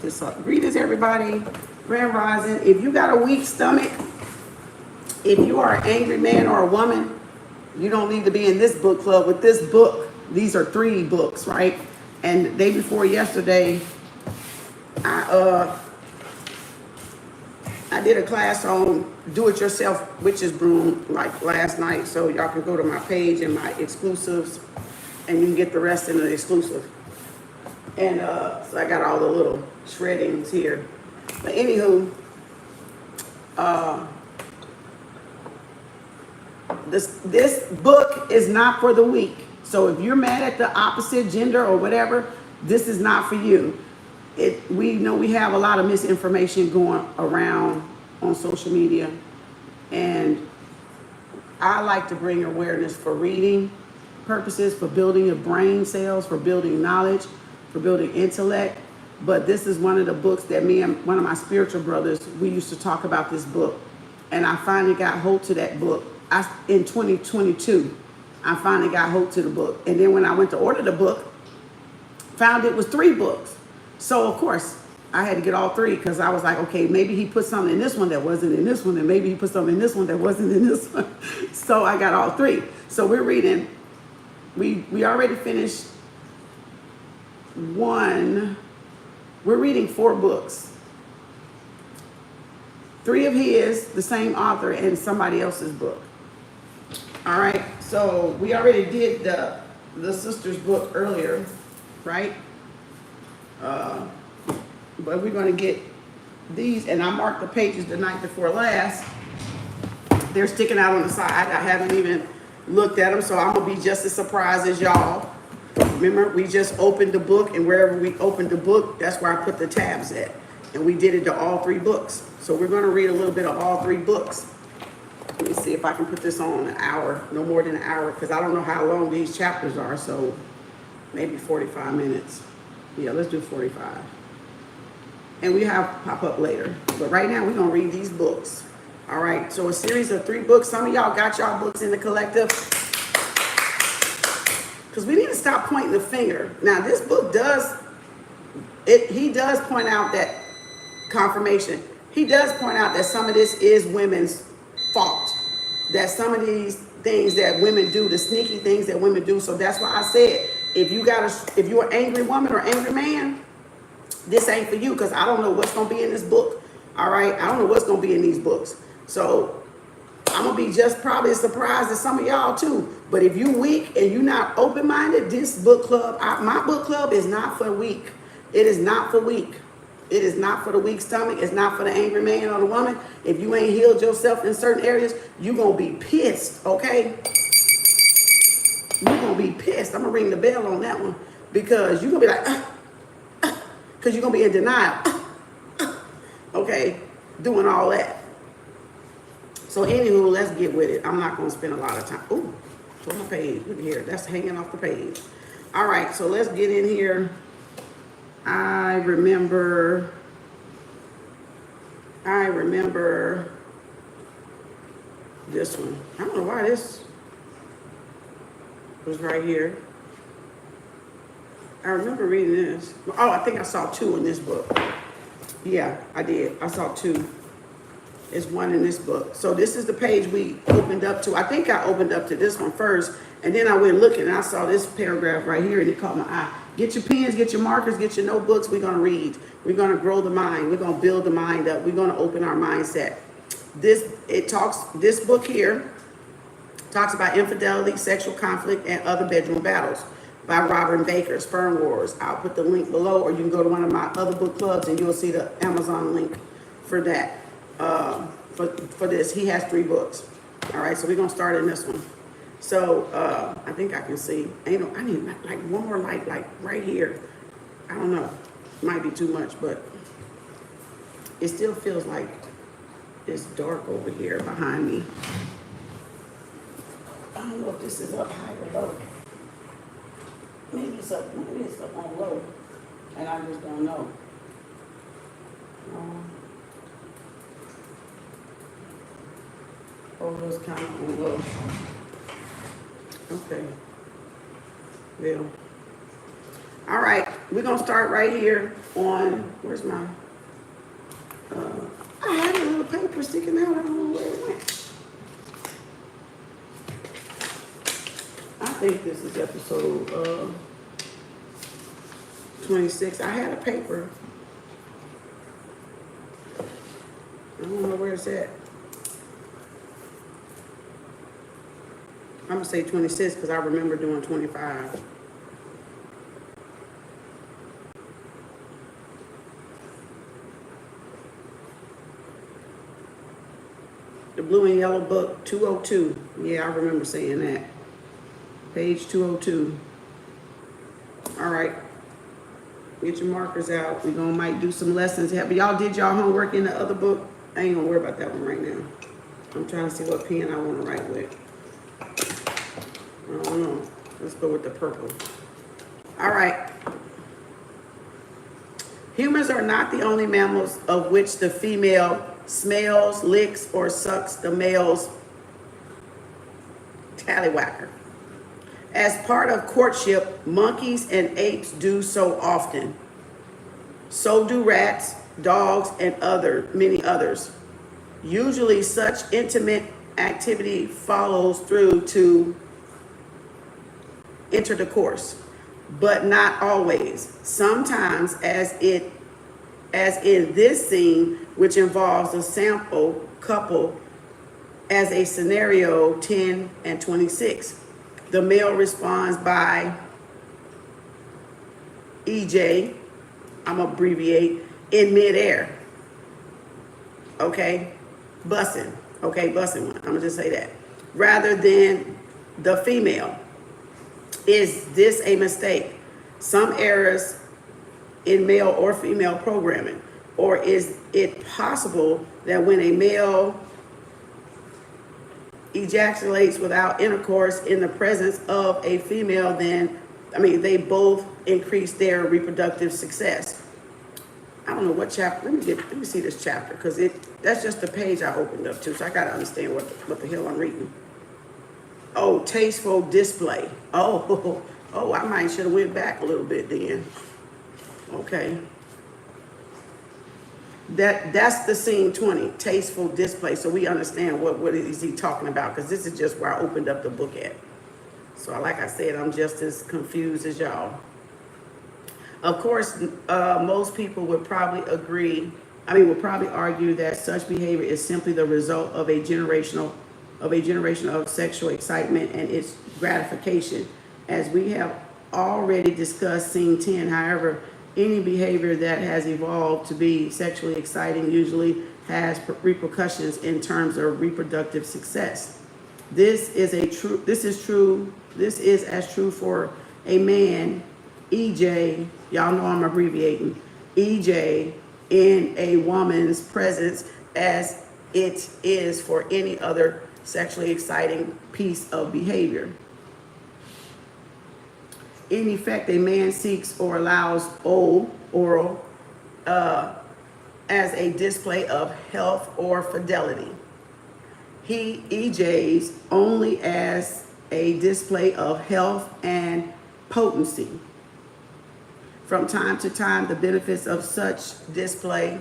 this up. Greetings, everybody. Grand Rising. If you got a weak stomach, if you are an angry man or a woman, you don't need to be in this book club. With this book, these are 3 books, right? And the day before yesterday, I did a class on do-it-yourself witch's broom like last night, so y'all can go to my page and my exclusives, and you can get the rest in the exclusive. And so I got all the little shreddings here. But anywho, this book is not for the weak. So if you're mad at the opposite gender or whatever, this is not for you. We know we have a lot of misinformation going around on social media, and I like to bring awareness for reading purposes, for building your brain cells, for building knowledge, for building intellect. But this is one of the books that me and one of my spiritual brothers, we used to talk about this book, and I finally got hold to that book. In 2022, I finally got hold to the book, and then when I went to order the book, found it was 3 books. So of course I had to get all 3, because I was like, okay, maybe he put something in this one that wasn't in this one, and maybe he put something in this one that wasn't in this one. So I got all 3. So we're reading. We already finished 1. We're reading 4 books. 3 of his, the same author, and somebody else's book. All right. So we already did the sister's book earlier, right? But we're going to get these, and I marked the pages the night before last. They're sticking out on the side. I haven't even looked at them, so I'm going to be just as surprised as y'all. Remember, we just opened the book, and wherever we opened the book, that's where I put the tabs at. And we did it to all 3 books. So we're going to read a little bit of all 3 books. Let me see if I can put this on an hour, no more than an hour, because I don't know how long these chapters are, so maybe 45 minutes. Yeah, let's do 45. And we have pop up later. But right now, we're going to read these books. All right, so a series of 3 books. Some of y'all got y'all books in the collective. Because we need to stop pointing the finger. Now, this book he does point out that confirmation. He does point out that some of this is women's fault. That some of these things that women do, the sneaky things that women do. So that's why I said, if you're an angry woman or angry man, this ain't for you, because I don't know what's going to be in this book. All right? I don't know what's going to be in these books. So I'm going to be just probably as surprised as some of y'all too. But if you weak and you're not open-minded, this book club, my book club is not for weak. It is not for weak. It is not for the weak stomach. It's not for the angry man or the woman. If you ain't healed yourself in certain areas, you're going to be pissed, okay? You're going to be pissed. I'm going to ring the bell on that one, because you're going to be like, because you're going to be in denial, okay, doing all that. So anywho, let's get with it. I'm not going to spend a lot of time. Ooh, it's on the page. Look here. That's hanging off the page. All right, so let's get in here. I remember this one. I don't know why this was right here. I remember reading this. Oh, I think I saw 2 in this book. Yeah, I did. I saw 2. It's 1 in this book. So this is the page we opened up to. I think I opened up to this one first, and then I went looking, and I saw this paragraph right here, and it caught my eye. Get your pens, get your markers, get your notebooks. We're going to read. We're going to grow the mind. We're going to build the mind up. We're going to open our mindset. This book here talks about infidelity, sexual conflict, and other bedroom battles by Robin Baker, Sperm Wars. I'll put the link below, or you can go to one of my other book clubs and you'll see the Amazon link for that. For this, he has 3 books. All right, so we're gonna start in this one. So I think I can see. I need like one more light, like right here. I don't know, might be too much, but it still feels like it's dark over here behind me. I don't know if this is up high or low. Maybe it's up on low, and I just don't know. It's kind of on low. Okay. Well, All right, we're gonna start right here on, where's my, I had a little paper sticking out, I don't know where it went. I think this is episode 26. I had a paper. I don't know where it's at. I'm gonna say 26 because I remember doing 25. The blue and yellow book, 202. Yeah, I remember saying that. Page 202. All right. Get your markers out. We're gonna might do some lessons. But y'all did y'all homework in the other book? I ain't gonna worry about that one right now. I'm trying to see what pen I want to write with. I don't know. Let's go with the purple. All right. Humans are not the only mammals of which the female smells, licks, or sucks the male's tallywhacker. As part of courtship, monkeys and apes do so often. So do rats, dogs, and many others. Usually such intimate activity follows through to intercourse, but not always. Sometimes, as in this scene, which involves a sample couple as a scenario 10 and 26. The male responds by EJ, I'm gonna abbreviate, in midair. Okay, bussing. Okay, bussing one. I'm gonna just say that. Rather than the female. Is this a mistake? Some errors in male or female programming? Or is it possible that when a male ejaculates without intercourse in the presence of a female, they both increase their reproductive success? I don't know what chapter. Let me see this chapter, because that's just the page I opened up to, so I gotta understand what the hell I'm reading. Oh, tasteful display. Oh, I might should have went back a little bit then. Okay. That's the scene 20, tasteful display. So we understand what is he talking about, because this is just where I opened up the book at. So like I said, I'm just as confused as y'all. Of course, most people would probably argue that such behavior is simply the result of a generation of sexual excitement and its gratification. As we have already discussed, scene 10, however, any behavior that has evolved to be sexually exciting usually has repercussions in terms of reproductive success. This is as true for a man, EJ, y'all know I'm abbreviating, EJ, in a woman's presence as it is for any other sexually exciting piece of behavior. In effect, a man seeks or allows oral as a display of health or fidelity. He EJs only as a display of health and potency. From time to time, the benefits of such display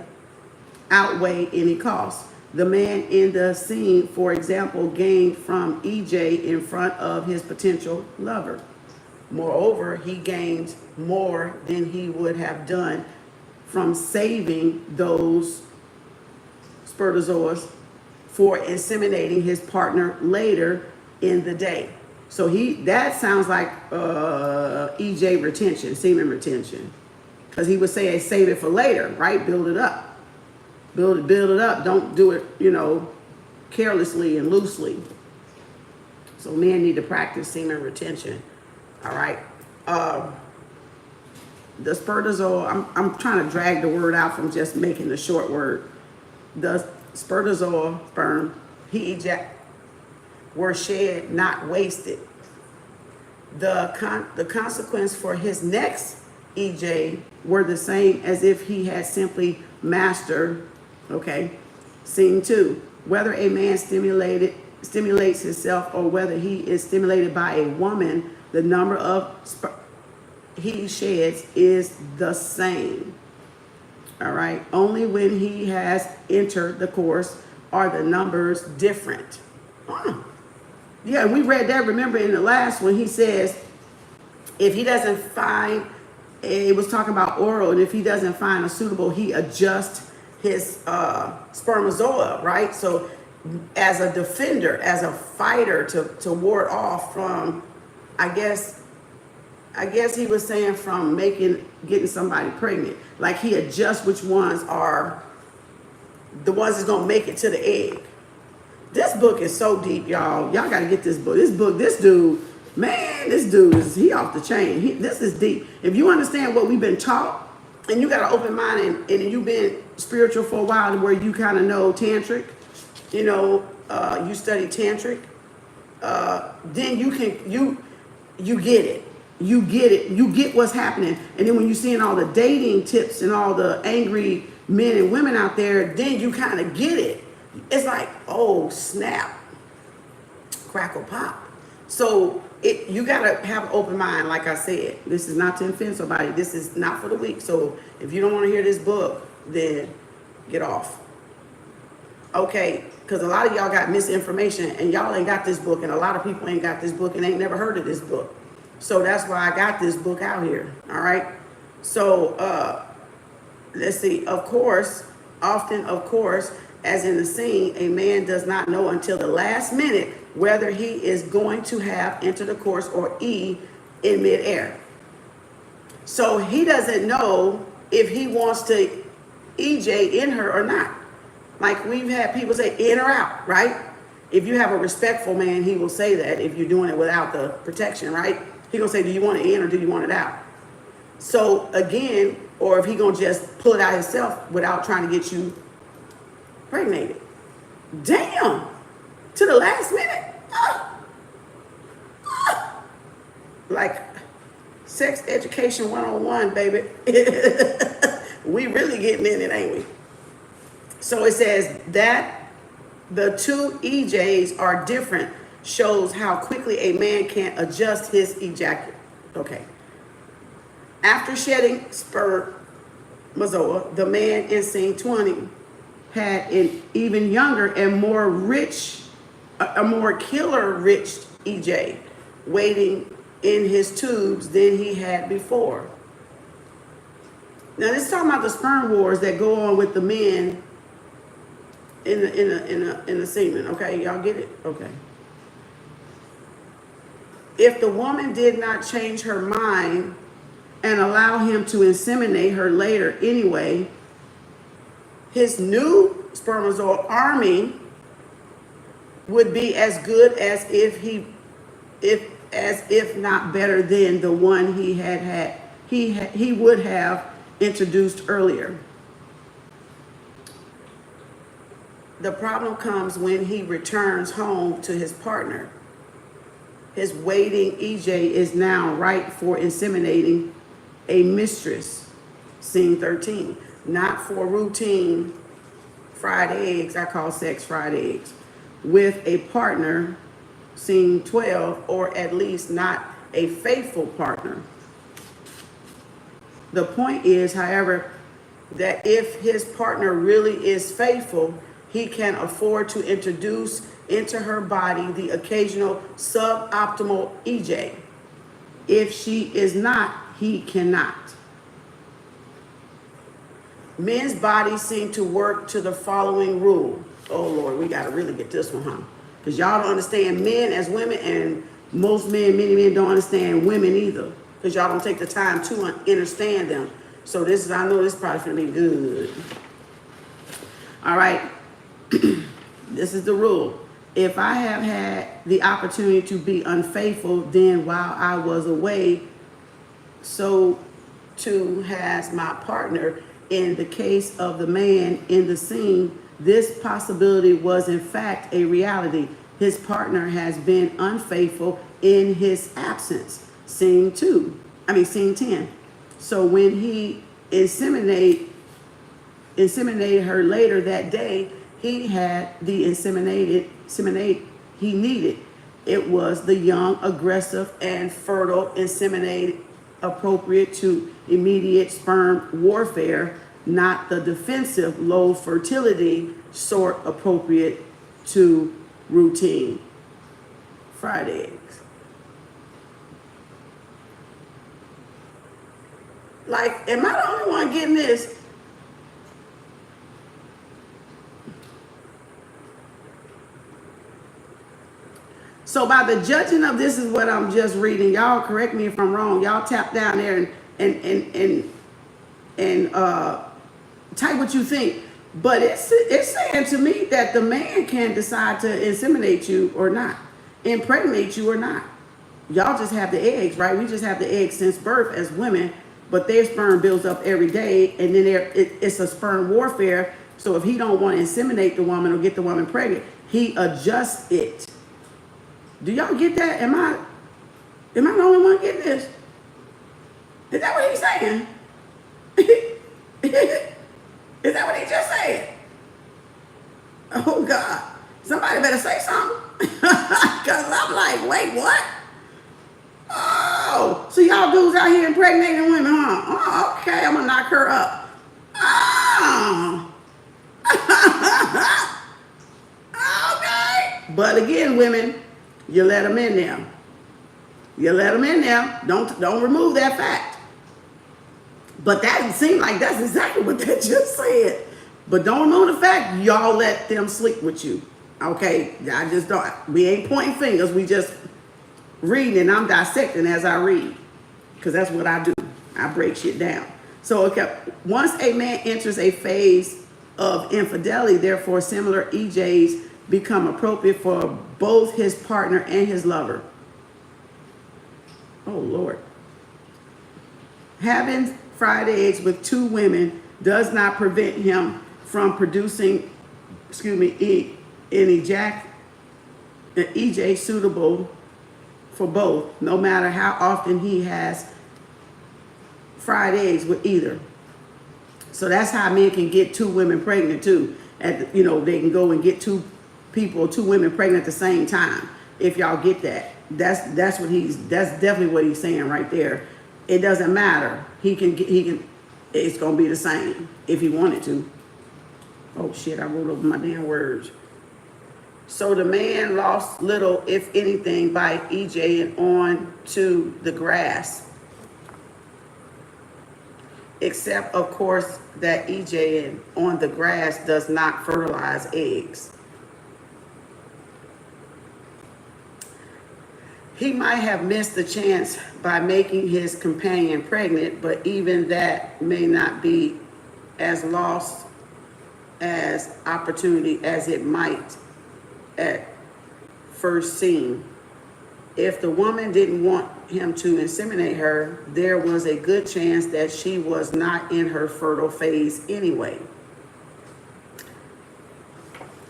outweigh any cost. The man in the scene, for example, gained from EJ in front of his potential lover. Moreover, he gains more than he would have done from saving those spermatozoas for inseminating his partner later in the day. So that sounds like EJ retention, semen retention. Because he would say, save it for later, right? Build it up. Build it up. Don't do it, carelessly and loosely. So men need to practice semen retention. All right. The spermatozoa, I'm trying to drag the word out from just making the short word. The spermatozoa, sperm, he eject, were shed, not wasted. The consequence for his next EJ were the same as if he had simply mastered, scene 2. Whether a man stimulates himself or whether he is stimulated by a woman, the number of he sheds is the same. All right. Only when he has entered the course are the numbers different. Yeah, we read that, remember, in the last one, he says, if he doesn't find, it was talking about oral, and if he doesn't find a suitable, he adjusts his spermatozoa, right? So as a defender, as a fighter to ward off from, I guess he was saying from getting somebody pregnant. Like he adjusts which ones are the ones that's gonna make it to the egg. This book is so deep, y'all. Y'all gotta get this book. This dude, man, he off the chain. This is deep. If you understand what we've been taught, and you got an open mind, and you've been spiritual for a while, where you kind of know tantric, you study tantric, then you get it. You get it. You get what's happening. And then when you're seeing all the dating tips and all the angry men and women out there, then you kind of get it. It's like, oh, snap, crackle pop. So you got to have an open mind. Like I said, this is not to offend somebody. This is not for the weak. So if you don't want to hear this book, then get off. Okay, because a lot of y'all got misinformation, and y'all ain't got this book, and a lot of people ain't got this book and ain't never heard of this book. So that's why I got this book out here. All right. So let's see. Of course, as in the scene, a man does not know until the last minute whether he is going to have intercourse or E in midair. So he doesn't know if he wants to EJ in her or not. Like we've had people say in or out, right? If you have a respectful man, he will say that if you're doing it without the protection, right? He gonna say, do you want it in or do you want it out? So again, or if he gonna just pull it out himself without trying to get you pregnated. Damn, to the last minute. Like sex education 101, baby. We really getting in it, ain't we? So it says that the two EJs are different shows how quickly a man can adjust his ejaculate. Okay. After shedding spermatozoa, the man in scene 20 had an even younger and more rich, a more killer-rich EJ waiting in his tubes than he had before. Now, this is talking about the sperm wars that go on with the men in the semen. Okay, y'all get it? Okay. If the woman did not change her mind and allow him to inseminate her later anyway, his new spermatozoa army would be as good as if not better than the one he would have introduced earlier. The problem comes when he returns home to his partner. His waiting EJ is now ripe for inseminating a mistress, scene 13, not for routine fried eggs, I call sex fried eggs, with a partner, scene 12, or at least not a faithful partner. The point is, however, that if his partner really is faithful, he can afford to introduce into her body the occasional suboptimal EJ. If she is not, he cannot. Men's bodies seem to work to the following rule. Oh Lord, we gotta really get this one, huh? Because y'all don't understand men as women, and many men don't understand women either. Because y'all don't take the time to understand them. So I know this is probably gonna be good. All right, this is the rule. If I have had the opportunity to be unfaithful, then while I was away, so too has my partner. In the case of the man in the scene, this possibility was in fact a reality. His partner has been unfaithful in his absence. Scene 10. So when he inseminated her later that day, he had the inseminate he needed. It was the young, aggressive, and fertile inseminated appropriate to immediate sperm warfare, not the defensive low fertility sort appropriate to routine fried eggs. Like, am I the only one getting this? So by the judging of this is what I'm just reading. Y'all correct me if I'm wrong. Y'all tap down there and type what you think. But it's saying to me that the man can decide to inseminate you or not, impregnate you or not. Y'all just have the eggs, right? We just have the eggs since birth as women, but their sperm builds up every day, and then it's a sperm warfare. So if he don't want to inseminate the woman or get the woman pregnant, he adjusts it. Do y'all get that? Am I the only one getting this? Is that what he's saying? Is that what he just said? Oh God. Somebody better say something. Because I'm like, wait, what? Oh, so y'all dudes out here impregnating women, huh? Oh, okay, I'm gonna knock her up. Oh. Okay. But again, women, you let them in there. You let them in there. Don't remove that fact. But that seemed like that's exactly what that just said. But don't remove the fact y'all let them sleep with you. Okay, I just don't. We ain't pointing fingers. We just reading and I'm dissecting as I read. Because that's what I do. I break shit down. So okay, once a man enters a phase of infidelity, therefore similar EJs become appropriate for both his partner and his lover. Oh Lord. Having fried eggs with two women does not prevent him from producing, an EJ suitable for both, no matter how often he has fried eggs with either. So that's how men can get two women pregnant too. They can go and get two women pregnant at the same time. If y'all get that, that's definitely what he's saying right there. It doesn't matter. He can. It's gonna be the same if he wanted to. Oh shit! I wrote over my damn words. So the man lost little, if anything, by EJing on to the grass. Except, of course, that EJing on the grass does not fertilize eggs. He might have missed the chance by making his companion pregnant, but even that may not be as lost as opportunity as it might at first seen. If the woman didn't want him to inseminate her, there was a good chance that she was not in her fertile phase anyway.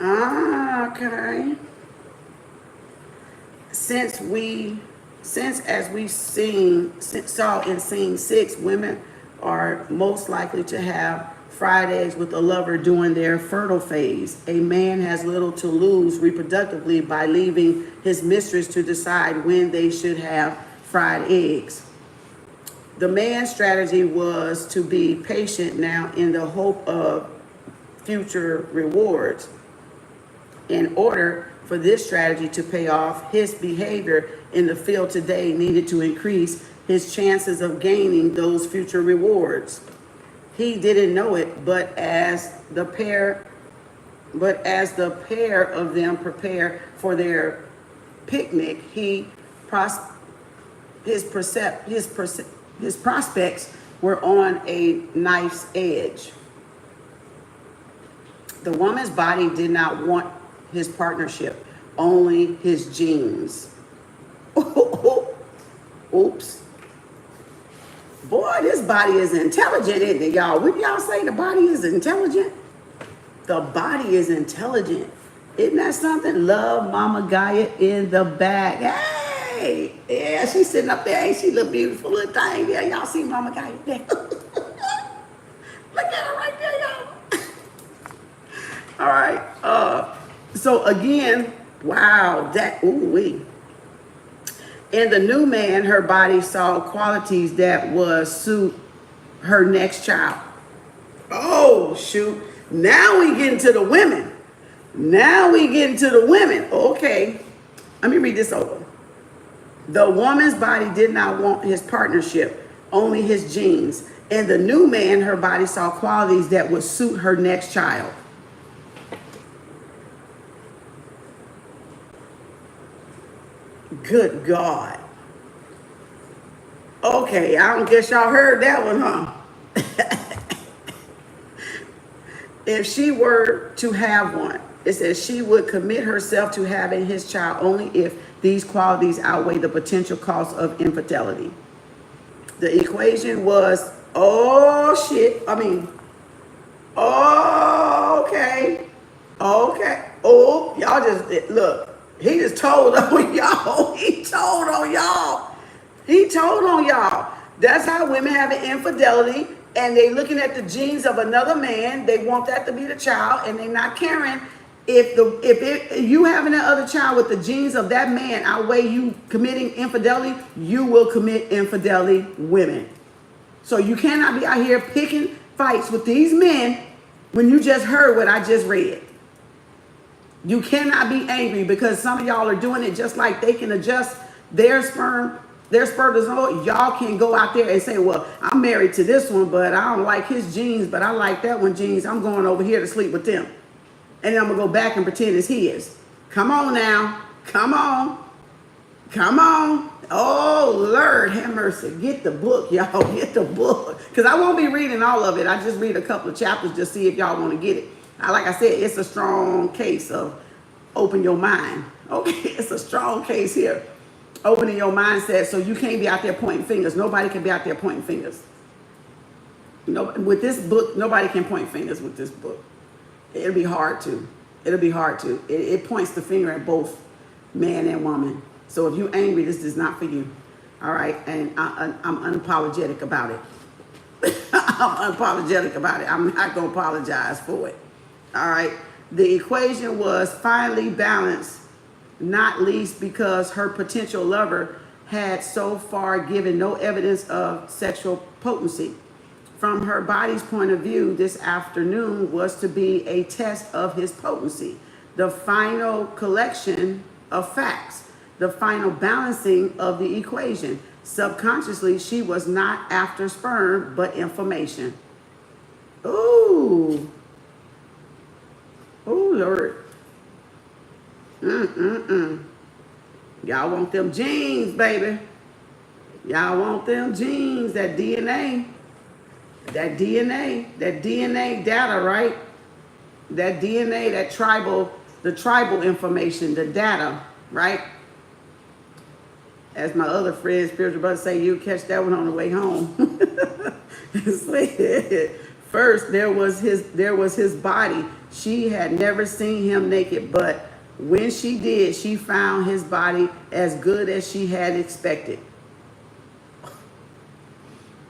Okay. Since as we saw in scene 6, women are most likely to have fried eggs with a lover during their fertile phase. A man has little to lose reproductively by leaving his mistress to decide when they should have fried eggs. The man's strategy was to be patient now in the hope of future rewards. In order for this strategy to pay off, his behavior in the field today needed to increase his chances of gaining those future rewards. He didn't know it, but as the pair of them prepare for their picnic, his prospects were on a knife's edge. The woman's body did not want his partnership, only his genes. Oops. Boy, this body is intelligent, isn't it, y'all? Wouldn't y'all say the body is intelligent? The body is intelligent. Isn't that something? Love Mama Gaia in the back. Hey, yeah, she's sitting up there. Ain't she look beautiful little thing there? Y'all see Mama Gaia there? Look at her right there, y'all. All right. So again, wow, In the new man, her body saw qualities that would suit her next child. Oh, shoot. Now we get into the women. Okay. Let me read this over. The woman's body did not want his partnership, only his genes. In the new man, her body saw qualities that would suit her next child. Good God. Okay, I don't guess y'all heard that one, huh? If she were to have one, it says she would commit herself to having his child only if these qualities outweigh the potential cost of infidelity. The equation was, oh shit, okay. Oh, y'all just, look, he just told on y'all. He told on y'all. That's how women have an infidelity, and they looking at the genes of another man. They want that to be the child, and they not caring if you having that other child with the genes of that man outweigh you committing infidelity. You will commit infidelity, women. So you cannot be out here picking fights with these men when you just heard what I just read. You cannot be angry because some of y'all are doing it just like they can adjust their spermatozoa. Y'all can go out there and say, well, I'm married to this one, but I don't like his genes, but I like that one genes. I'm going over here to sleep with them. And then I'm going to go back and pretend it's his. Come on now. Come on. Oh, Lord, have mercy. Get the book, y'all. Get the book. Because I won't be reading all of it. I just read a couple of chapters just see if y'all want to get it. Like I said, it's a strong case of open your mind. Okay, it's a strong case here. Opening your mindset so you can't be out there pointing fingers. Nobody can be out there pointing fingers. With this book, nobody can point fingers with this book. It'll be hard to. It points the finger at both man and woman. So if you're angry, this is not for you. All right? And I'm unapologetic about it. I'm unapologetic about it. I'm not going to apologize for it. All right? The equation was finally balanced, not least because her potential lover had so far given no evidence of sexual potency. From her body's point of view, this afternoon was to be a test of his potency, the final collection of facts, the final balancing of the equation. Subconsciously, she was not after sperm, but information. Ooh, Lord. Y'all want them genes, baby. Y'all want them genes, that DNA. That DNA data, right? That DNA, the tribal information, the data, right? As my other friend, spiritual brother say, you catch that one on the way home. First, there was his body. She had never seen him naked, but when she did, she found his body as good as she had expected.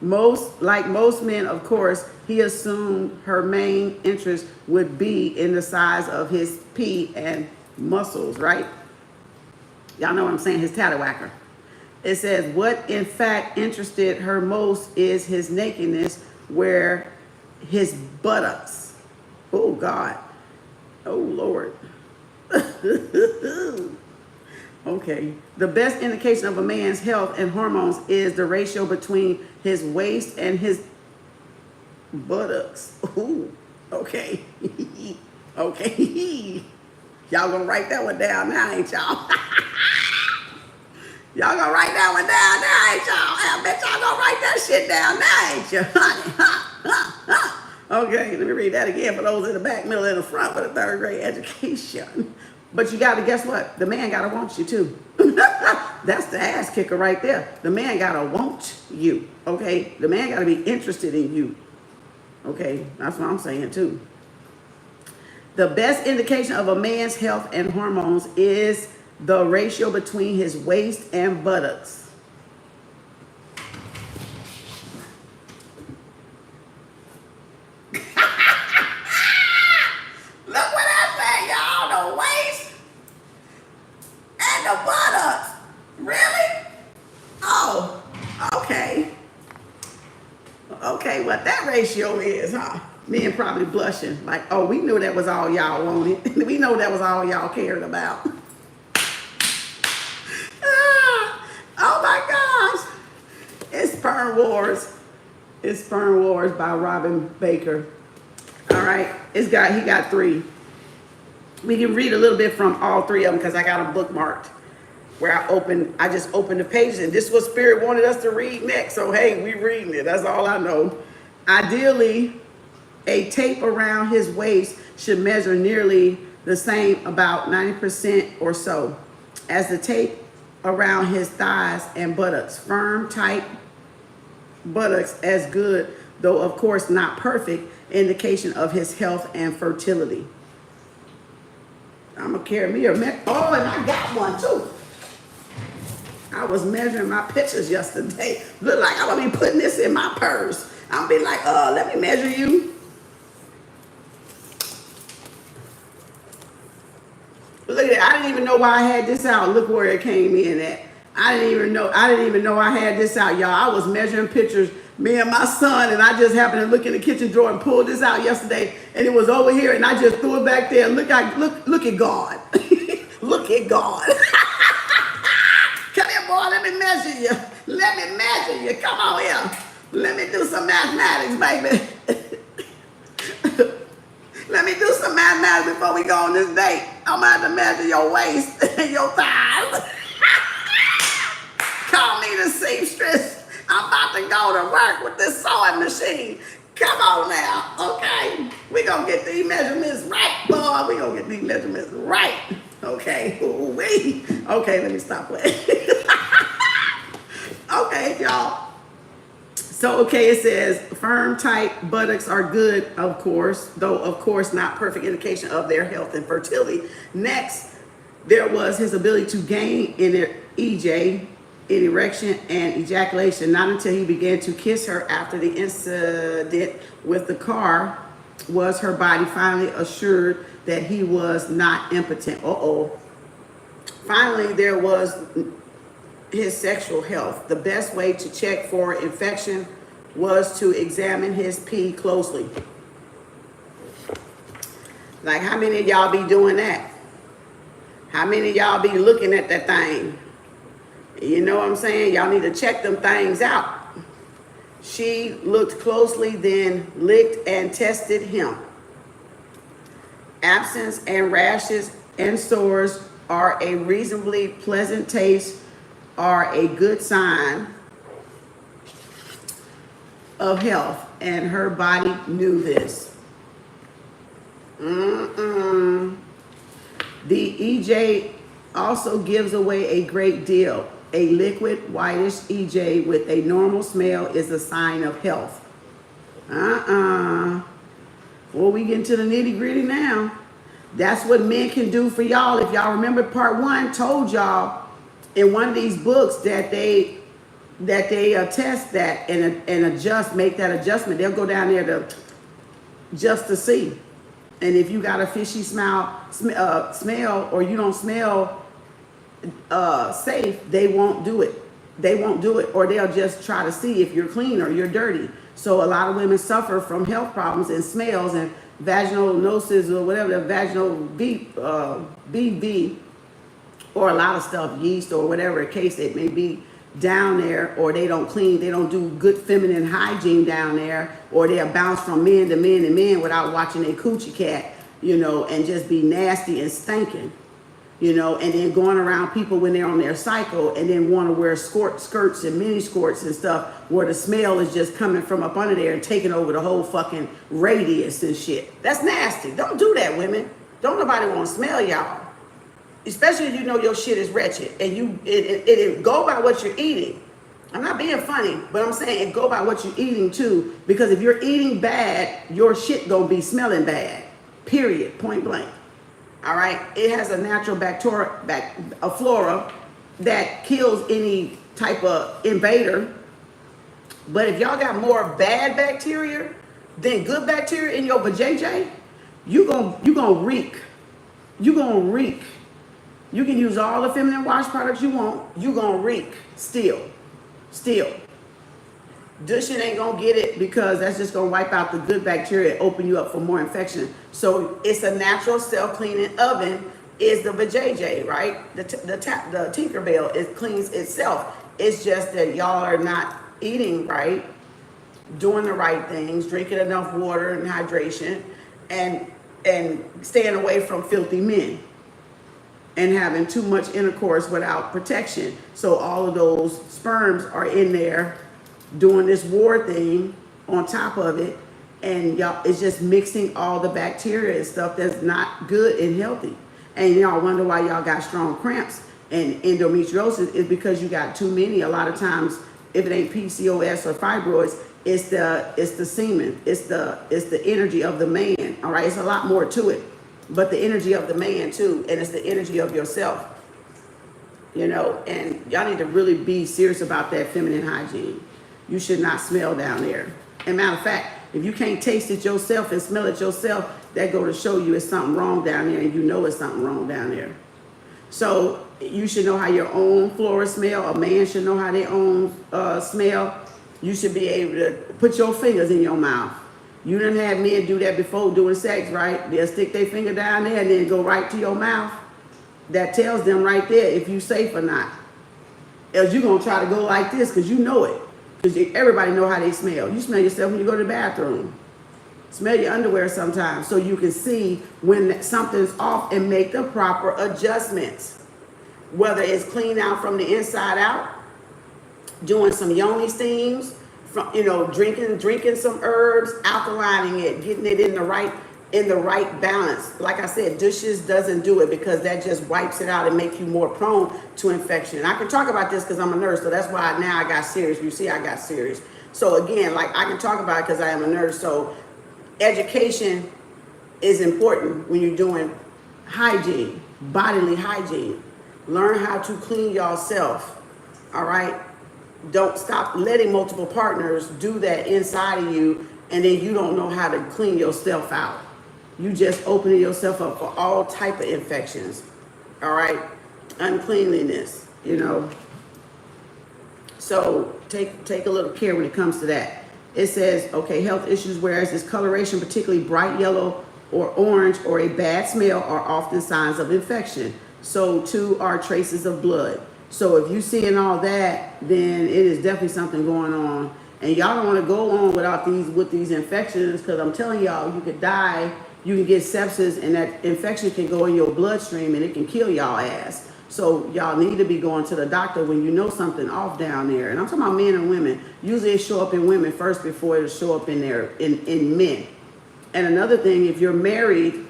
Like most men, of course, he assumed her main interest would be in the size of his pee and muscles, right? Y'all know what I'm saying, his tattlewacker. It says, what in fact interested her most is his nakedness, where his buttocks. Oh, God. Oh, Lord. Okay. The best indication of a man's health and hormones is the ratio between his waist and his buttocks. Ooh, okay. Okay. Y'all gonna write that one down now, ain't y'all? Y'all gonna write that one down now, ain't y'all? I bet y'all gonna write that shit down now, ain't you, honey? Okay, let me read that again for those in the back, middle, and the front for the third grade education. But you gotta, guess what? The man gotta want you too. That's the ass kicker right there. The man gotta want you, okay? The man gotta be interested in you, okay? That's what I'm saying too. The best indication of a man's health and hormones is the ratio between his waist and buttocks. The buttocks. Really? ratio is, huh? Men probably blushing like, oh, we knew that was all y'all wanted. We know that was all y'all cared about. Oh my gosh. It's Perm Wars. It's Perm Wars by Robin Baker. All right. He got 3. We can read a little bit from all 3 of them because I got them bookmarked. Where I just opened the pages, and this is what Spirit wanted us to read next. So hey, we reading it. That's all I know. Ideally, a tape around his waist should measure nearly the same, about 90% or so, as the tape around his thighs and buttocks. Firm, tight buttocks as good, though of course not perfect, indication of his health and fertility. I'm gonna carry me a and I got one too. I was measuring my pictures yesterday. Look like I'm gonna be putting this in my purse. I'll be like, let me measure you. Look at it. I didn't even know why I had this out. Look where it came in at. I didn't even know I had this out, y'all. I was measuring pictures, me and my son, and I just happened to look in the kitchen drawer and pulled this out yesterday, and it was over here, and I just threw it back there. Look at God. Look at God. Come here, boy. Let me measure you. Let me measure you. Come on here. Let me do some mathematics, baby. Let me do some mathematics before we go on this date. I'm going to have to measure your waist and your thighs. Call me the seamstress. I'm about to go to work with this sewing machine. Come on now, okay? We're going to get these measurements right, boy. We're going to get these measurements right. Okay, ooh-wee. Okay, let me stop with it. Okay, y'all. So, okay, it says firm, tight buttocks are good, of course, though, of course, not perfect indication of their health and fertility. Next, there was his ability to gain in EJ, in erection and ejaculation, not until he began to kiss her after the incident with the car was her body finally assured that he was not impotent. Finally, there was his sexual health. The best way to check for infection was to examine his pee closely. Like, how many of y'all be doing that? How many of y'all be looking at that thing? You know what I'm saying? Y'all need to check them things out. She looked closely, then licked and tested him. Abscess and rashes and sores are a reasonably pleasant taste, are a good sign of health, and her body knew this. The EJ also gives away a great deal. A liquid whitish EJ with a normal smell is a sign of health. Well, we get into the nitty gritty now. That's what men can do for y'all. If y'all remember, part 1 told y'all in one of these books that they test that and adjust, make that adjustment. They'll go down there just to see. And if you got a fishy smell or you don't smell safe, they won't do it. They won't do it, or they'll just try to see if you're clean or you're dirty. So a lot of women suffer from health problems and smells and vaginal nosis or whatever, the vaginal BV, or a lot of stuff, yeast or whatever case it may be down there, or they don't clean, they don't do good feminine hygiene down there, or they'll bounce from men to men and men without watching their coochie cat, and just be nasty and stinking. And then going around people when they're on their cycle and then want to wear skirts and mini skirts and stuff where the smell is just coming from up under there and taking over the whole fucking radius and shit. That's nasty. Don't do that, women. Don't nobody want to smell y'all. Especially if you know your shit is wretched and it go by what you're eating. I'm not being funny, but I'm saying it go by what you're eating too, because if you're eating bad, your shit gonna be smelling bad. Period. Point blank. All right, it has a natural a flora that kills any type of invader. But if y'all got more bad bacteria than good bacteria in your vajayjay, you gonna reek. You gonna reek. You can use all the feminine wash products you want. You gonna reek still. Douching ain't gonna get it because that's just gonna wipe out the good bacteria and open you up for more infection. So it's a natural self-cleaning oven is the vajayjay, right? The Tinkerbell, it cleans itself. It's just that y'all are not eating right, doing the right things, drinking enough water and hydration, and staying away from filthy men and having too much intercourse without protection. So all of those sperms are in there doing this war thing on top of it, and y'all, it's just mixing all the bacteria and stuff that's not good and healthy. And y'all wonder why y'all got strong cramps and endometriosis is because you got too many. A lot of times, if it ain't PCOS or fibroids, it's the semen, it's the energy of the man. All right, it's a lot more to it, but the energy of the man too, and it's the energy of yourself. You know, and y'all need to really be serious about that feminine hygiene. You should not smell down there. And matter of fact, if you can't taste it yourself and smell it yourself, that go to show you it's something wrong down there, and you know it's something wrong down there. So you should know how your own flora smell. A man should know how their own smell. You should be able to put your fingers in your mouth. You done had men do that before doing sex, right? They'll stick their finger down there and then go right to your mouth. That tells them right there if you safe or not. Else you're gonna try to go like this because you know it. Because everybody know how they smell. You smell yourself when you go to the bathroom. Smell your underwear sometimes so you can see when something's off and make the proper adjustments. Whether it's clean out from the inside out, doing some yoni steams, from, you know, drinking some herbs, alkalining it, getting it in the right balance. Like I said, douches doesn't do it because that just wipes it out and makes you more prone to infection. And I can talk about this because I'm a nurse, so that's why now I got serious. You see, I got serious. So again, like I can talk about it because I am a nurse. So education is important when you're doing hygiene, bodily hygiene. Learn how to clean yourself, all right? Don't stop letting multiple partners do that inside of you, and then you don't know how to clean yourself out. You just opening yourself up for all type of infections, all right? Uncleanliness, you know. So take a little care when it comes to that. It says, okay, health issues, whereas discoloration, particularly bright yellow or orange or a bad smell, are often signs of infection. So too are traces of blood. So if you're seeing all that, then it is definitely something going on. And y'all don't want to go on with these infections, because I'm telling y'all, you could die, you can get sepsis, and that infection can go in your bloodstream and it can kill y'all ass. So y'all need to be going to the doctor when you know something off down there. And I'm talking about men and women. Usually it show up in women first before it'll show up in men. And another thing, if you're married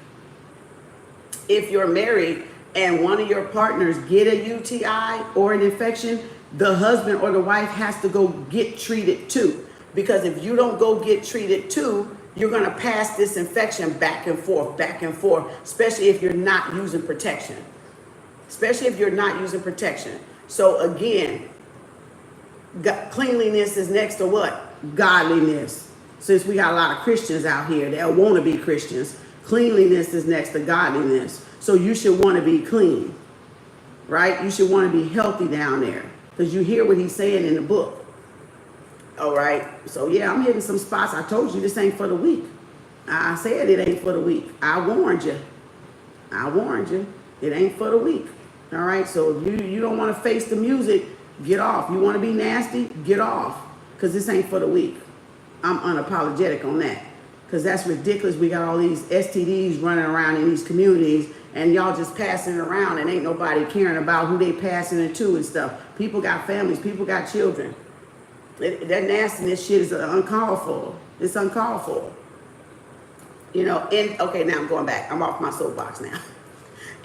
and one of your partners get a UTI or an infection, the husband or the wife has to go get treated too. Because if you don't go get treated too, you're going to pass this infection back and forth, especially if you're not using protection. So again, cleanliness is next to what? Godliness. Since we got a lot of Christians out here that want to be Christians, cleanliness is next to godliness. So you should want to be clean, right? You should want to be healthy down there, because you hear what he's saying in the book. All right. So yeah, I'm hitting some spots. I told you this ain't for the weak. I said it ain't for the weak. I warned you. It ain't for the weak. All right. So if you don't want to face the music, get off. You want to be nasty, get off, because this ain't for the weak. I'm unapologetic on that, because that's ridiculous. We got all these STDs running around in these communities, and y'all just passing it around, and ain't nobody caring about who they passing it to and stuff. People got families, people got children. That nastiness shit is uncalled for. It's uncalled for. You know, okay, now I'm going back. I'm off my soapbox now.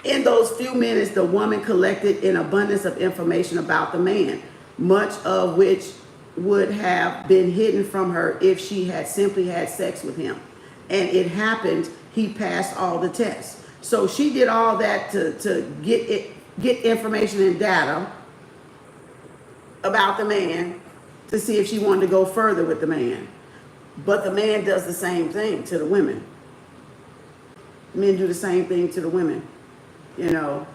In those few minutes, the woman collected an abundance of information about the man, much of which would have been hidden from her if she had simply had sex with him. And it happened, he passed all the tests. So she did all that to get information and data about the man to see if she wanted to go further with the man. But the man does the same thing to the women. Men do the same thing to the women. You know,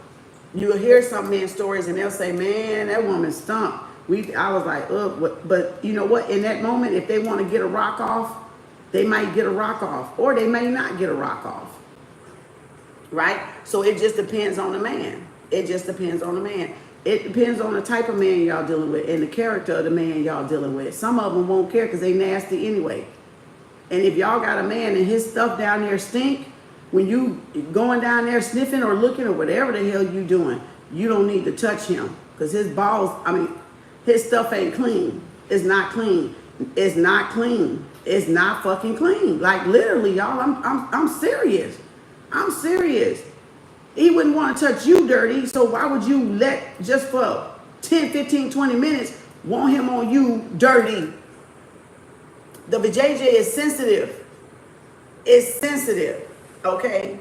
you'll hear some men's stories and they'll say, man, that woman stunk. I was like, but you know what? In that moment, if they want to get a rock off, they might get a rock off, or they may not get a rock off. Right? So it just depends on the man. It just depends on the man. It depends on the type of man y'all dealing with and the character of the man y'all dealing with. Some of them won't care because they nasty anyway. And if y'all got a man and his stuff down there stink, when you going down there sniffing or looking or whatever the hell you doing, you don't need to touch him because his balls, his stuff ain't clean. It's not clean. It's not clean. It's not fucking clean. Like literally, y'all, I'm serious. I'm serious. He wouldn't want to touch you dirty, so why would you let, just for 10, 15, 20 minutes, want him on you dirty? The vajayjay is sensitive. It's sensitive, okay?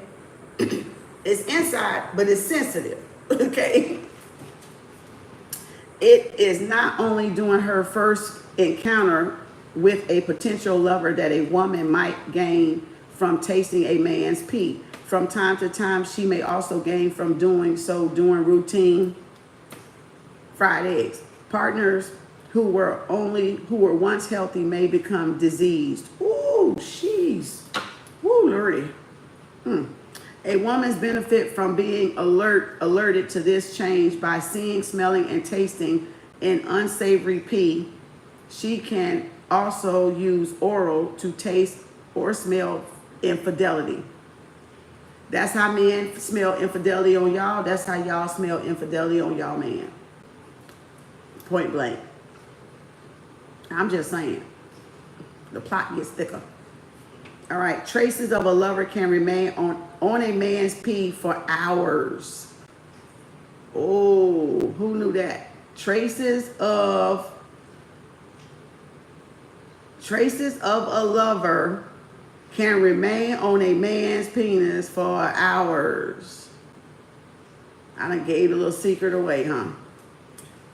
It's inside, but it's sensitive, okay? It is not only during her first encounter with a potential lover that a woman might gain from tasting a man's pee. From time to time, she may also gain from doing so during routine fried eggs. Partners who were once healthy may become diseased. Ooh, jeez. Ooh, lordy. A woman's benefit from being alerted to this change by seeing, smelling, and tasting an unsavory pee. She can also use oral to taste or smell infidelity. That's how men smell infidelity on y'all. That's how y'all smell infidelity on y'all man. Point blank. I'm just saying. The plot gets thicker. All right. Traces of a lover can remain on a man's pee for hours. Oh, who knew that? Traces of a lover can remain on a man's penis for hours. I done gave a little secret away, huh?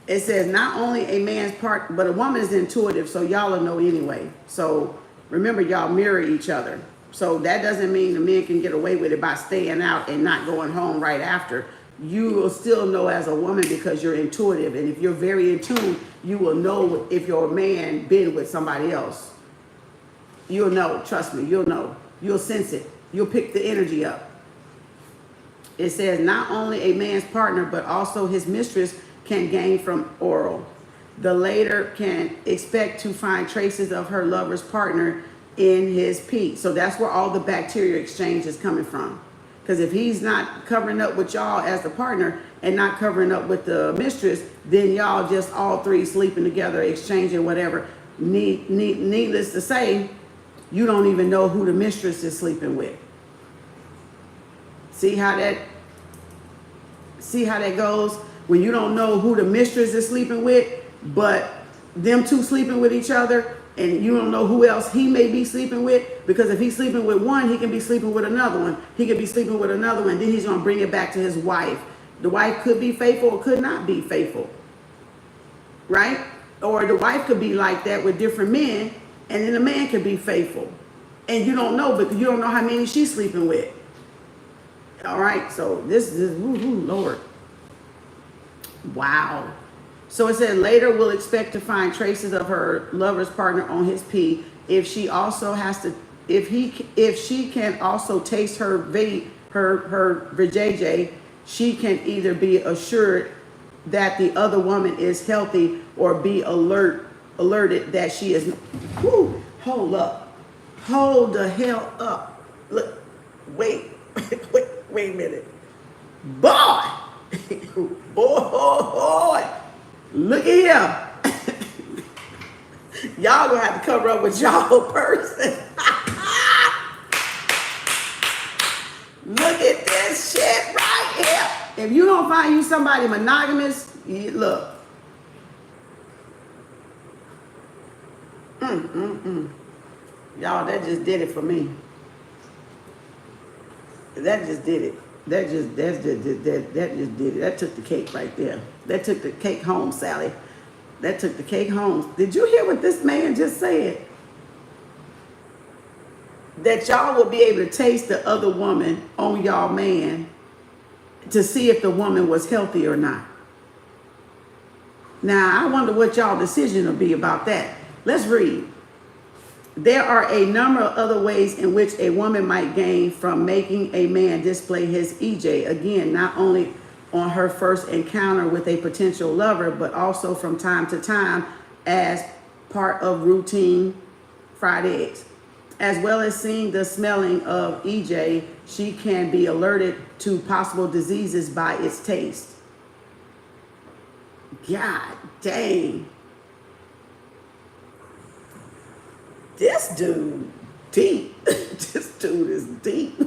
It says not only a man's part, but a woman is intuitive, so y'all will know anyway. So remember, y'all mirror each other. So that doesn't mean the men can get away with it by staying out and not going home right after. You will still know as a woman because you're intuitive. And if you're very in tune, you will know if your man been with somebody else. You'll know, trust me, you'll know. You'll sense it. You'll pick the energy up. It says not only a man's partner, but also his mistress can gain from oral. The latter can expect to find traces of her lover's partner in his pee. So that's where all the bacteria exchange is coming from. Because if he's not covering up with y'all as the partner and not covering up with the mistress, then y'all just all three sleeping together, exchanging whatever. Needless to say, you don't even know who the mistress is sleeping with. See how that goes? When you don't know who the mistress is sleeping with, but them two sleeping with each other, and you don't know who else he may be sleeping with, because if he's sleeping with one, he can be sleeping with another one. He could be sleeping with another one, then he's going to bring it back to his wife. The wife could be faithful or could not be faithful. Right? Or the wife could be like that with different men, and then the man could be faithful. And you don't know, because you don't know how many she's sleeping with. All right, so this is, Lord. Wow. So it said later we'll expect to find traces of her lover's partner on his pee. If she can also taste her vajayjay, she can either be assured that the other woman is healthy or be alerted that she is. Whoo, hold up. Hold the hell up. Look, wait a minute. Boy, look at him. Y'all gonna have to cover up with y'all person. Look at this shit right here. If you don't find you somebody monogamous, look. Y'all, that just did it for me. That just did it. That just did it. That took the cake right there. That took the cake home, Sally. That took the cake home. Did you hear what this man just said? That y'all will be able to taste the other woman on y'all man to see if the woman was healthy or not. Now, I wonder what y'all decision will be about that. Let's read. There are a number of other ways in which a woman might gain from making a man display his EJ. Again, not only on her first encounter with a potential lover, but also from time to time as part of routine fried eggs. As well as seeing the smelling of EJ, she can be alerted to possible diseases by its taste. God dang. This dude deep. This dude is deep.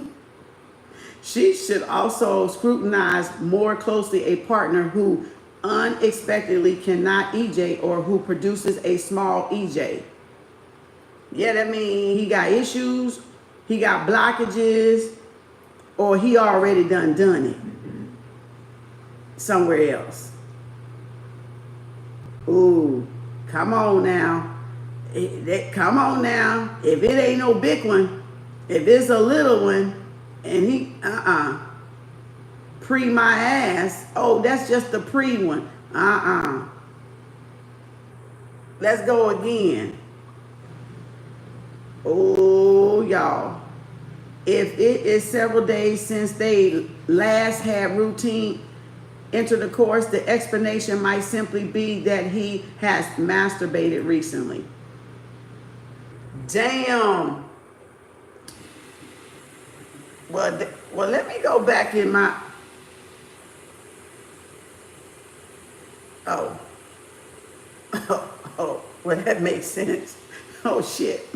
She should also scrutinize more closely a partner who unexpectedly cannot EJ or who produces a small EJ. Yeah, that means he got issues, he got blockages, or he already done it somewhere else. Ooh, come on now. Come on now. If it ain't no big one, if it's a little one, and he, pre my ass. Oh, that's just the pre one. Let's go again. Oh, y'all. If it is several days since they last had routine intercourse, the explanation might simply be that he has masturbated recently. Damn. Well, let me go back in my... Oh, well, that makes sense. Oh, shit.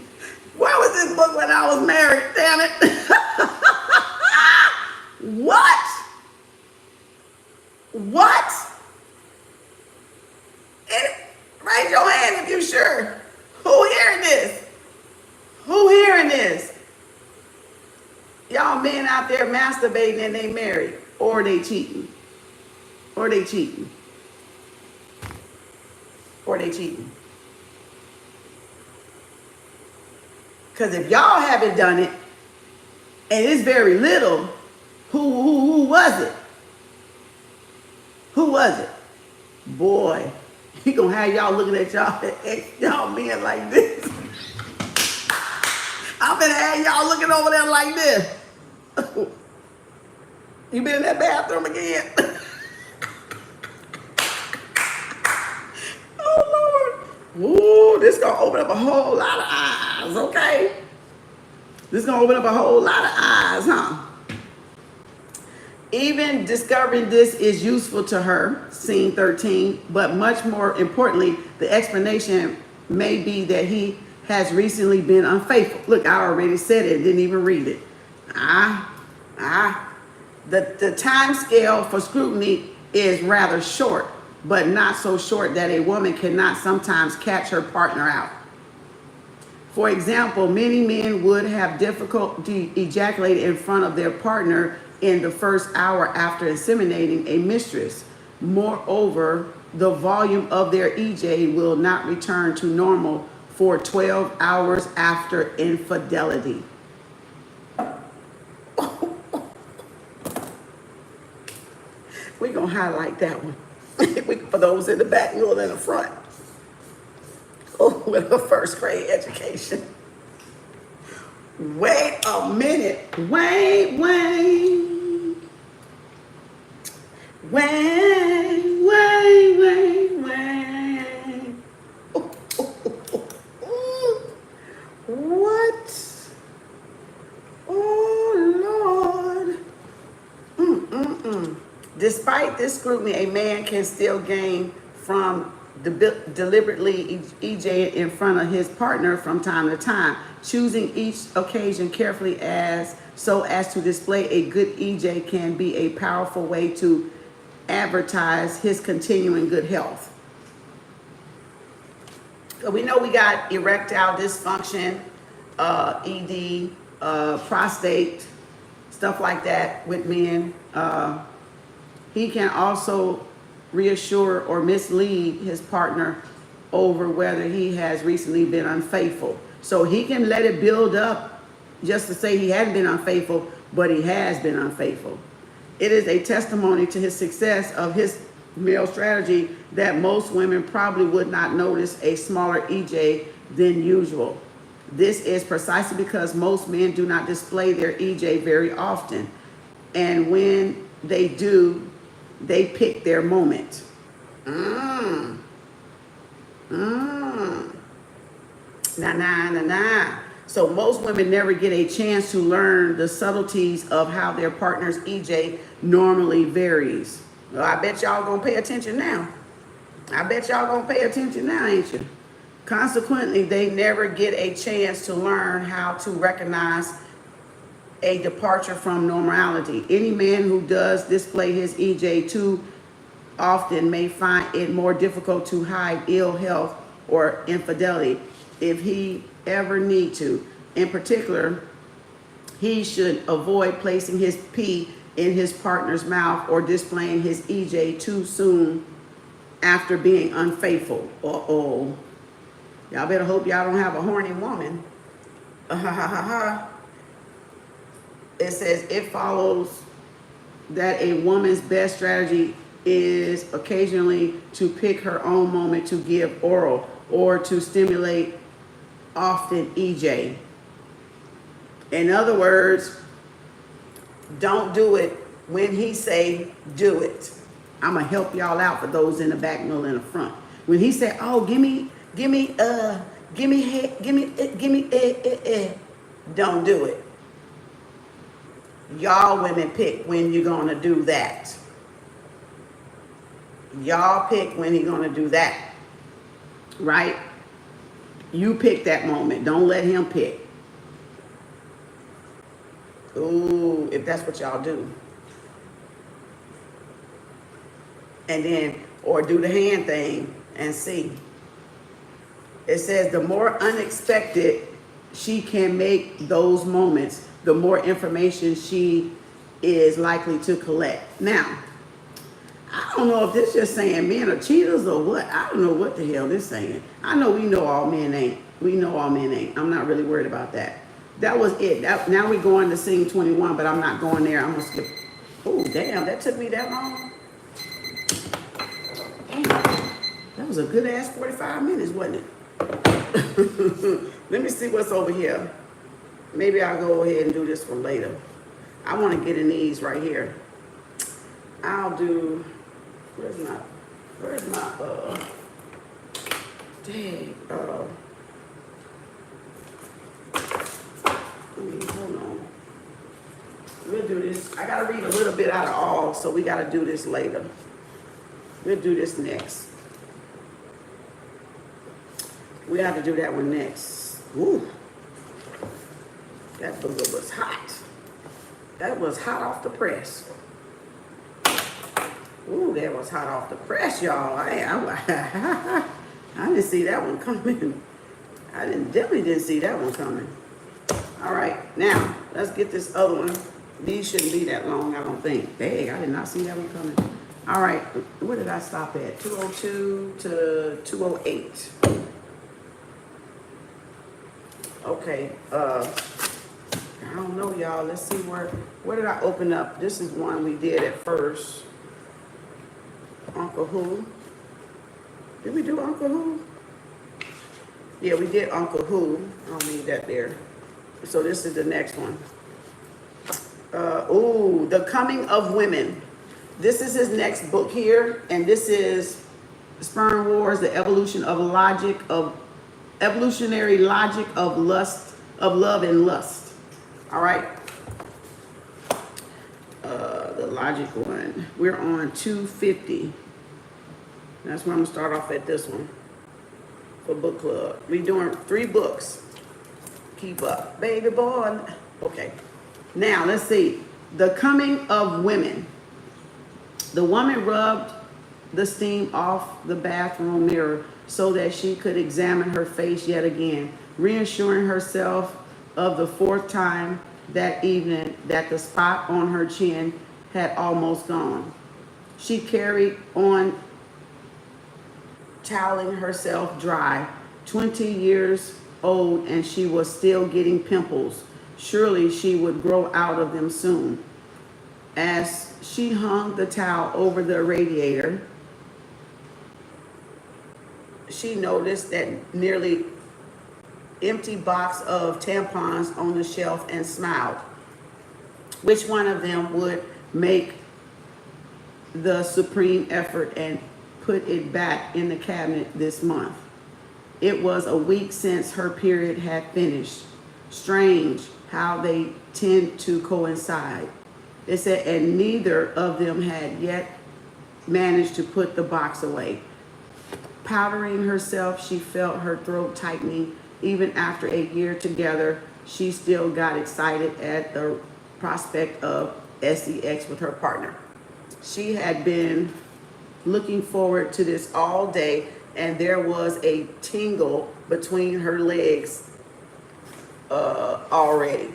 Where was this book when I was married? Damn it. What? Raise your hand if you're sure. Who hearing this? Y'all men out there masturbating and they married, or they cheating. Because if y'all haven't done it, and it's very little, who was it? Who was it? Boy, he gonna have y'all looking at y'all men like this. I'm gonna have y'all looking over there like this. You been in that bathroom again? Oh Lord. Ooh, this gonna open up a whole lot of eyes, okay? This gonna open up a whole lot of eyes, huh? Even discovering this is useful to her, scene 13, but much more importantly, the explanation may be that he has recently been unfaithful. Look, I already said it, didn't even read it. The time scale for scrutiny is rather short, but not so short that a woman cannot sometimes catch her partner out. For example, many men would have difficulty ejaculating in front of their partner in the first hour after inseminating a mistress. Moreover, the volume of their EJ will not return to normal for 12 hours after infidelity. We're going to highlight that one. For those in the back, you're in the front. Oh, with a first grade education. Wait a minute. Wait. What? Oh, Lord. Despite this scrutiny, a man can still gain from deliberately EJ in front of his partner from time to time, choosing each occasion carefully so as to display a good EJ can be a powerful way to advertise his continuing good health. So we know we got erectile dysfunction, ED, prostate, stuff like that with men. He can also reassure or mislead his partner over whether he has recently been unfaithful. So he can let it build up just to say he hadn't been unfaithful, but he has been unfaithful. It is a testimony to his success of his male strategy that most women probably would not notice a smaller EJ than usual. This is precisely because most men do not display their EJ very often. And when they do, they pick their moment. Nah. So most women never get a chance to learn the subtleties of how their partner's EJ normally varies. Well, I bet y'all gonna pay attention now. I bet y'all gonna pay attention now, ain't you? Consequently, they never get a chance to learn how to recognize a departure from normality. Any man who does display his EJ too often may find it more difficult to hide ill health or infidelity if he ever need to. In particular, he should avoid placing his pee in his partner's mouth or displaying his EJ too soon after being unfaithful. Uh-oh. Y'all better hope y'all don't have a horny woman. It says it follows that a woman's best strategy is occasionally to pick her own moment to give oral or to stimulate often EJ. In other words, don't do it when he say do it. I'm gonna help y'all out for those in the back, middle, and the front. When he said, "Oh, give me, don't do it." Y'all women pick when you're gonna do that. Y'all pick when he's gonna do that, right? You pick that moment. Don't let him pick. Ooh, if that's what y'all do. And then, or do the hand thing and see. It says the more unexpected she can make those moments, the more information she is likely to collect. Now, I don't know if this just saying men are cheaters or what. I don't know what the hell this saying. I know we know all men ain't. We know all men ain't. I'm not really worried about that. That was it. Now we're going to scene 21, but I'm not going there. I'm going to skip. Oh, damn, that took me that long? Damn, that was a good ass 45 minutes, wasn't it? Let me see what's over here. Maybe I'll go ahead and do this one later. I want to get in these right here. I'll do, where's my, hold on. We'll do this. I got to read a little bit out of all, so we got to do this later. We'll do this next. We have to do that one next. Ooh. That booger was hot. That was hot off the press. Ooh, that was hot off the press, y'all. I didn't see that one coming. I definitely didn't see that one coming. All right, now let's get this other one. These shouldn't be that long, I don't think. Dang, I did not see that one coming. All right, where did I stop at? 202 to 208. Okay, I don't know, y'all. Let's see where did I open up? This is one we did at first. Uncle Who? Did we do Uncle Who? Yeah, we did Uncle Who. I don't need that there. So this is the next one. Ooh, The Coming of Women. This is his next book here, and this is Sperm Wars: The Evolutionary Logic of Lust, of Love and Lust. All right. The logic one. We're on 250. That's where I'm gonna start off at this one for book club. We're doing 3 books. Keep up, baby boy. Okay. Now let's see. The Coming of Women. The woman rubbed the steam off the bathroom mirror so that she could examine her face yet again, reassuring herself of the 4th time that evening that the spot on her chin had almost gone. She carried on toweling herself dry, 20 years old, and she was still getting pimples. Surely she would grow out of them soon. As she hung the towel over the radiator, she noticed that nearly empty box of tampons on the shelf and smiled. Which one of them would make the supreme effort and put it back in the cabinet this month? It was a week since her period had finished. Strange how they tend to coincide. It said, and neither of them had yet managed to put the box away. Powdering herself, she felt her throat tightening. Even after a year together, she still got excited at the prospect of sex with her partner. She had been looking forward to this all day, and there was a tingle between her legs already.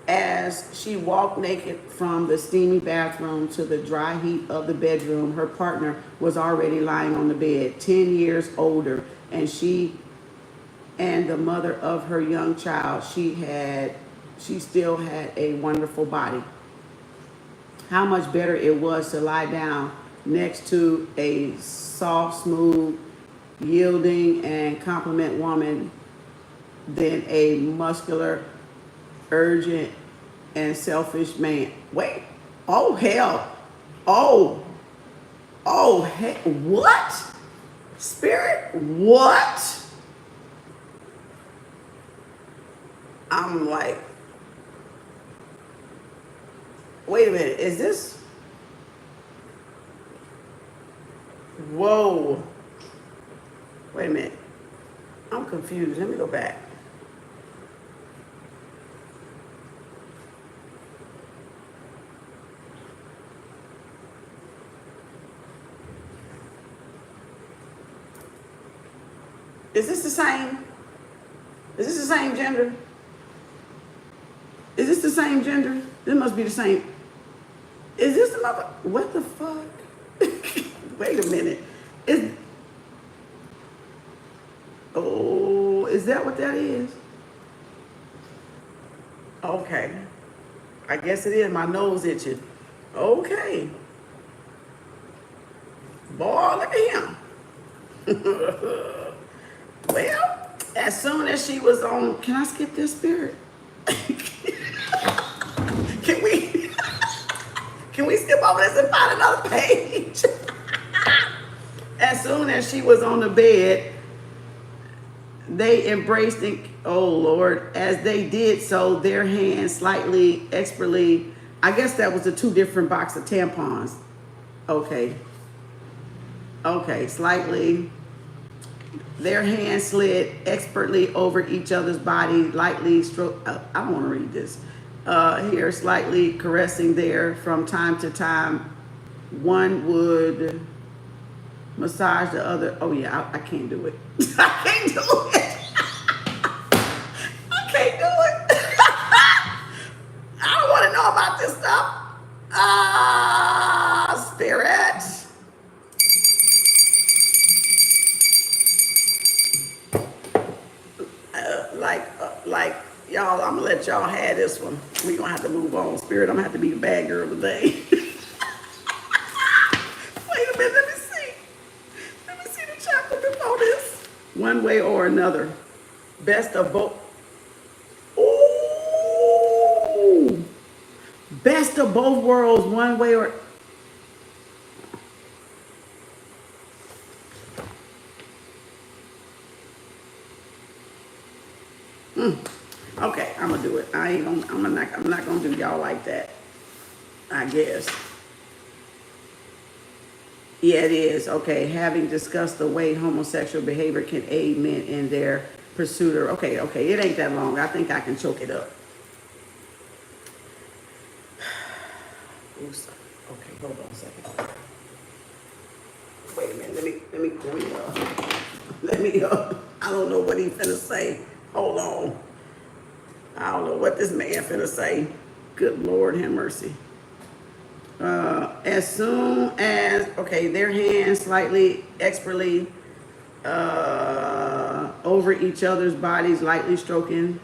As she walked naked from the steamy bathroom to the dry heat of the bedroom, her partner was already lying on the bed, 10 years older, and she and the mother of her young child. She still had a wonderful body. How much better it was to lie down next to a soft, smooth, yielding, and competent woman than a muscular, urgent, and selfish man. Wait. Oh, hell. Oh, heck. What? Spirit? What? I'm like, wait a minute. Is this? Whoa. Wait a minute. I'm confused. Let me go back. Is this the same? Is this the same gender? Is this the same gender? This must be the same. Is this another? What the fuck? Wait a minute. Is that what that is? Okay. I guess it is. My nose itching. Okay. Boy, look at him. Well, as soon as she was on, can I skip this, Spirit? Can we skip over this and find another page? As soon as she was on the bed, they embraced it. Oh Lord, as they did so, their hands slightly, expertly. I guess that was the two different box of tampons. Okay, slightly. Their hands slid expertly over each other's body, lightly stroke. I don't want to read this. Here, slightly caressing there. From time to time, one would massage the other. Oh yeah, I can't do it. I can't do it. I can't do it. I don't want to know about this stuff. Spirit. Like y'all, I'm gonna let y'all have this one. We're gonna have to move on. Spirit, I'm gonna have to be the bad girl today. Wait a minute, let me see. Let me see the chapter before this. One way or another. Best of both. Ooh. Best of both worlds, one way or okay, I'm gonna do it. I'm not gonna do y'all like that. I guess. Yeah, it is. Okay, having discussed the way homosexual behavior can aid men in their pursuit of, okay, it ain't that long. I think I can choke it up. Oops. Okay, hold on a second. Wait a minute, let me I don't know what he finna say. Hold on. I don't know what this man finna say. Good Lord, have mercy. As soon as, okay, their hands slightly, expertly over each other's bodies, lightly stroking.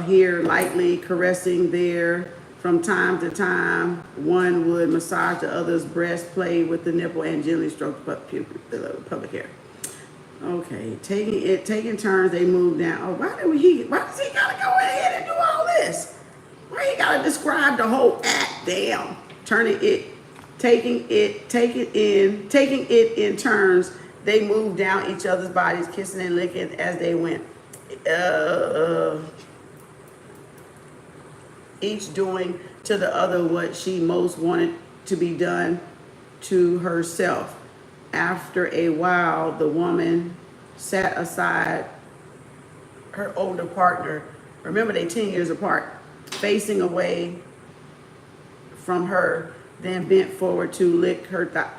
Here, lightly caressing there. From time to time, one would massage the other's breast, play with the nipple, and gently stroke the pubic hair. Okay, taking turns, they move down. Oh, why does he gotta go ahead and do all this? Why he gotta describe the whole act? Damn. Turning it, taking it in turns. They move down each other's bodies, kissing and licking as they went. Each doing to the other what she most wanted to be done to herself. After a while, the woman sat aside her older partner. Remember, they 10 years apart, facing away from her, then bent forward to lick her thigh,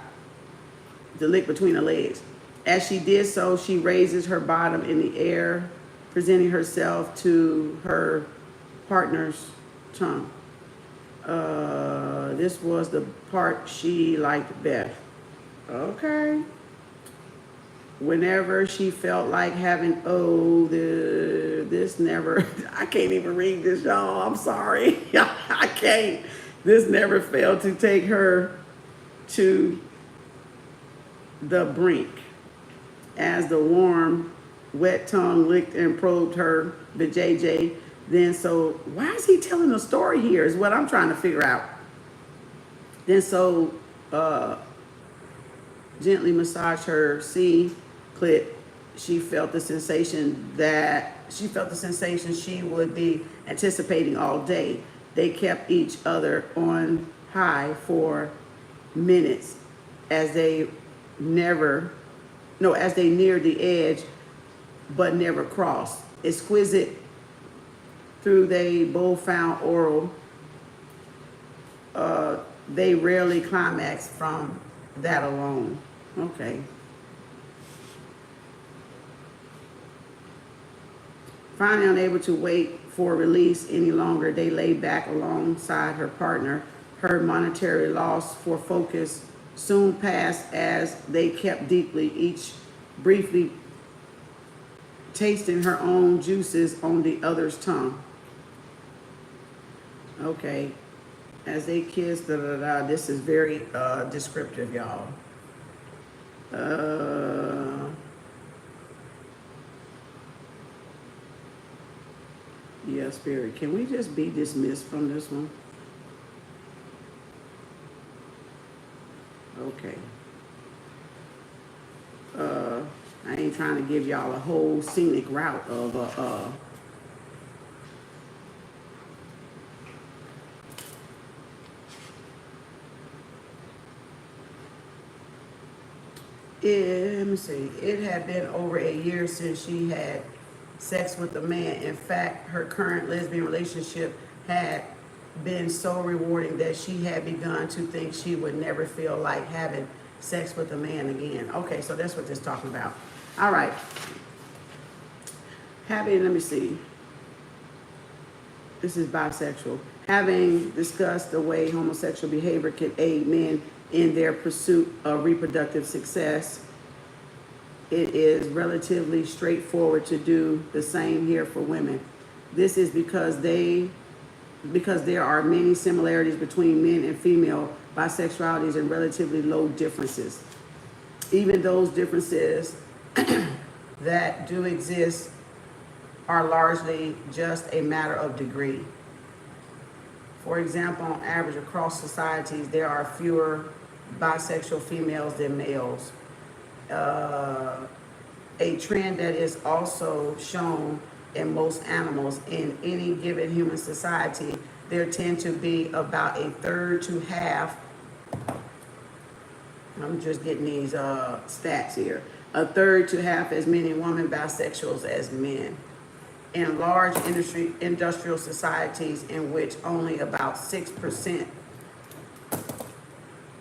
the lick between her legs. As she did so, she raises her bottom in the air, presenting herself to her partner's tongue. This was the part she liked best. Okay. Whenever she felt like having, this never, I can't even read this, y'all. I'm sorry. I can't. This never failed to take her to the brink as the warm, wet tongue licked and probed her vajayjay. Then so, why is he telling a story here is what I'm trying to figure out. Then so, gently massaged her clit. She felt the sensation she would be anticipating all day. They kept each other on high for minutes as they neared the edge, but never crossed. Exquisite through they both found oral. They rarely climaxed from that alone. Okay. Finally unable to wait for release any longer, they lay back alongside her partner. Her momentary loss for focus soon passed as they kept deeply, each briefly tasting her own juices on the other's tongue. Okay. As they kiss, this is very descriptive, y'all. Yeah, Spirit, can we just be dismissed from this one? Okay. I ain't trying to give y'all a whole scenic route of let me see. It had been over a year since she had sex with a man. In fact, her current lesbian relationship had been so rewarding that she had begun to think she would never feel like having sex with a man again. Okay, so that's what this is talking about. All right. Let me see. This is bisexual. Having discussed the way homosexual behavior can aid men in their pursuit of reproductive success, it is relatively straightforward to do the same here for women. This is because there are many similarities between men and female bisexualities and relatively low differences. Even those differences that do exist are largely just a matter of degree. For example, on average across societies, there are fewer bisexual females than males. A trend that is also shown in most animals. In any given human society, there tend to be about a third to half, I'm just getting these stats here, a third to half as many women bisexuals as men. In large industrial societies in which only about 6%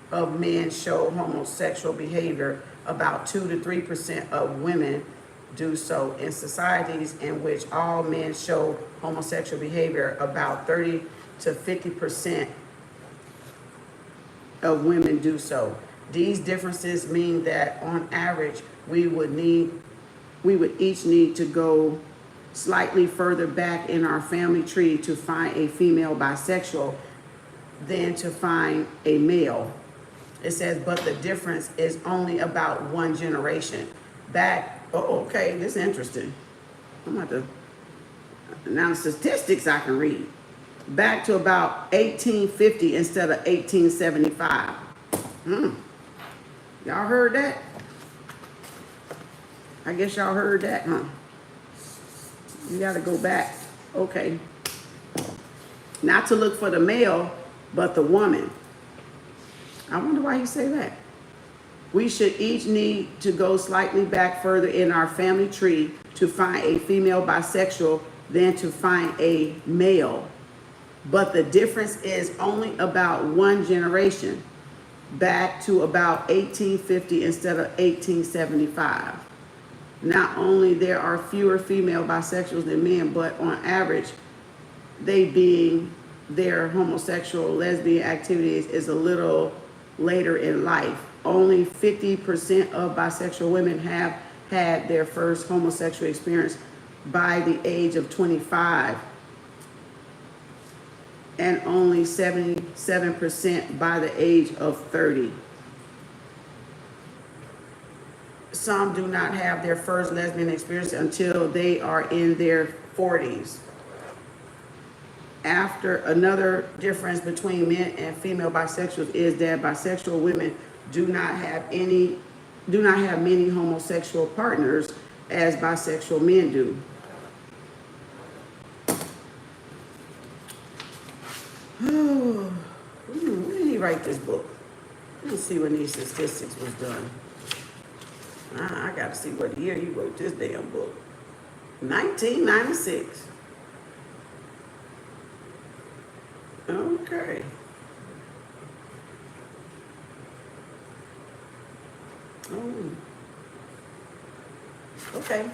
of men show homosexual behavior, about 2 to 3% of women do so. In societies in which all men show homosexual behavior, about 30 to 50% of women do so. These differences mean that on average, we would each need to go slightly further back in our family tree to find a female bisexual than to find a male. It says, but the difference is only about one generation. Back Oh, okay, this is interesting. I'm about to, now the statistics I can read. Back to about 1850 instead of 1875. Y'all heard that? I guess y'all heard that, huh? You gotta go back. Okay. Not to look for the male, but the woman. I wonder why he say that. We should each need to go slightly back further in our family tree to find a female bisexual than to find a male. But the difference is only about one generation, back to about 1850 instead of 1875. Not only there are fewer female bisexuals than men, but on average, they being their homosexual lesbian activities is a little later in life. Only 50% of bisexual women have had their first homosexual experience by the age of 25, and only 77% by the age of 30. Some do not have their first lesbian experience until they are in their 40s. After, another difference between men and female bisexuals is that bisexual women do not have many homosexual partners as bisexual men do. When did he write this book? Let's see when these statistics was done. I got to see what year he wrote this damn book. 1996. Okay. Oh. Okay.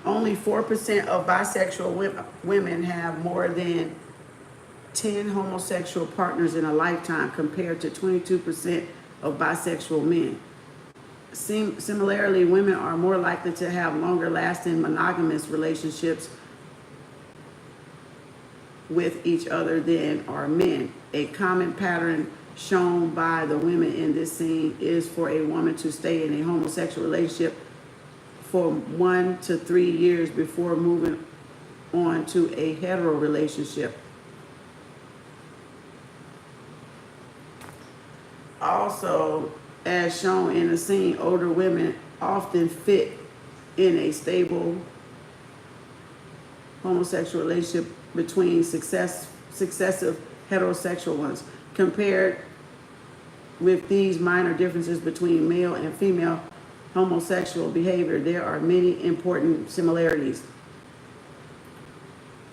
Only 4% of bisexual women have more than 10 homosexual partners in a lifetime, compared to 22% of bisexual men. Similarly, women are more likely to have longer lasting monogamous relationships with each other than are men. A common pattern shown by the women in this scene is for a woman to stay in a homosexual relationship for 1 to 3 years before moving on to a hetero relationship. Also, as shown in the scene, older women often fit in a stable homosexual relationship between successive heterosexual ones. Compared with these minor differences between male and female homosexual behavior, there are many important similarities.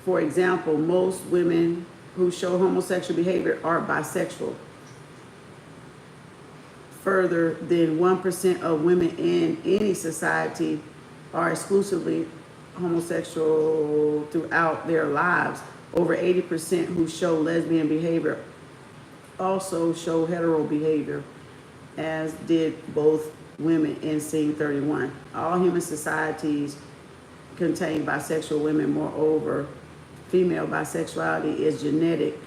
For example, most women who show homosexual behavior are bisexual. Further than 1% of women in any society are exclusively homosexual throughout their lives. Over 80% who show lesbian behavior also show hetero behavior, as did both women in scene 31. All human societies contain bisexual women. Moreover, female bisexuality is genetic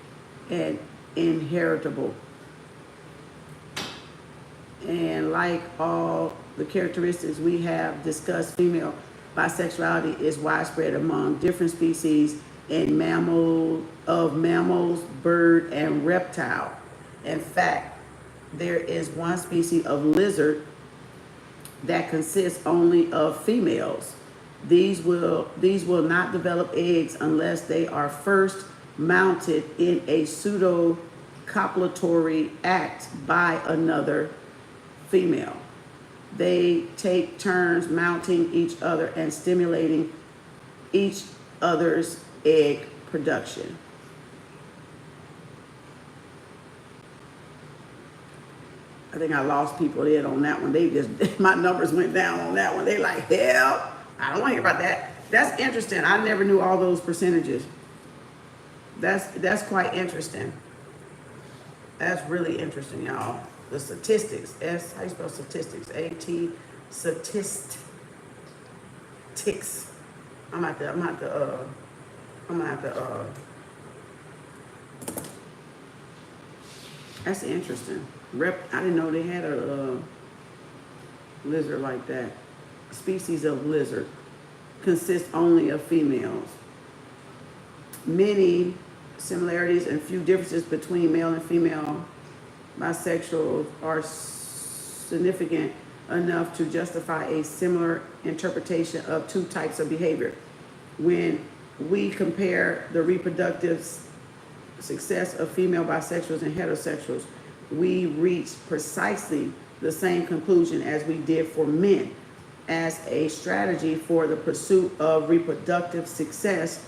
and inheritable. And like all the characteristics we have discussed, female bisexuality is widespread among different species in mammals, bird, and reptile. In fact, there is one species of lizard that consists only of females. These will not develop eggs unless they are first mounted in a pseudo-copulatory act by another female. They take turns mounting each other and stimulating each other's egg production. I think I lost people in on that one. They just, my numbers went down on that one. They like, hell, I don't want to hear about that. That's interesting. I never knew all those percentages. That's quite interesting. That's really interesting, y'all. The statistics. How you spell statistics? A-T, statistics. I'm gonna have to, that's interesting. I didn't know they had a lizard like that. Species of lizard consists only of females. Many similarities and few differences between male and female bisexuals are significant enough to justify a similar interpretation of two types of behavior. When we compare the reproductive success of female bisexuals and heterosexuals, we reach precisely the same conclusion as we did for men. As a strategy for the pursuit of reproductive success,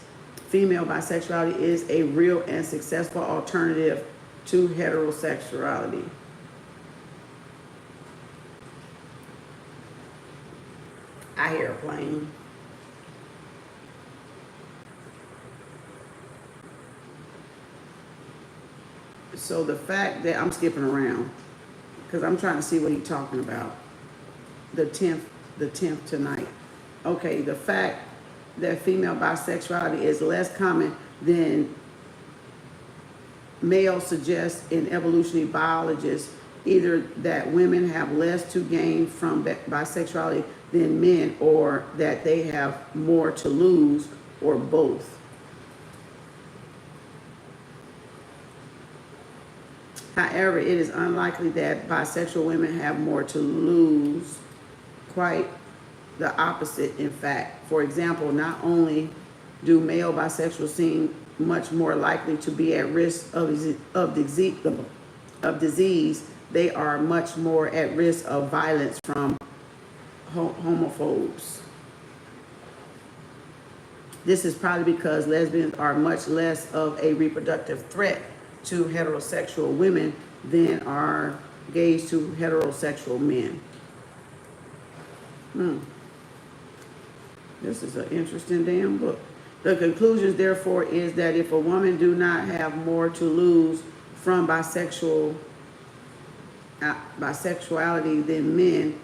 female bisexuality is a real and successful alternative to heterosexuality. I hear a plane. So the fact that I'm skipping around, because I'm trying to see what he's talking about. The 10th tonight. Okay, the fact that female bisexuality is less common than male suggests in evolutionary biologists either that women have less to gain from bisexuality than men, or that they have more to lose, or both. However, it is unlikely that bisexual women have more to lose. Quite the opposite, in fact. For example, not only do male bisexuals seem much more likely to be at risk of disease, they are much more at risk of violence from homophobes. This is probably because lesbians are much less of a reproductive threat to heterosexual women than are gays to heterosexual men. This is an interesting damn book. The conclusion, therefore, is that if a woman do not have more to lose from bisexuality than men,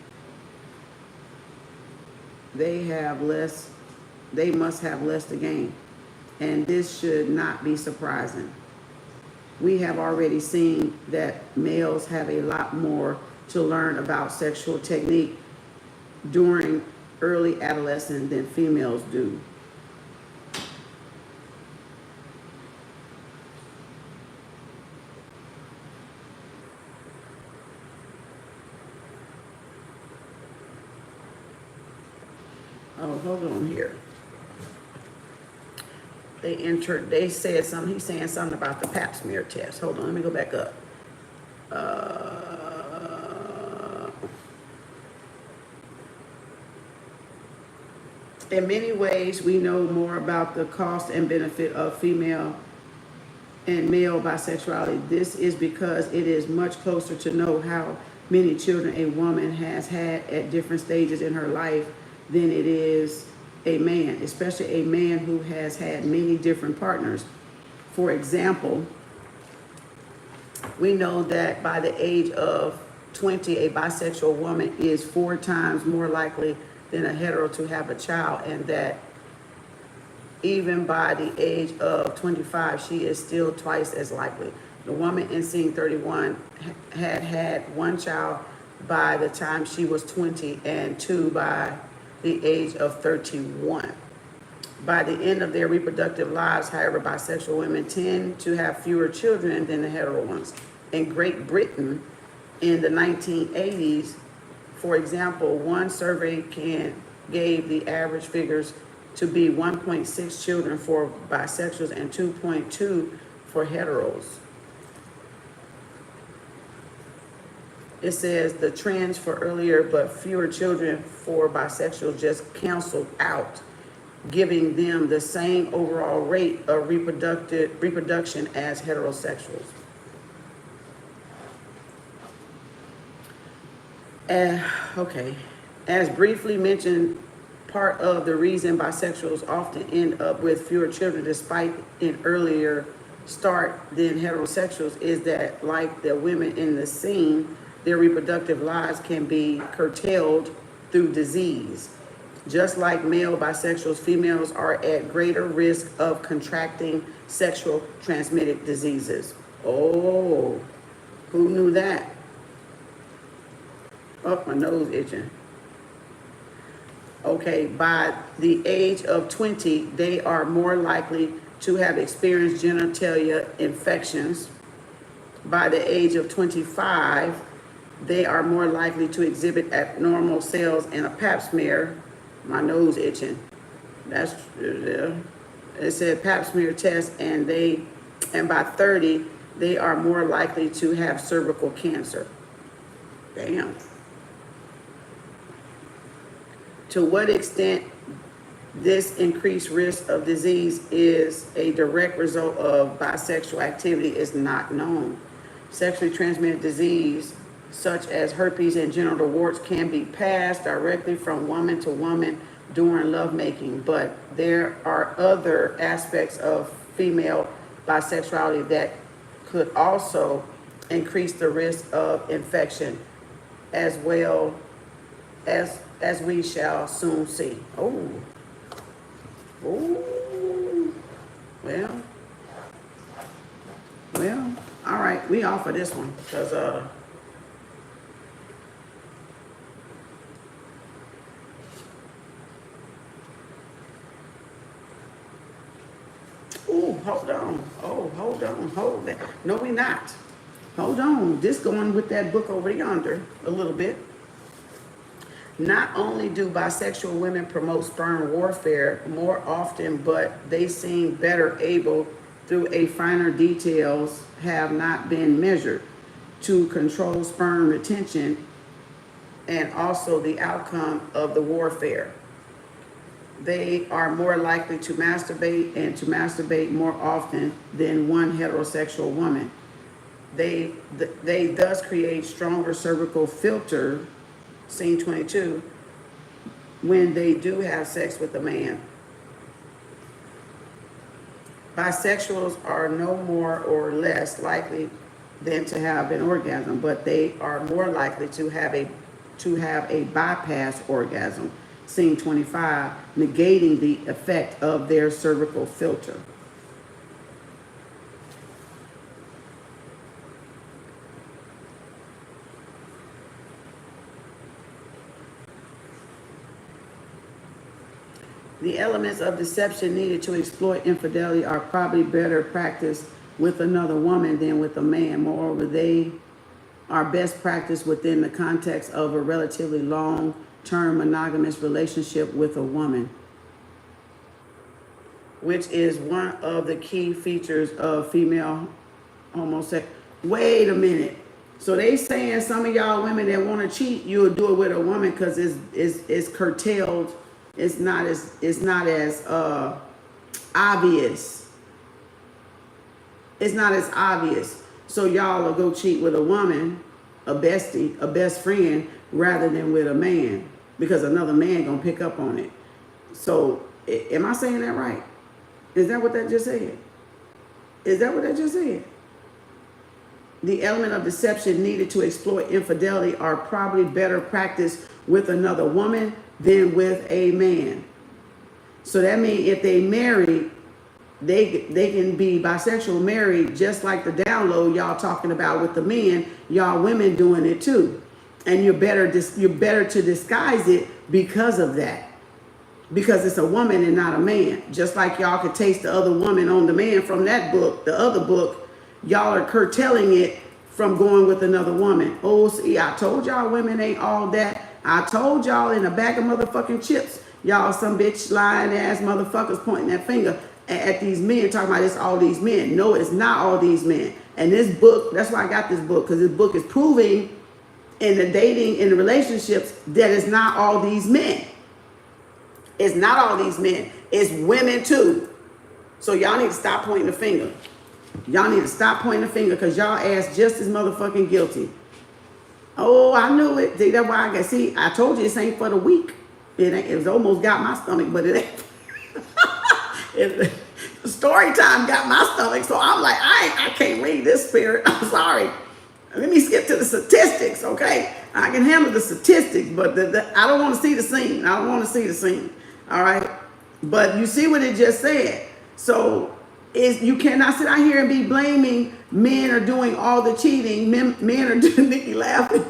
they must have less to gain. And this should not be surprising. We have already seen that males have a lot more to learn about sexual technique during early adolescence than females do. Oh, hold on here. They said something, he's saying something about the pap smear test. Hold on, let me go back up. In many ways, we know more about the cost and benefit of female and male bisexuality. This is because it is much closer to know how many children a woman has had at different stages in her life than it is a man, especially a man who has had many different partners. For example, we know that by the age of 20, a bisexual woman is 4 times more likely than a hetero to have a child, and that even by the age of 25, she is still twice as likely. The woman in scene 31 had 1 child by the time she was 20 and 2 by the age of 31. By the end of their reproductive lives, however, bisexual women tend to have fewer children than the hetero ones. In Great Britain in the 1980s, for example, one survey gave the average figures to be 1.6 children for bisexuals and 2.2 for heteros. It says the trends for earlier but fewer children for bisexuals just canceled out, giving them the same overall rate of reproduction as heterosexuals. Okay, as briefly mentioned, part of the reason bisexuals often end up with fewer children despite an earlier start than heterosexuals is that, like the women in the scene, their reproductive lives can be curtailed through disease. Just like male bisexuals, females are at greater risk of contracting sexual transmitted diseases. Oh, who knew that? Oh, my nose itching. Okay, by the age of 20, they are more likely to have experienced genitalia infections. By the age of 25, they are more likely to exhibit abnormal cells in a pap smear. My nose itching. That's it said pap smear test, and by 30, they are more likely to have cervical cancer. Damn. To what extent this increased risk of disease is a direct result of bisexual activity is not known. Sexually transmitted disease, such as herpes and genital warts, can be passed directly from woman to woman during lovemaking, but there are other aspects of female bisexuality that could also increase the risk of infection, as well as we shall soon see. Oh, well, all right, we off of this one, because hold on. Oh, hold on, hold that. No, we not. Hold on. This going with that book over yonder a little bit. Not only do bisexual women promote sperm warfare more often, but they seem better able, through a finer details have not been measured, to control sperm retention and also the outcome of the warfare. They are more likely to masturbate, and to masturbate more often than one heterosexual woman. They thus create stronger cervical filter, scene 22, when they do have sex with a man. Bisexuals are no more or less likely than to have an orgasm, but they are more likely to have a bypass orgasm, scene 25, negating the effect of their cervical filter. The elements of deception needed to exploit infidelity are probably better practiced with another woman than with a man. Moreover, they are best practiced within the context of a relatively long-term monogamous relationship with a woman, which is one of the key features of female homosexual. Wait a minute. So they saying some of y'all women that want to cheat, you'll do it with a woman because it's curtailed. It's not as obvious. It's not as obvious. So y'all will go cheat with a woman, a bestie, a best friend, rather than with a man, because another man gonna pick up on it. So am I saying that right? Is that what that just said? Is that what that just said? The element of deception needed to exploit infidelity are probably better practiced with another woman than with a man. So that means if they married, they can be bisexual married, just like the download y'all talking about with the men. Y'all women doing it too, and you're better to disguise it because of that, because it's a woman and not a man. Just like y'all could taste the other woman on the man from that book, the other book, y'all are curtailing it from going with another woman. Oh, see, I told y'all women ain't all that. I told y'all in a bag of motherfucking chips, y'all some bitch lying ass motherfuckers pointing that finger at these men, talking about it's all these men. No, it's not all these men. And this book, that's why I got this book, because this book is proving in the dating, in the relationships, that it's not all these men. It's not all these men. It's women too. So y'all need to stop pointing the finger. Y'all need to stop pointing the finger, because y'all ass just as motherfucking guilty. Oh, I knew it. See, that's why I got, see, I told you this ain't for the weak. It's almost got my stomach, but it ain't. Story time got my stomach, so I'm like, I can't read this spirit. I'm sorry. Let me skip to the statistics, okay? I can handle the statistics, but I don't want to see the scene. I don't want to see the scene, all right? But you see what it just said. So you cannot sit out here and be blaming men are doing all the cheating. Men are doing, Nikki laughing.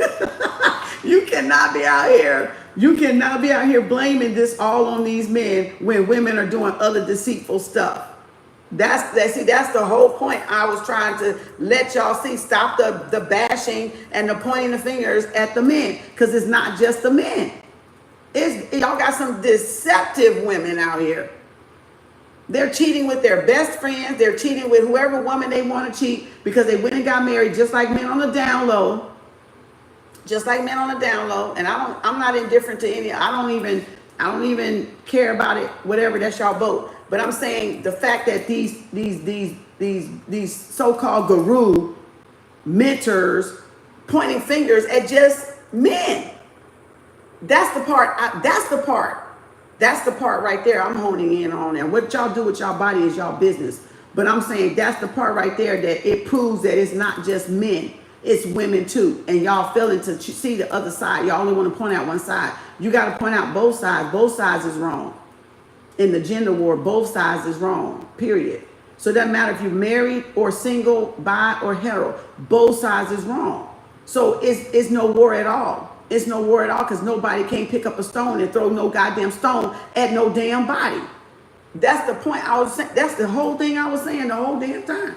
You cannot be out here You cannot be out here blaming this all on these men when women are doing other deceitful stuff. That's the whole point I was trying to let y'all see. Stop the bashing and the pointing the fingers at the men, because it's not just the men. Y'all got some deceptive women out here. They're cheating with their best friends. They're cheating with whoever woman they want to cheat because they went and got married, just like men on the down low. Just like men on the down low. And I'm not indifferent to any. I don't even care about it. Whatever, that's y'all vote. But I'm saying the fact that these so-called guru mentors pointing fingers at just men. That's the part. That's the part right there I'm honing in on. And what y'all do with y'all body is y'all business. But I'm saying that's the part right there that it proves that it's not just men. It's women too. And y'all failing to see the other side. Y'all only want to point out one side. You got to point out both sides. Both sides is wrong. In the gender war, both sides is wrong, period. So it doesn't matter if you're married or single, bi or hetero. Both sides is wrong. So it's no war at all. It's no war at all, because nobody can pick up a stone and throw no goddamn stone at no damn body. That's the point I was saying. That's the whole thing I was saying the whole damn time.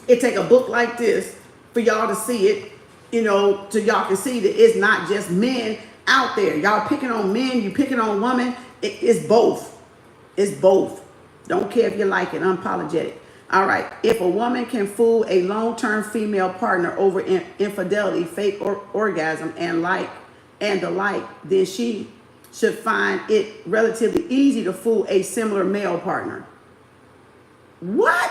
It take a book like this for y'all to see it, so y'all can see that it's not just men out there. Y'all picking on men, you picking on women. It's both. It's both. Don't care if you like it, unapologetic. All right. If a woman can fool a long-term female partner over infidelity, fake orgasm, and the like, then she should find it relatively easy to fool a similar male partner. What?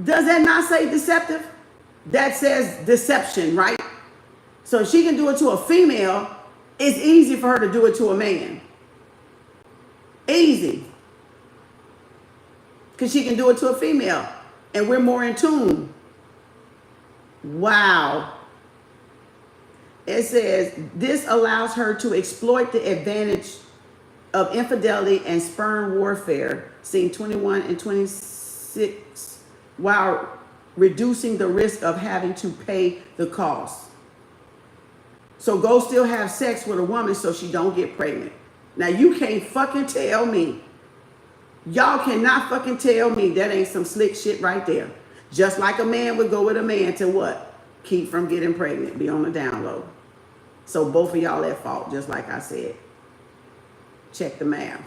Does that not say deceptive? That says deception, right? So if she can do it to a female, it's easy for her to do it to a man. Easy. Because she can do it to a female. And we're more in tune. Wow. It says this allows her to exploit the advantage of infidelity and sperm warfare, seen 21 and 26, while reducing the risk of having to pay the cost. So go still have sex with a woman so she don't get pregnant. Now you can't fucking tell me. Y'all cannot fucking tell me that ain't some slick shit right there. Just like a man would go with a man to what? Keep from getting pregnant. Be on the down low. So both of y'all at fault, just like I said. Check the math.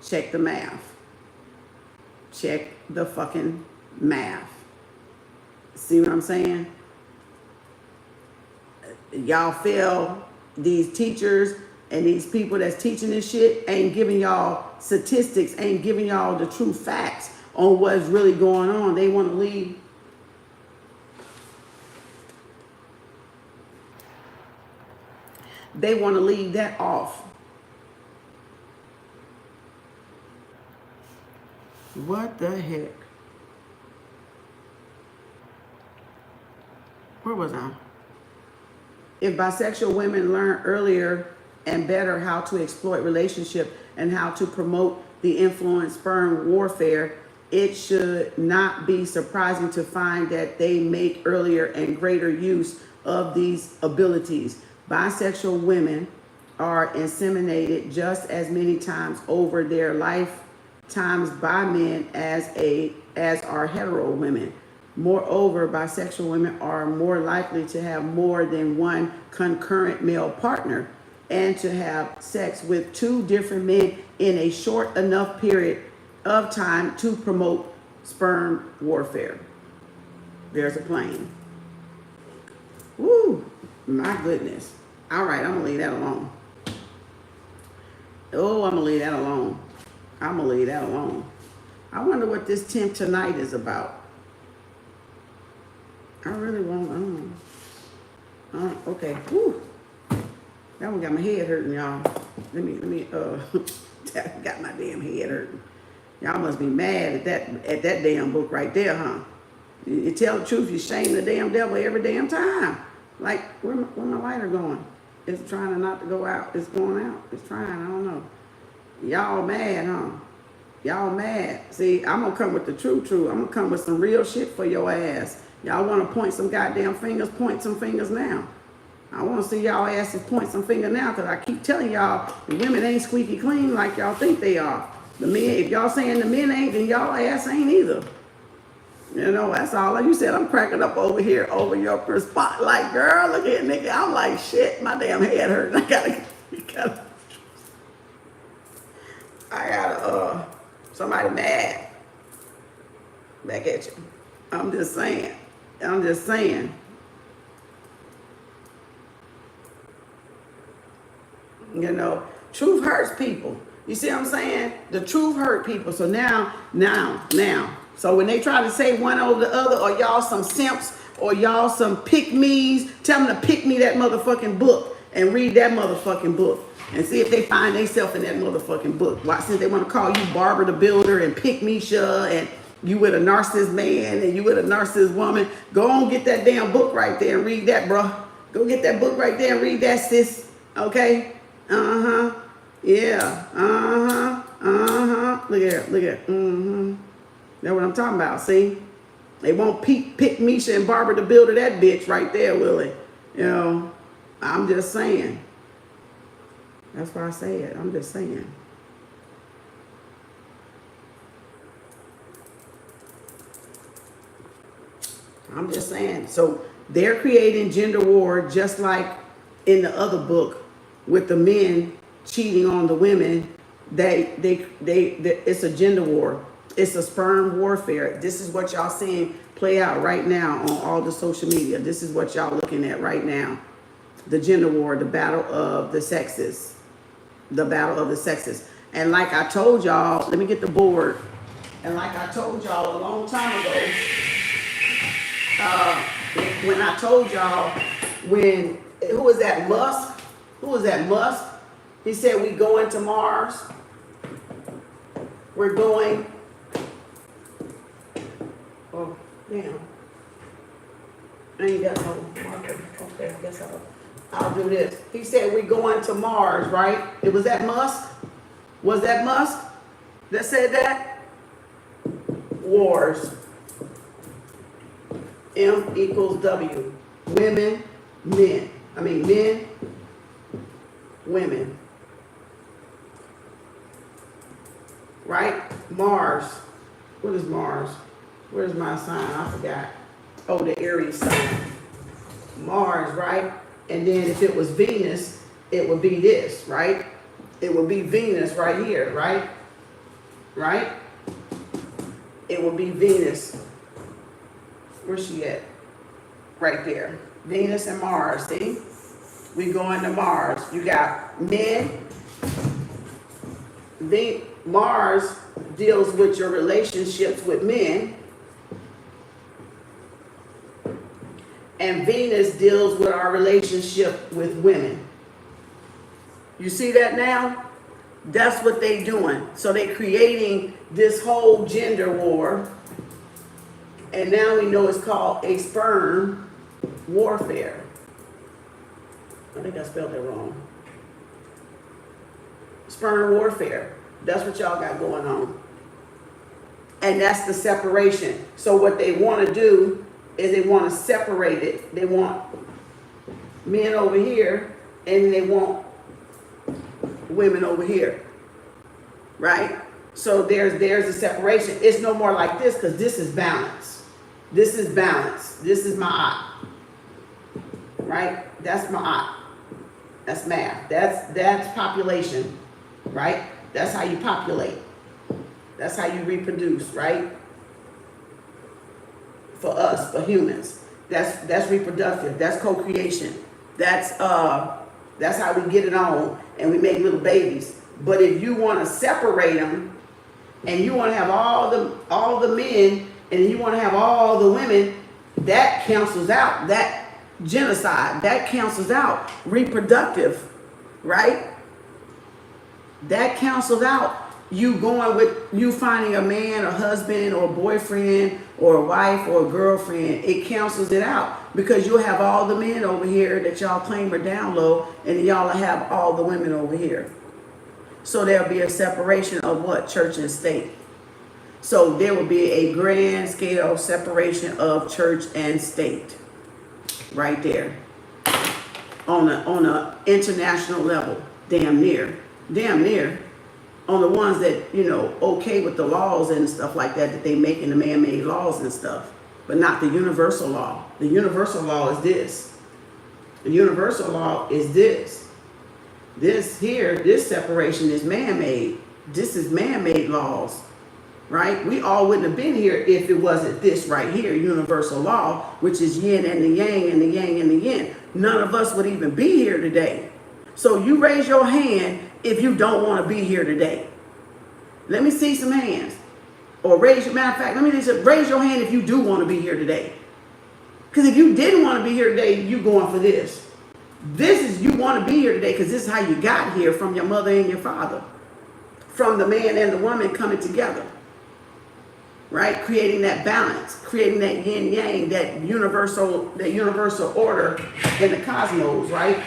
Check the math. Check the fucking math. See what I'm saying? Y'all feel these teachers and these people that's teaching this shit ain't giving y'all statistics, ain't giving y'all the true facts on what's really going on. They want to leave. They want to leave that off. What the heck? Where was I? If bisexual women learn earlier and better how to exploit relationship and how to promote the influence sperm warfare, it should not be surprising to find that they make earlier and greater use of these abilities. Bisexual women are inseminated just as many times over their lifetimes by men as are hetero women. Moreover, bisexual women are more likely to have more than one concurrent male partner and to have sex with two different men in a short enough period of time to promote sperm warfare. There's a plane. Woo, my goodness. All right, I'm gonna leave that alone. Oh, I'm gonna leave that alone. I'm gonna leave that alone. I wonder what this temp tonight is about. I really won't. Okay. Whew. That one got my head hurting, y'all. Let me that got my damn head hurting. Y'all must be mad at that damn book right there, huh? You tell the truth, you shame the damn devil every damn time. Like, where my lighter going? It's trying not to go out. It's going out. It's trying. I don't know. Y'all mad, huh? Y'all mad. See, I'm going to come with the true. I'm going to come with some real shit for your ass. Y'all want to point some goddamn fingers, point some fingers now. I want to see y'all asses point some finger now, because I keep telling y'all the women ain't squeaky clean like y'all think they are. The men, if y'all saying the men ain't, then y'all ass ain't either. You know, that's all. Like you said, I'm cracking up over here, over your spot. Like, girl, look at nigga. I'm like, shit, my damn head hurt. I gotta, somebody mad back at you. I'm just saying. I'm just saying. You know, truth hurts people. You see what I'm saying? The truth hurt people. So now. So when they try to say one over the other, or y'all some simps, or y'all some pick-me's, tell them to pick me that motherfucking book and read that motherfucking book and see if they find themselves in that motherfucking book. Why, since they want to call you Barbara the Builder and pick-me-sha and you with a narcissist man and you with a narcissist woman, go on get that damn book right there and read that, bro. Go get that book right there and read that, sis. Okay? Uh-huh. Yeah. Uh-huh. Uh-huh. Look at it. Look at it. Mm-hmm. That's what I'm talking about, see? They won't pick Misha and Barbara the Builder, that bitch right there, will they? You know, I'm just saying. That's why I say it. I'm just saying. I'm just saying. So they're creating gender war just like in the other book with the men cheating on the women. It's a gender war. It's a sperm warfare. This is what y'all seeing play out right now on all the social media. This is what y'all looking at right now. The gender war, the battle of the sexes. The battle of the sexes. And like I told y'all, let me get the board. And like I told y'all a long time ago, when I told y'all, who was that, Musk? Who was that, Musk? He said we going to Mars. We're going. Oh, damn. I ain't got no marker. Okay, I guess I'll do this. He said we're going to Mars, right? It was that Musk? Was that Musk that said that? Wars. M equals W. Women, men. I mean, men, women. Right? Mars. What is Mars? Where's my sign? I forgot. Oh, the Aries sign. Mars, right? And then if it was Venus, it would be this, right? It would be Venus right here, right? Right? It would be Venus. Where's she at? Right there. Venus and Mars, see? We going to Mars. You got men. Mars deals with your relationships with men. And Venus deals with our relationship with women. You see that now? That's what they doing. So they creating this whole gender war. And now we know it's called a sperm warfare. I think I spelled that wrong. Sperm warfare. That's what y'all got going on. And that's the separation. So what they want to do is they want to separate it. They want men over here and they want women over here. Right? So there's a separation. It's no more like this because this is balance. This is balance. This is my eye. Right? That's my eye. That's math. That's population. Right? That's how you populate. That's how you reproduce, right? For us, for humans. That's reproductive. That's co-creation. That's how we get it on and we make little babies. But if you want to separate them and you want to have all the men and you want to have all the women, that cancels out that genocide. That cancels out reproductive, right? That cancels out you going with you finding a man or husband or boyfriend or a wife or a girlfriend. It cancels it out because you'll have all the men over here that y'all claim are down low and y'all have all the women over here. So there'll be a separation of what? Church and state. So there will be a grand scale separation of church and state right there on a international level, damn near on the ones that, you know, okay with the laws and stuff like that they make in the man-made laws and stuff, but not the universal law. The universal law is this. The universal law is this. This here, this separation is man-made. This is man-made laws, right? We all wouldn't have been here if it wasn't this right here, universal law, which is yin and the yang and the yang and the yin. None of us would even be here today. So you raise your hand if you don't want to be here today. Let me see some hands. Or raise your, matter of fact, let me just raise your hand if you do want to be here today. Because if you didn't want to be here today, you going for this. This is, you want to be here today because this is how you got here from your mother and your father. From the man and the woman coming together. Right? Creating that balance, creating that yin yang, that universal order in the cosmos, right?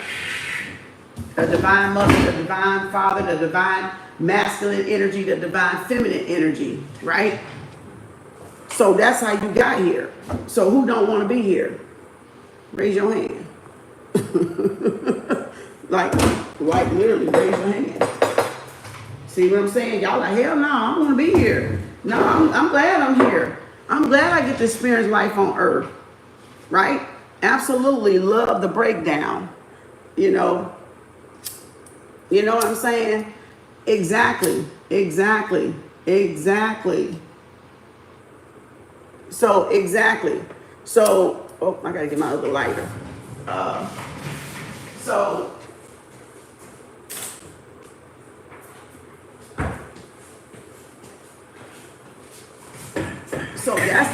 The divine mother, the divine father, the divine masculine energy, the divine feminine energy, right? So that's how you got here. So who don't want to be here? Raise your hand. like literally raise your hand. See what I'm saying? Y'all like, hell no, I don't want to be here. No, I'm glad I'm here. I'm glad I get to experience life on earth, right? Absolutely love the breakdown, you know. You know what I'm saying? Exactly. So, exactly. So, oh, I gotta get my other lighter. So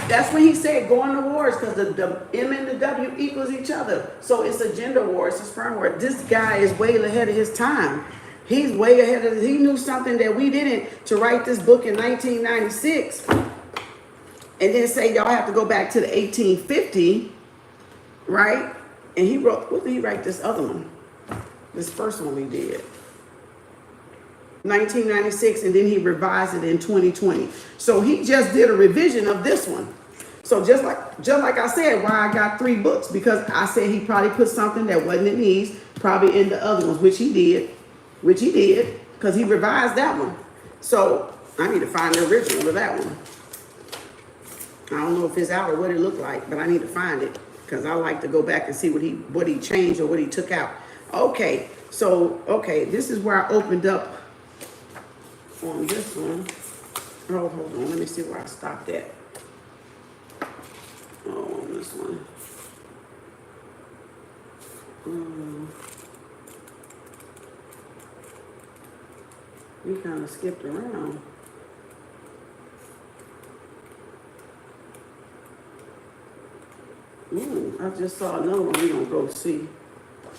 that's when he said going to wars, because the M and the W equals each other. So it's a gender war, it's a sperm war. This guy is way ahead of his time. He's way ahead of, he knew something that we didn't, to write this book in 1996 and then say y'all have to go back to the 1850, right? And he wrote, what did he write this other one? This first one we did. 1996, and then he revised it in 2020. So he just did a revision of this one. So just like I said, why I got 3 books, because I said he probably put something that wasn't in these, probably in the other ones, which he did, because he revised that one. So I need to find the original of that one. I don't know if it's out or what it looked like, but I need to find it, because I like to go back and see what he changed or what he took out. Okay, so this is where I opened up on this one. Oh, hold on, let me see where I stopped at. Oh, on this one. We kind of skipped around. Ooh, I just saw another one we're gonna go see.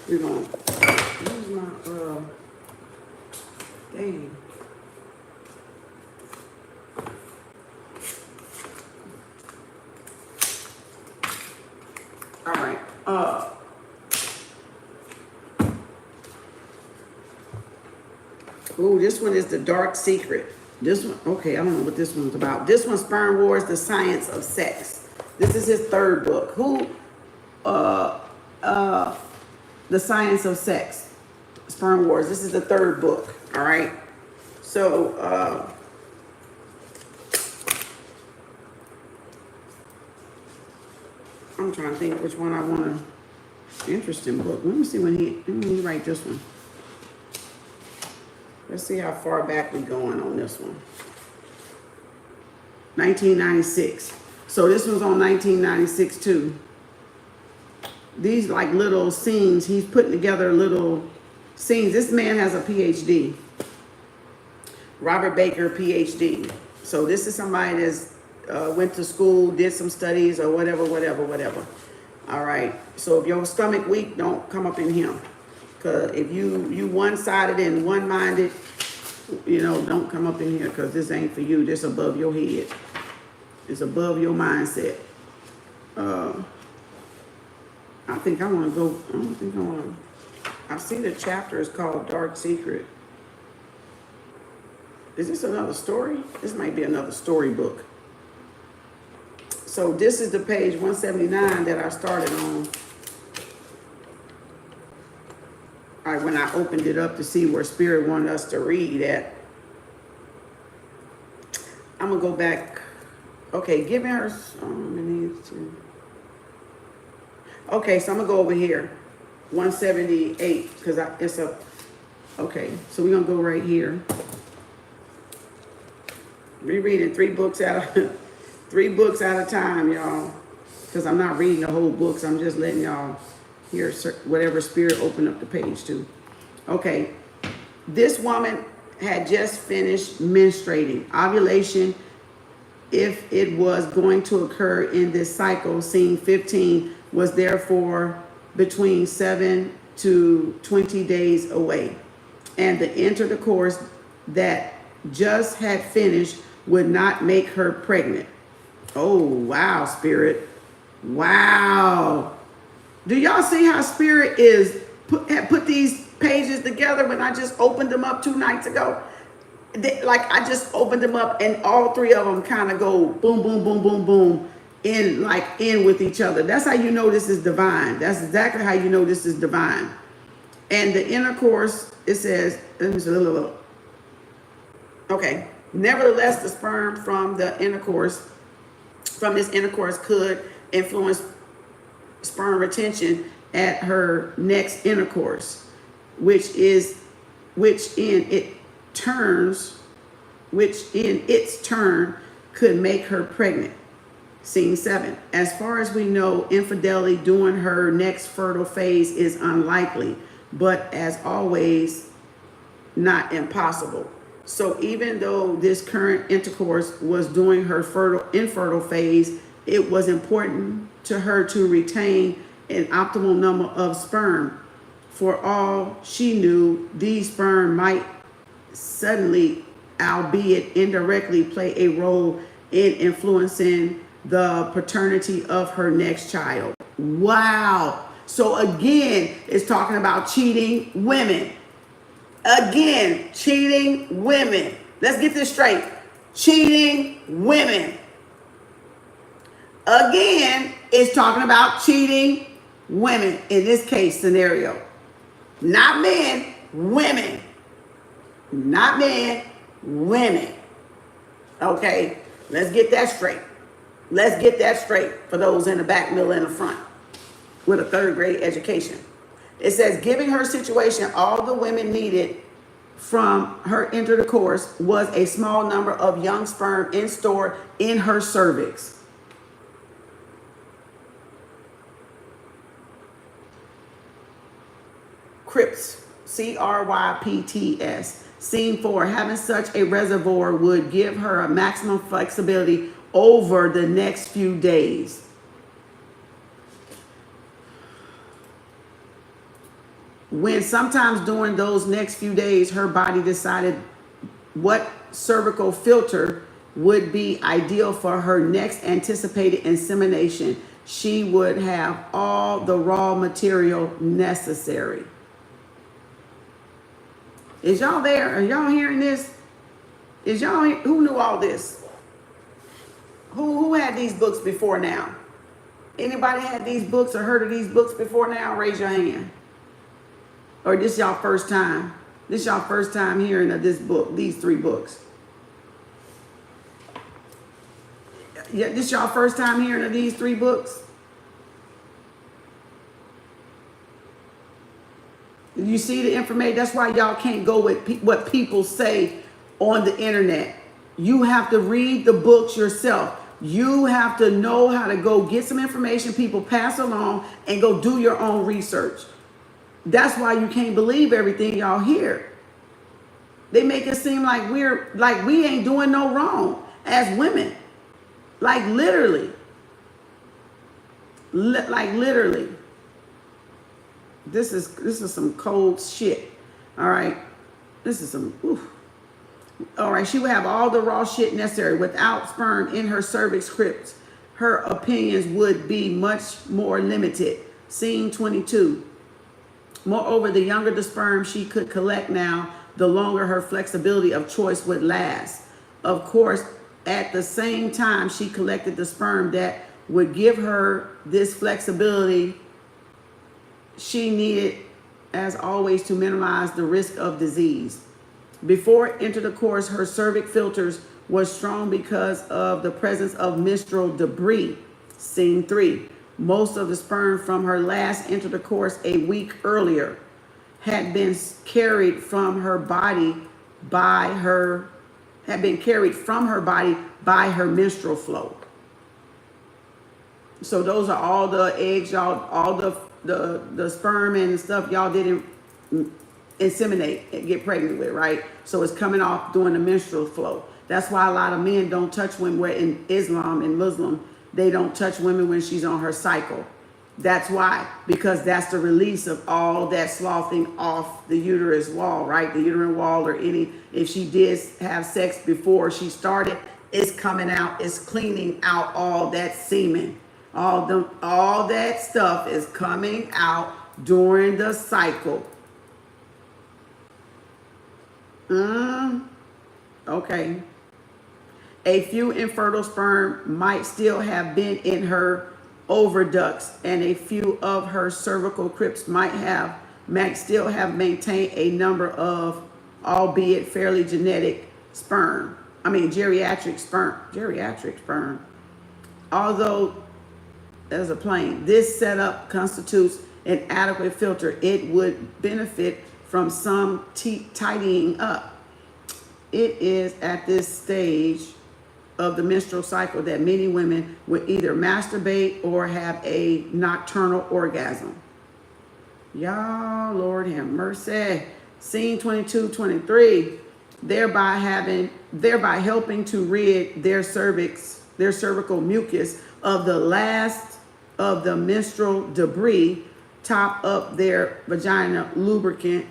We're gonna, where's my, dang. All right. Oh, this one is The Dark Secret. This one, okay, I don't know what this one's about. This one's Sperm Wars, The Science of Sex. This is his 3rd book. The Science of Sex, Sperm Wars. This is the 3rd book. All right. So, I'm trying to think which one I want to. Interesting book. Let me see when he write this one. Let's see how far back we're going on this one. 1996. So this was on 1996 too. These like little scenes. He's putting together little scenes. This man has a Ph.D. Robert Baker, Ph.D. So this is somebody that's went to school, did some studies or whatever. All right. So if your stomach weak, don't come up in him. Because if you one-sided and one-minded, you know, don't come up in here, because this ain't for you. This above your head. It's above your mindset. I think I want to go. I don't think I want to. I see the chapter is called Dark Secret. Is this another story? This might be another storybook. So this is the page 179 that I started on. All right, when I opened it up to see where Spirit wanted us to read at. I'm gonna go back. Okay, giving her okay, so I'm gonna go over here. 178, because it's a, okay, so we're gonna go right here. Rereading 3 books at a 3 books at a time, y'all. Because I'm not reading the whole books. I'm just letting y'all hear whatever Spirit opened up the page to. Okay. This woman had just finished menstruating. Ovulation, if it was going to occur in this cycle, scene 15, was therefore between 7 to 20 days away. And the intercourse that just had finished would not make her pregnant. Oh, wow, Spirit. Wow. Do y'all see how Spirit had put these pages together when I just opened them up 2 nights ago? Like I just opened them up and all 3 of them kind of go boom, boom, boom, boom, boom, in with each other. That's how you know this is divine. That's exactly how you know this is divine. And the intercourse, it says, okay. Nevertheless, the sperm from this intercourse could influence sperm retention at her next intercourse, which in its turn could make her pregnant. Scene 7. As far as we know, infidelity during her next fertile phase is unlikely, but as always, not impossible. So even though this current intercourse was during her infertile phase, it was important to her to retain an optimal number of sperm. For all she knew, these sperm might suddenly, albeit indirectly, play a role in influencing the paternity of her next child. Wow. So again, it's talking about cheating women. Again, cheating women. Let's get this straight. Cheating women. Again, it's talking about cheating women in this case scenario. Not men, women. Not men, women. Okay, let's get that straight. Let's get that straight for those in the back, middle, and the front with a 3rd grade education. It says, giving her situation, all the women needed from her intercourse was a small number of young sperm in store in her cervix. Crypts, CRYPTS. Scene 4, having such a reservoir would give her a maximum flexibility over the next few days. When sometimes during those next few days, her body decided what cervical filter would be ideal for her next anticipated insemination, she would have all the raw material necessary. Is y'all there? Are y'all hearing this? Who knew all this? Who had these books before now? Anybody had these books or heard of these books before now? Raise your hand. Or this y'all first time? This y'all first time hearing of this book, these 3 books? Yeah, this y'all first time hearing of these 3 books? You see the information? That's why y'all can't go with what people say on the internet. You have to read the books yourself. You have to know how to go get some information people pass along and go do your own research. That's why you can't believe everything y'all hear. They make it seem like we ain't doing no wrong as women. Like literally. Literally. This is some cold shit. All right. This is some oof. All right, she would have all the raw shit necessary. Without sperm in her cervix crypt, her opinions would be much more limited. Scene 22. Moreover, the younger the sperm she could collect now, the longer her flexibility of choice would last. Of course, at the same time, she collected the sperm that would give her this flexibility she needed, as always, to minimize the risk of disease. Before intercourse, her cervix filters was strong because of the presence of menstrual debris. Scene 3. Most of the sperm from her last intercourse a week earlier had been carried from her body by her menstrual flow. So those are all the eggs, y'all, all the sperm and stuff y'all didn't inseminate and get pregnant with, right? So it's coming off during the menstrual flow. That's why a lot of men don't touch women. Where in Islam and Muslim, they don't touch women when she's on her cycle. That's why, because that's the release of all that sloughing off the uterus wall, right? The uterine wall, or if she did have sex before she started, it's coming out, it's cleaning out all that semen. All that stuff is coming out during the cycle. Okay. A few infertile sperm might still have been in her oviducts, and a few of her cervical crypts might still have maintained a number of, albeit fairly geriatric sperm. Although as a plane, this setup constitutes an adequate filter. It would benefit from some tidying up. It is at this stage of the menstrual cycle that many women would either masturbate or have a nocturnal orgasm. Y'all, Lord have mercy. Scene 22-23, thereby helping to rid their cervical mucus of the last of the menstrual debris, top up their vagina lubricant,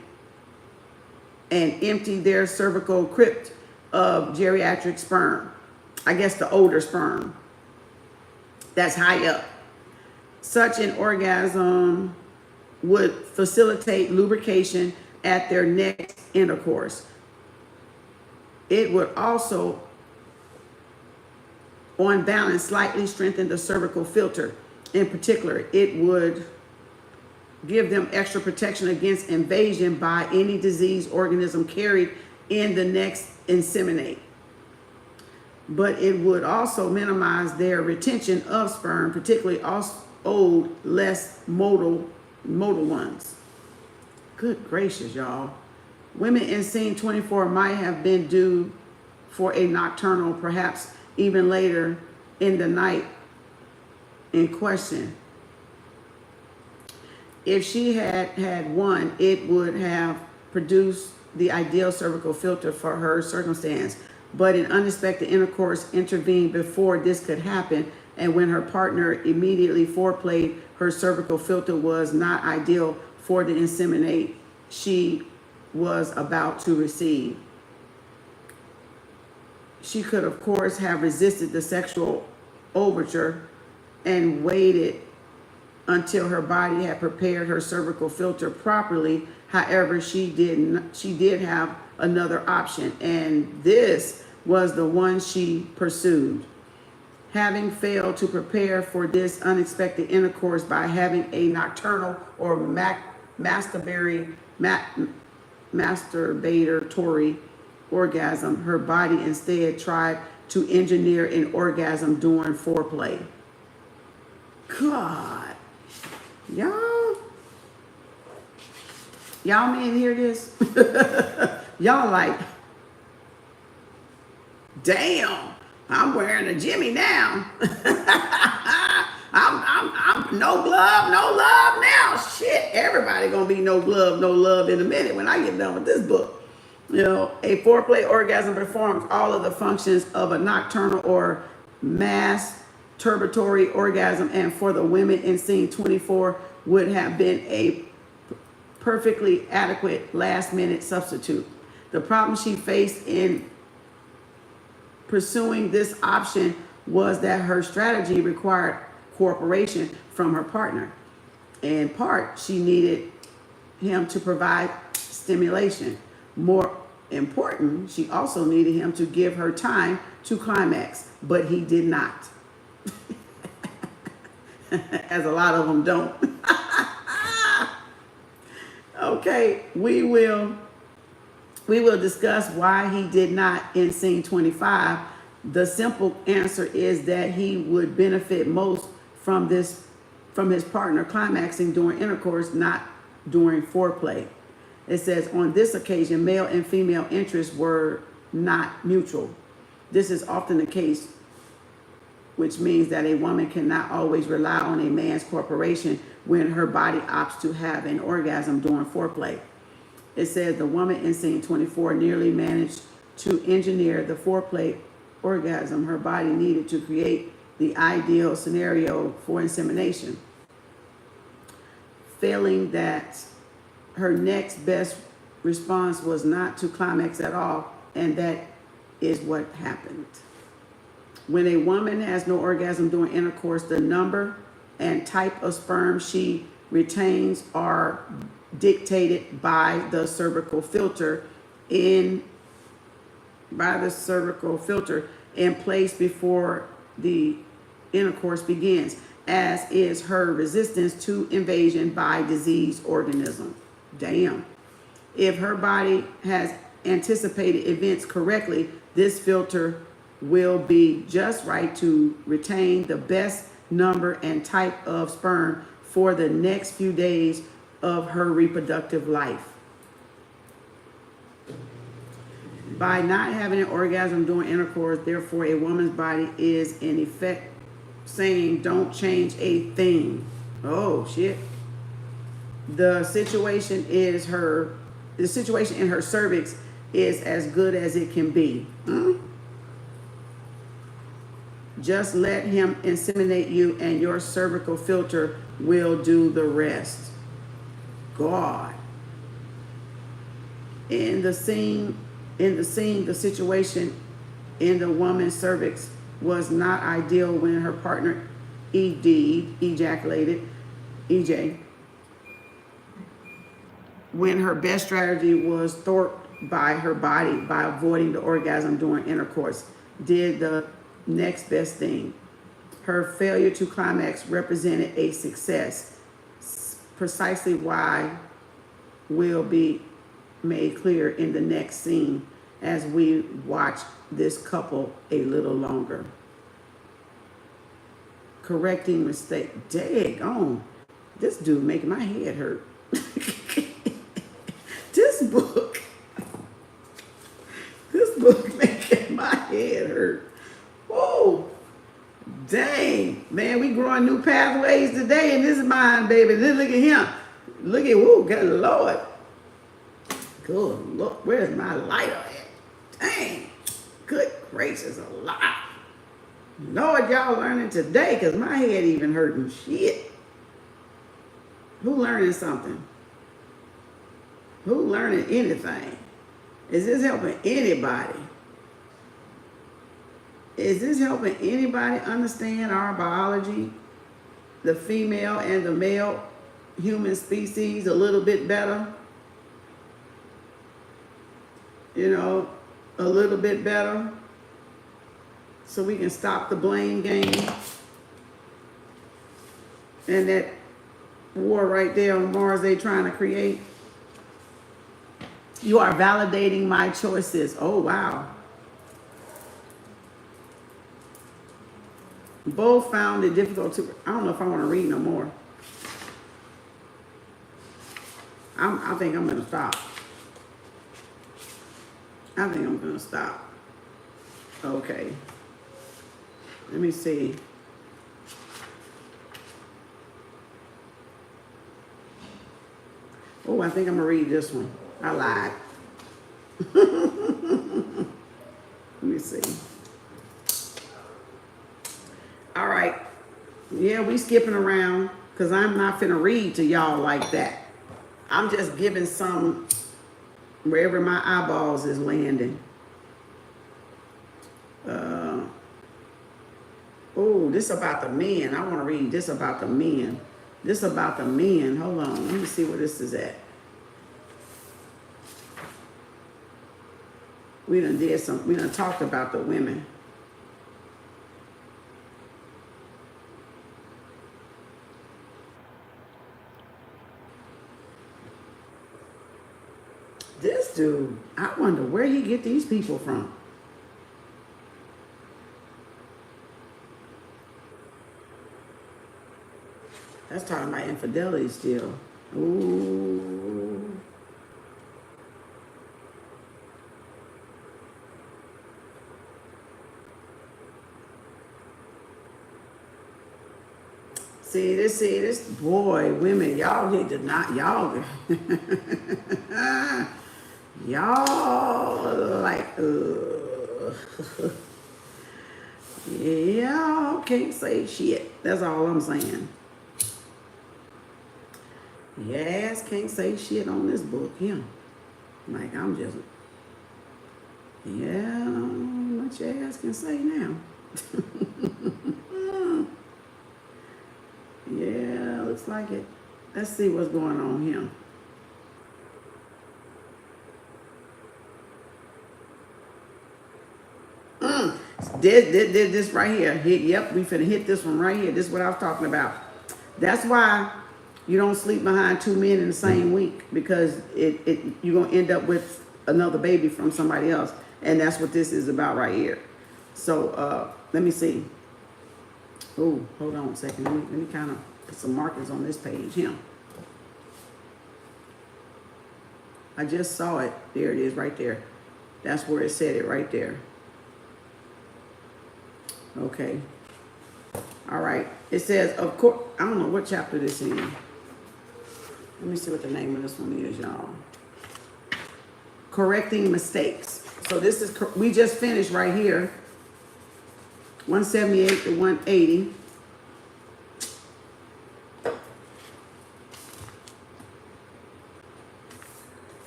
and empty their cervical crypt of geriatric sperm. I guess the older sperm that's high up. Such an orgasm would facilitate lubrication at their next intercourse. It would also, on balance, slightly strengthen the cervical filter. In particular, it would give them extra protection against invasion by any disease organism carried in the next inseminate. But it would also minimize their retention of sperm, particularly old, less motile ones. Good gracious, y'all. Women in scene 24 might have been due for a nocturnal, perhaps even later in the night in question. If she had one, it would have produced the ideal cervical filter for her circumstance. But an unexpected intercourse intervened before this could happen, and when her partner immediately foreplayed, her cervical filter was not ideal for the inseminate she was about to receive. She could, of course, have resisted the sexual overture and waited until her body had prepared her cervical filter properly. However, she did have another option, and this was the one she pursued. Having failed to prepare for this unexpected intercourse by having a nocturnal or masturbatory orgasm, her body instead tried to engineer an orgasm during foreplay. God, y'all men hear this? Y'all like, damn, I'm wearing a Jimmy now. I'm no glove, no love now. Shit, everybody gonna be no glove, no love in a minute when I get done with this book. You know, a foreplay orgasm performs all of the functions of a nocturnal or masturbatory orgasm, and for the women in scene 24 would have been a perfectly adequate last-minute substitute. The problem she faced in pursuing this option was that her strategy required cooperation from her partner. In part, she needed him to provide stimulation. More important, she also needed him to give her time to climax, but he did not. As a lot of them don't. Okay, we will discuss why he did not in scene 25. The simple answer is that he would benefit most from his partner climaxing during intercourse, not during foreplay. It says, on this occasion, male and female interests were not mutual. This is often the case, which means that a woman cannot always rely on a man's cooperation when her body opts to have an orgasm during foreplay. It says the woman in scene 24 nearly managed to engineer the foreplay orgasm her body needed to create the ideal scenario for insemination. Failing that, her next best response was not to climax at all, and that is what happened. When a woman has no orgasm during intercourse, the number and type of sperm she retains are dictated by the cervical filter in place before the intercourse begins, as is her resistance to invasion by diseased organism. Damn. If her body has anticipated events correctly, this filter will be just right to retain the best number and type of sperm for the next few days of her reproductive life. By not having an orgasm during intercourse, therefore, a woman's body is in effect saying, don't change a thing. Oh, shit. The situation in her cervix is as good as it can be. Just let him inseminate you and your cervical filter will do the rest. God. In the scene, the situation in the woman's cervix was not ideal when her partner ejaculated, EJ, when her best strategy was thwarted by her body by avoiding the orgasm during intercourse, did the next best thing. Her failure to climax represented a success. Precisely why will be made clear in the next scene as we watch this couple a little longer. Correcting mistake. Daggone. This dude making my head hurt. This book making my head hurt. Whoa. Dang. Man, we growing new pathways today in this mind, baby. Then look at him. Look at, whoa, good Lord. Good Lord. Where's my lighter at? Dang. Good gracious alive. Lord, y'all learning today, because my head even hurting. Shit. Who learning something? Who learning anything? Is this helping anybody? Is this helping anybody understand our biology, the female and the male human species a little bit better? You know, a little bit better, so we can stop the blame game and that war right there on Mars they trying to create. You are validating my choices. Oh, wow. Both found it difficult to, I don't know if I want to read no more. I think I'm going to stop. I think I'm going to stop. Okay. Let me see. Oh, I think I'm going to read this one. I lied. Let me see. All right. Yeah, we skipping around because I'm not finna read to y'all like that. I'm just giving some wherever my eyeballs is landing. Oh, this about the men. I want to read this about the men. This about the men. Hold on. Let me see where this is at. we done talked about the women. This dude, I wonder where he get these people from. That's talking about infidelity still. Ooh. See this, boy, women, y'all need to not, y'all like, y'all can't say shit. That's all I'm saying. Your ass can't say shit on this book here. Like, I'm just, yeah, what your ass can say now. Yeah, looks like it. Let's see what's going on here. This right here. Yep, we finna hit this one right here. This is what I was talking about. That's why you don't sleep behind two men in the same week, because you're gonna end up with another baby from somebody else, and that's what this is about right here. So let me see. Oh, hold on a second. Let me kind of put some markers on this page here. I just saw it. There it is right there. That's where it said it right there. Okay. All right. It says, of course, I don't know what chapter this is in. Let me see what the name of this one is, y'all. Correcting mistakes. So this is, we just finished right here. 178 to 180.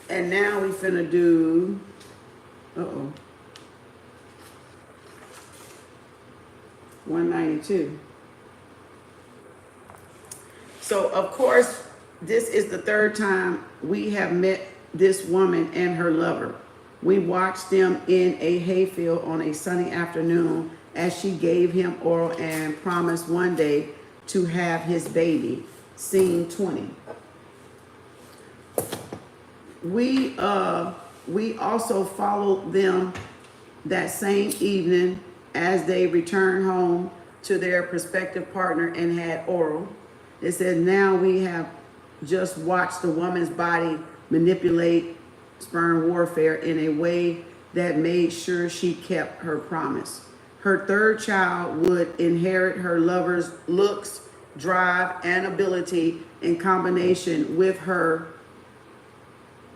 And now we finna do, 192. So of course, this is the third time we have met this woman and her lover. We watched them in a hayfield on a sunny afternoon as she gave him oral and promised one day to have his baby. Scene 20. We also followed them that same evening as they returned home to their prospective partner and had oral. It says, now we have just watched the woman's body manipulate sperm warfare in a way that made sure she kept her promise. Her third child would inherit her lover's looks, drive, and ability in combination with her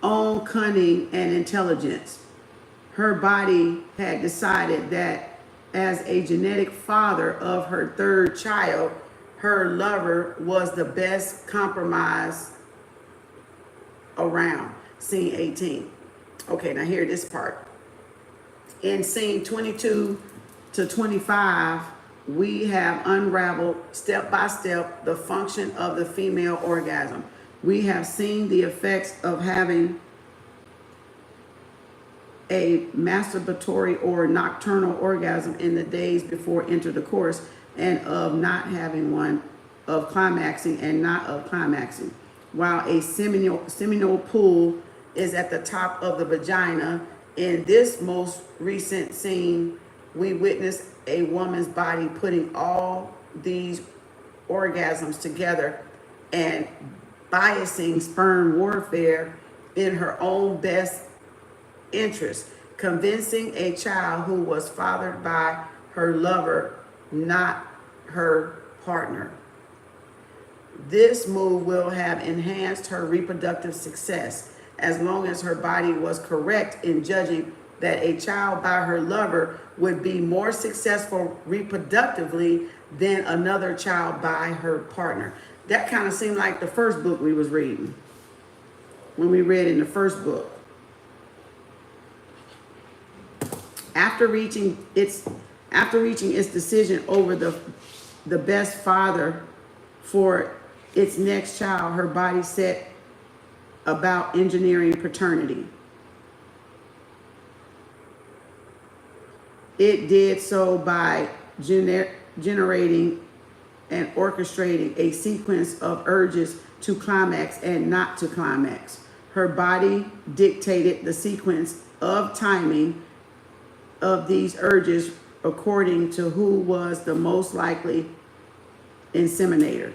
own cunning and intelligence. Her body had decided that as a genetic father of her third child, her lover was the best compromise around. Scene 18. Okay, now hear this part. In scene 22 to 25, we have unraveled step by step the function of the female orgasm. We have seen the effects of having a masturbatory or nocturnal orgasm in the days before intercourse, and of not having one, of climaxing and not of climaxing. While a seminal pool is at the top of the vagina, in this most recent scene, we witnessed a woman's body putting all these orgasms together and biasing sperm warfare in her own best interest, convincing a child who was fathered by her lover, not her partner. This move will have enhanced her reproductive success, as long as her body was correct in judging that a child by her lover would be more successful reproductively than another child by her partner. That kind of seemed like the first book we was reading, when we read in the first book. After reaching its decision over the best father for its next child, her body set about engineering paternity. It did so by generating and orchestrating a sequence of urges to climax and not to climax. Her body dictated the sequence of timing of these urges according to who was the most likely inseminator.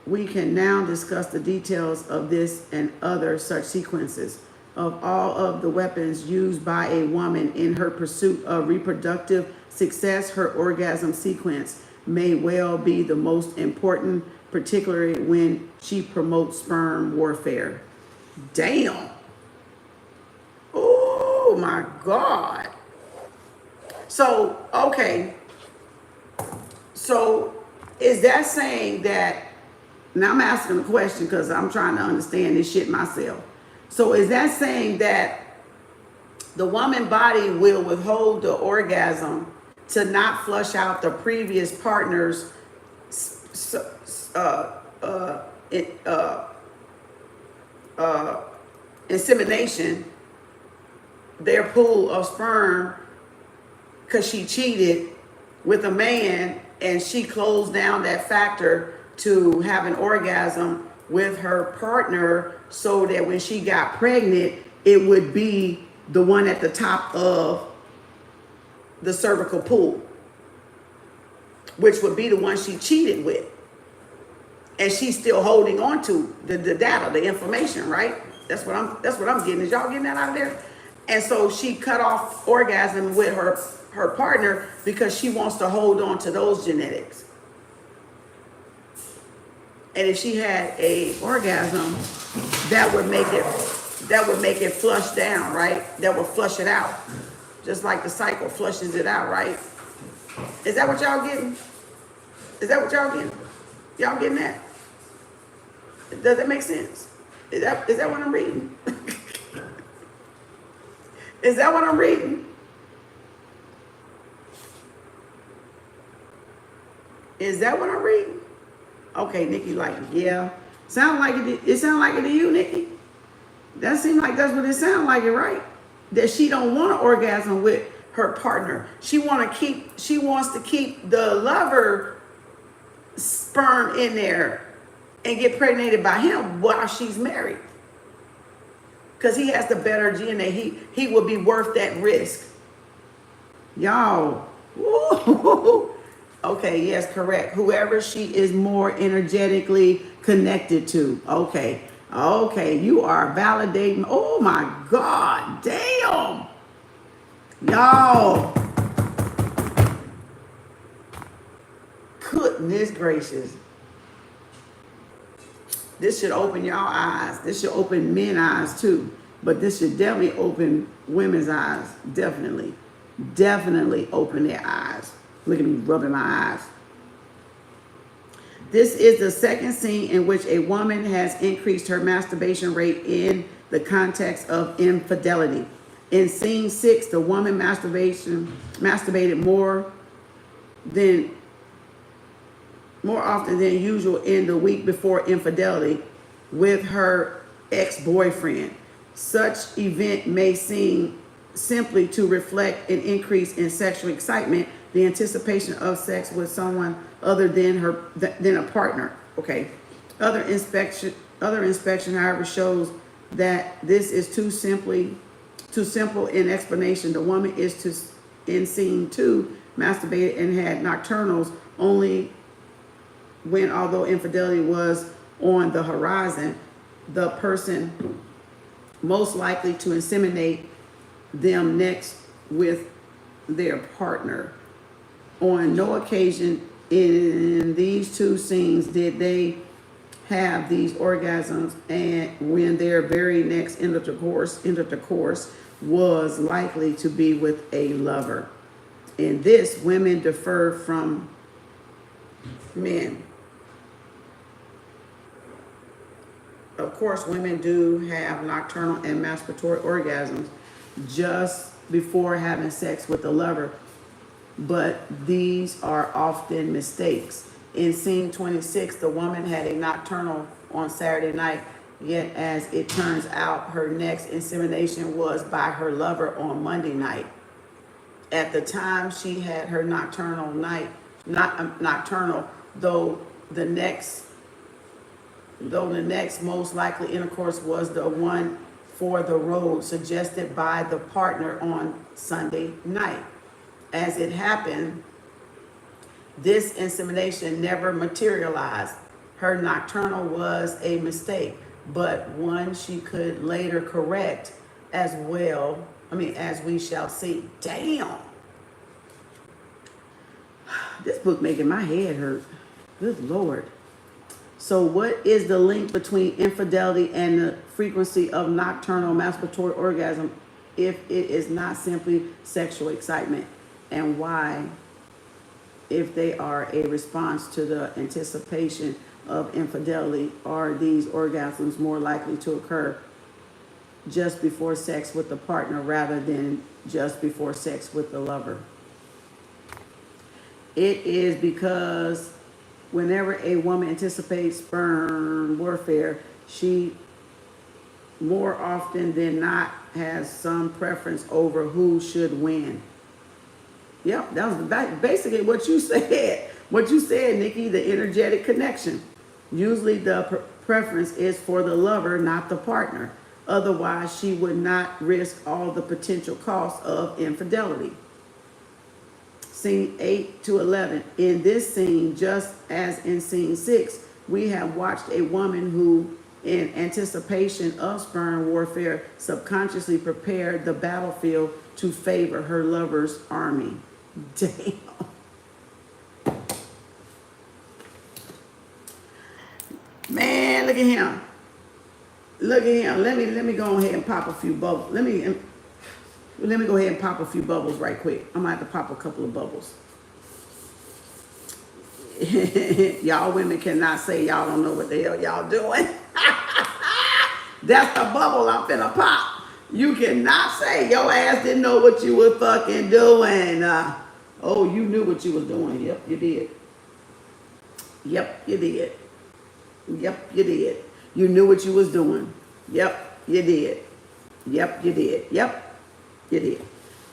We can now discuss the details of this and other such sequences. Of all of the weapons used by a woman in her pursuit of reproductive success, her orgasm sequence may well be the most important, particularly when she promotes sperm warfare. Damn. Oh my God. So, okay. So, is that saying that, now I'm asking a question because I'm trying to understand this shit myself. So is that saying that the woman body will withhold the orgasm to not flush out the previous partner's insemination, their pool of sperm, because she cheated with a man and she closed down that factor to have an orgasm with her partner so that when she got pregnant, it would be the one at the top of the cervical pool, which would be the one she cheated with. And she's still holding on to the data, the information, right? That's what I'm getting. Is y'all getting that out of there? And so she cut off orgasm with her partner because she wants to hold on to those genetics. And if she had a orgasm, that would make it flush down, right? That would flush it out. Just like the cycle flushes it out, right? Is that what y'all getting? Is that what y'all getting? Y'all getting that? Does that make sense? Is that what I'm reading? Is that what I'm reading? Is that what I'm reading? Okay, Nikki, like, yeah. Sound like it sound like it to you, Nikki? That seems like that's what it sounds like, right? That she don't want to orgasm with her partner. She wants to keep the lover sperm in there and get pregnated by him while she's married. Because he has the better DNA. He will be worth that risk. Y'all. Woo. Okay, yes, correct. Whoever she is more energetically connected to. Okay, you are validating. Oh my God, damn. Y'all. Goodness gracious. This should open y'all eyes. This should open men's eyes too. But this should definitely open women's eyes. Definitely open their eyes. Look at me rubbing my eyes. This is the second scene in which a woman has increased her masturbation rate in the context of infidelity. In scene 6, the woman masturbated more often than usual in the week before infidelity with her ex-boyfriend. Such event may seem simply to reflect an increase in sexual excitement, the anticipation of sex with someone other than a partner. Okay. Other inspection, however, shows that this is too simple in explanation. The woman is in scene 2 masturbated and had nocturnals only when, although infidelity was on the horizon, the person most likely to inseminate them next with their partner. On no occasion in these two scenes did they have these orgasms, and when their very next intercourse was likely to be with a lover. In this, women differ from men. Of course, women do have nocturnal and masturbatory orgasms just before having sex with a lover, but these are often mistakes. In scene 26, the woman had a nocturnal on Saturday night, yet as it turns out, her next insemination was by her lover on Monday night. At the time she had her nocturnal night, not nocturnal, though the next most likely intercourse was the one for the road suggested by the partner on Sunday night. As it happened, this insemination never materialized. Her nocturnal was a mistake, but one she could later correct as well. As we shall see. Damn. This book making my head hurt. Good Lord. So what is the link between infidelity and the frequency of nocturnal masturbatory orgasm if it is not simply sexual excitement? And why, if they are a response to the anticipation of infidelity, are these orgasms more likely to occur just before sex with the partner rather than just before sex with the lover? It is because whenever a woman anticipates sperm warfare, she more often than not has some preference over who should win. Yep, that was basically what you said. What you said, Nikki, the energetic connection. Usually the preference is for the lover, not the partner. Otherwise, she would not risk all the potential costs of infidelity. Scene 8 to 11. In this scene, just as in scene 6, we have watched a woman who, in anticipation of sperm warfare, subconsciously prepared the battlefield to favor her lover's army. Damn. Man, look at him. Look at him. Let me go ahead and pop a few bubbles. Let me go ahead and pop a few bubbles right quick. I'm gonna have to pop a couple of bubbles. Y'all women cannot say y'all don't know what the hell y'all doing. That's the bubble I'm finna pop. You cannot say your ass didn't know what you were fucking doing. Oh, you knew what you was doing. Yep, you did. Yep, you did. Yep, you did. You knew what you was doing. Yep, you did. Yep, you did. Yep, you did.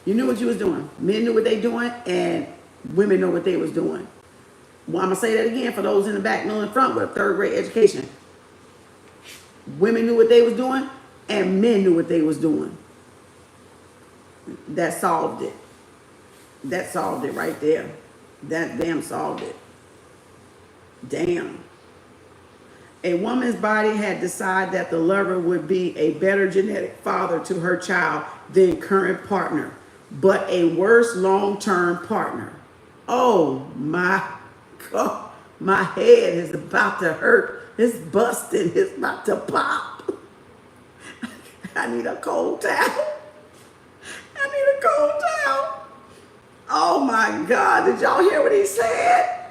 You knew what you was doing. Men knew what they doing, and women know what they was doing. Well, I'm going to say that again for those in the back, middle, and front with a third grade education. Women knew what they was doing, and men knew what they was doing. That solved it. That solved it right there. That damn solved it. Damn. A woman's body had decided that the lover would be a better genetic father to her child than current partner, but a worse long-term partner. Oh my God, my head is about to hurt. It's busting. It's about to pop. I need a cold towel. I need a cold towel. Oh my God, did y'all hear what he said?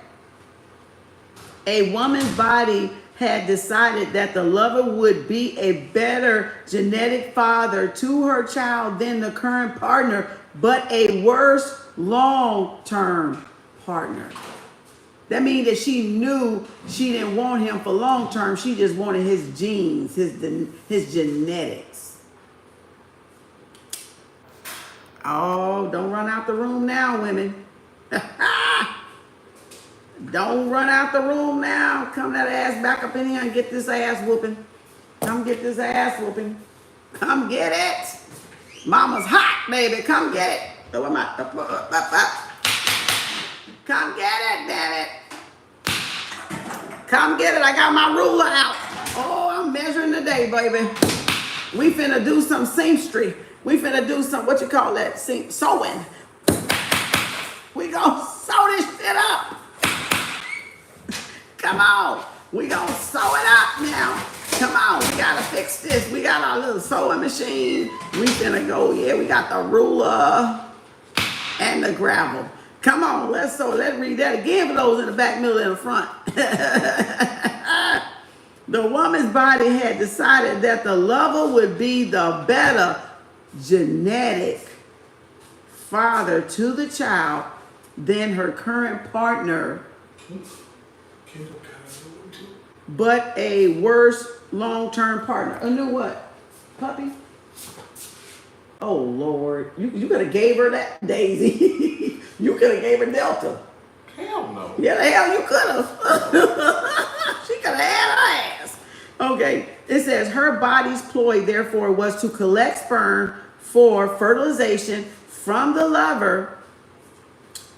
A woman's body had decided that the lover would be a better genetic father to her child than the current partner, but a worse long-term partner. That means that she knew she didn't want him for long-term. She just wanted his genes, his genetics. Oh, don't run out the room now, women. Don't run out the room now. Come that ass back up in here and get this ass whooping. Come get this ass whooping. Come get it. Mama's hot, baby. Come get it. Oh, I'm out. Come get it, damn it. Come get it. I got my ruler out. Oh, I'm measuring the day, baby. We finna do some seamstry. We finna do some, what you call that? Sewing. We gonna sew this shit up. Come on. We gonna sew it up now. Come on. We gotta fix this. We got our little sewing machine. We finna go, yeah, we got the ruler and the gravel. Come on, let's sew. Let's read that again for those in the back, middle, and the front. The woman's body had decided that the lover would be the better genetic father to the child than her current partner, but a worse long-term partner. A new what? Puppy? Oh Lord, you could have gave her that, Daisy. You could have gave her Delta. Hell no. Yeah, the hell you could have. She could have had her ass. Okay, it says her body's ploy therefore was to collect sperm for fertilization from the lover,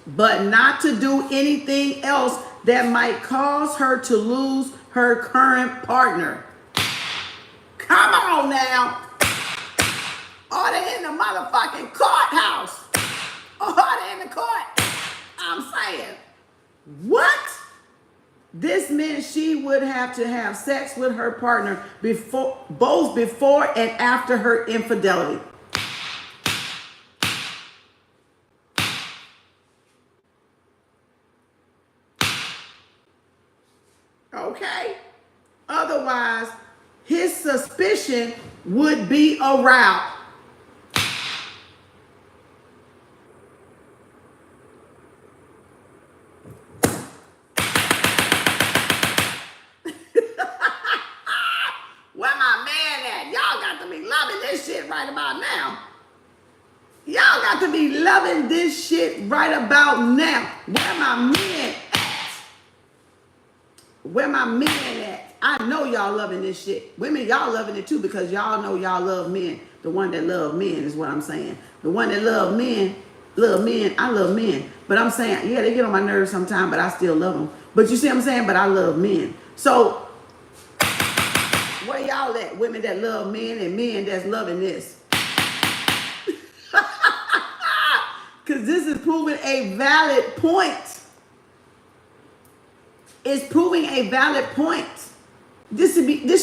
but not to do anything else that might cause her to lose her current partner. Come on now. Are they in the motherfucking courthouse? Are they in the court? I'm saying, what? This meant she would have to have sex with her partner both before and after her infidelity. Okay? Otherwise, his suspicion would be aroused. Where my man at? Y'all got to be loving this shit right about now. Y'all got to be loving this shit right about now. Where my man at? Where my man at? I know y'all loving this shit. Women, y'all loving it too because y'all know y'all love men. The one that love men is what I'm saying. The one that love men, I love men. But I'm saying, yeah, they get on my nerves sometimes, but I still love them. But you see what I'm saying? But I love men. So, where y'all at? Women that love men and men that's loving this. Because this is proving a valid point. It's proving a valid point. This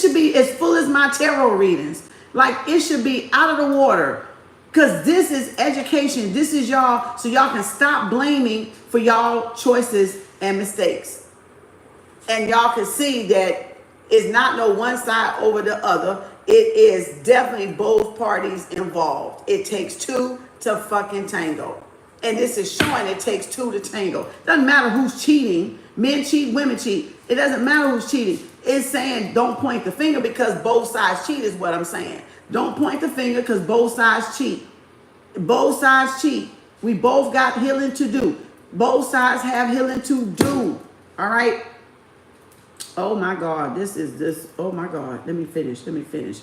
should be as full as my tarot readings. Like, it should be out of the water. Because this is education. This is y'all, so y'all can stop blaming for y'all choices and mistakes. And y'all can see that it's not no one side over the other. It is definitely both parties involved. It takes two to fucking tango. And this is showing it takes two to tango. Doesn't matter who's cheating. Men cheat, women cheat. It doesn't matter who's cheating. It's saying don't point the finger because both sides cheat is what I'm saying. Don't point the finger because both sides cheat. Both sides cheat. We both got healing to do. Both sides have healing to do. All right? Oh my God. Oh my God. Let me finish.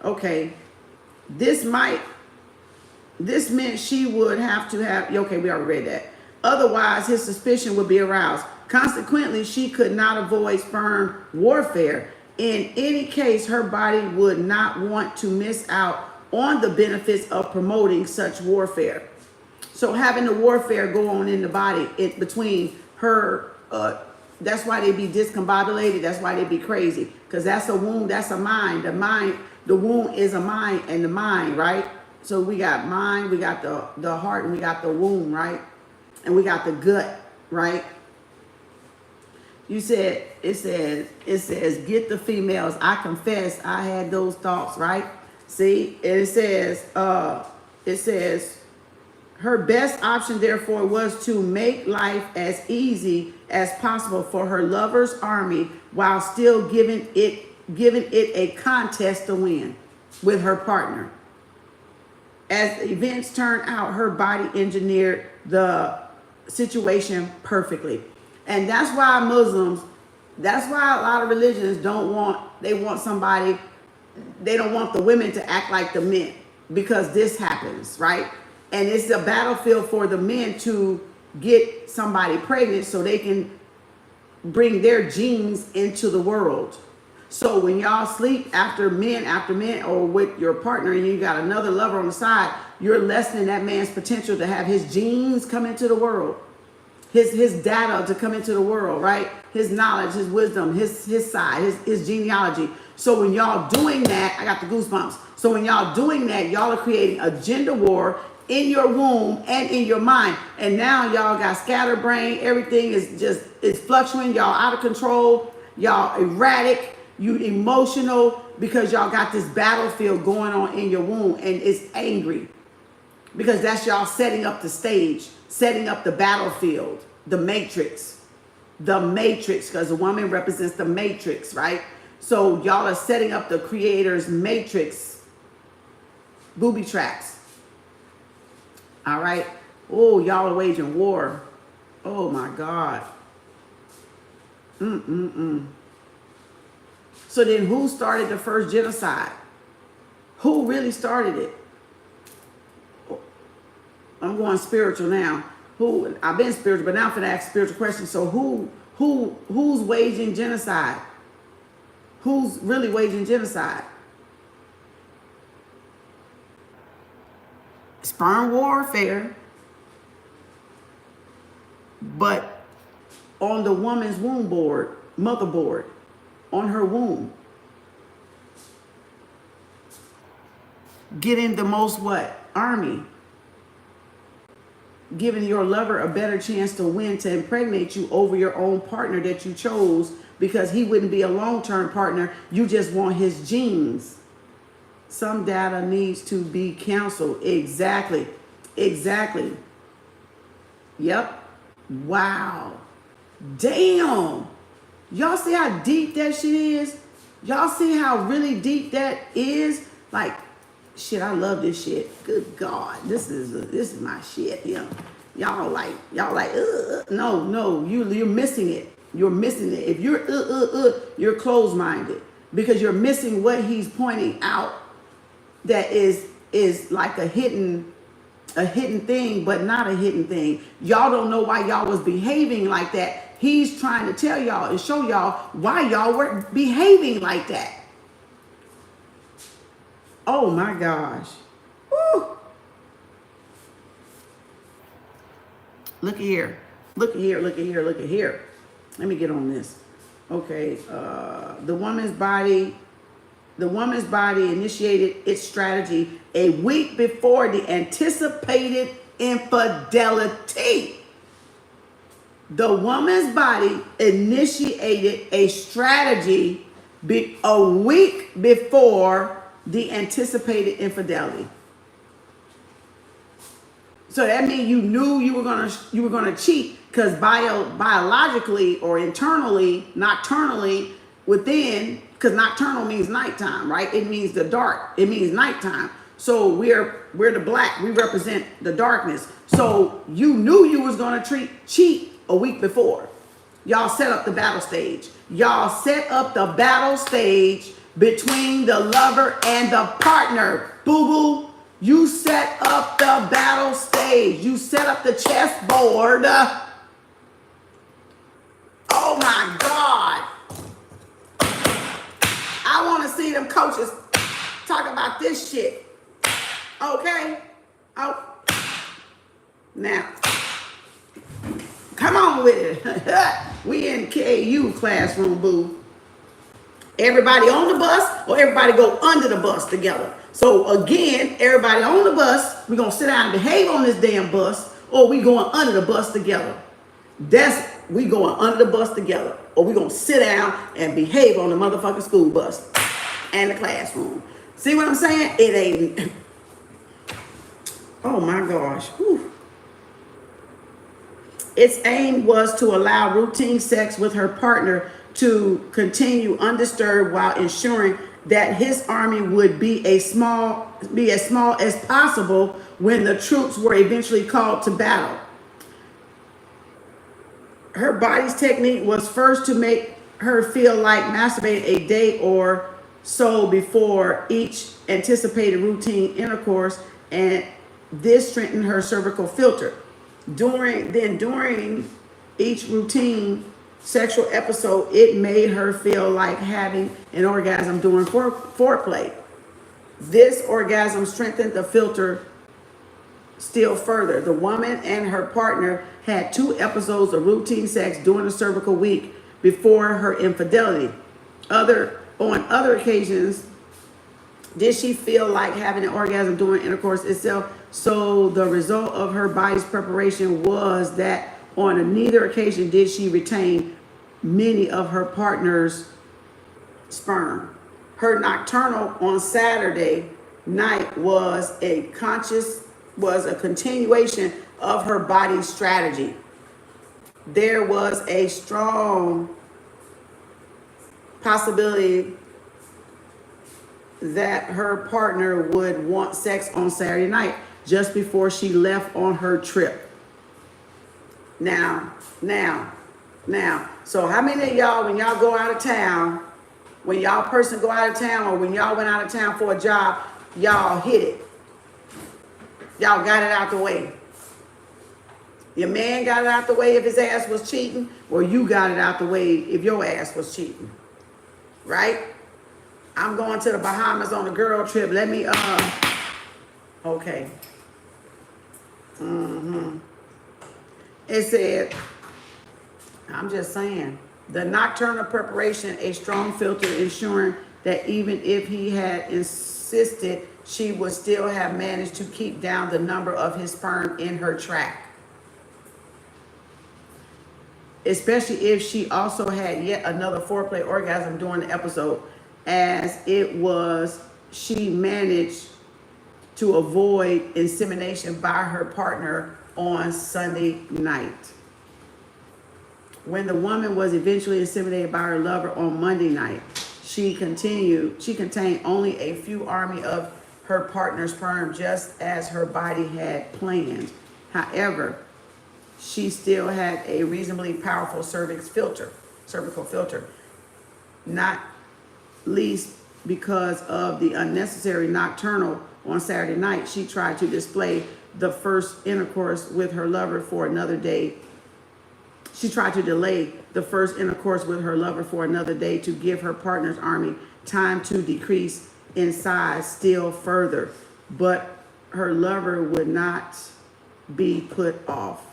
Okay. This meant she would have to have, okay, we already read that. Otherwise, his suspicion would be aroused. Consequently, she could not avoid sperm warfare. In any case, her body would not want to miss out on the benefits of promoting such warfare. So having the warfare go on in the body between her, that's why they be discombobulated. That's why they be crazy. Because that's a wound, that's a mind. The wound is a mind and the mind, right? So we got mind, we got the heart, and we got the womb, right? And we got the gut, right? It says, get the females. I confess I had those thoughts, right? See, it says, her best option, therefore, was to make life as easy as possible for her lover's army while still giving it a contest to win with her partner. As events turn out, her body engineered the situation perfectly. And that's why that's why a lot of religions they don't want the women to act like the men because this happens, right? And it's a battlefield for the men to get somebody pregnant so they can bring their genes into the world. So when y'all sleep after men or with your partner and you got another lover on the side, you're lessening that man's potential to have his genes come into the world. His data to come into the world, right? His knowledge, his wisdom, his side, his genealogy. So when y'all doing that, I got the goosebumps. So when y'all doing that, y'all are creating a gender war in your womb and in your mind. And now y'all got scatterbrain. Everything is fluctuating. Y'all out of control. Y'all erratic. You emotional because y'all got this battlefield going on in your womb and it's angry. Because that's y'all setting up the stage, setting up the battlefield, the matrix, because the woman represents the matrix, right? So y'all are setting up the creator's matrix, booby traps. All right. Oh, y'all are waging war. Oh my God. So then who started the first genocide? Who really started it? I'm going spiritual now. Who, I've been spiritual, but now I'm gonna ask spiritual questions. So who's waging genocide? Who's really waging genocide? Sperm warfare, but on the woman's womb board, motherboard, on her womb. Getting the most what? Army. Giving your lover a better chance to win, to impregnate you over your own partner that you chose, because he wouldn't be a long-term partner. You just want his genes. Some data needs to be counseled. Exactly. Exactly. Yep. Wow. Damn. Y'all see how deep that shit is? Y'all see how really deep that is? Like, shit, I love this shit. Good God. This is my shit, yeah. Y'all like, no, you're missing it. You're missing it. If you're closed-minded, because you're missing what he's pointing out that is like a hidden thing, but not a hidden thing. Y'all don't know why y'all was behaving like that. He's trying to tell y'all and show y'all why y'all were behaving like that. Oh my gosh. Woo. Look at here. Look at here. Look at here. Look at here. Let me get on this. Okay. The woman's body initiated its strategy a week before the anticipated infidelity. The woman's body initiated a strategy a week before the anticipated infidelity. So that means you knew you were gonna cheat, because biologically or internally, nocturnally, within, because nocturnal means nighttime, right? It means the dark. It means nighttime. So we're the black. We represent the darkness. So you knew you was gonna cheat a week before. Y'all set up the battle stage. Y'all set up the battle stage between the lover and the partner. Boo-boo. You set up the battle stage. You set up the chessboard. Oh my God. I want to see them coaches talk about this shit. Okay? Oh. Now, come on with it. We in KU classroom, boo. Everybody on the bus, or everybody go under the bus together. So again, everybody on the bus, we're going to sit down and behave on this damn bus, or we going under the bus together. We going under the bus together, or we going to sit down and behave on the motherfucking school bus and the classroom. See what I'm saying? It ain't. Oh my gosh. Whew. Its aim was to allow routine sex with her partner to continue undisturbed, while ensuring that his army would be as small as possible when the troops were eventually called to battle. Her body's technique was first to make her feel like masturbating a day or so before each anticipated routine intercourse, and this strengthened her cervical filter. During each routine sexual episode, it made her feel like having an orgasm during foreplay. This orgasm strengthened the filter still further. The woman and her partner had 2 episodes of routine sex during the cervical week before her infidelity. On other occasions, did she feel like having an orgasm during intercourse itself? So the result of her body's preparation was that on neither occasion did she retain many of her partner's sperm. Her nocturnal on Saturday night was a continuation of her body's strategy. There was a strong possibility that her partner would want sex on Saturday night. just before she left on her trip. Now. So how many of y'all, when y'all go out of town, when y'all person go out of town, or when y'all went out of town for a job, y'all hit it? Y'all got it out the way. Your man got it out the way if his ass was cheating, or you got it out the way if your ass was cheating. Right? I'm going to the Bahamas on a girl trip. Let me, okay. It said, I'm just saying, the nocturnal preparation, a strong filter, ensuring that even if he had insisted, she would still have managed to keep down the number of his sperm in her tract. Especially if she also had yet another foreplay orgasm during the episode, as it was, she managed to avoid insemination by her partner on Sunday night. When the woman was eventually inseminated by her lover on Monday night, she contained only a few army of her partner's sperm, just as her body had planned. However, she still had a reasonably powerful cervical filter, not least because of the unnecessary nocturnal on Saturday night. She tried to display the first intercourse with her lover for another day. She tried to delay the first intercourse with her lover for another day to give her partner's army time to decrease in size still further. But her lover would not be put off.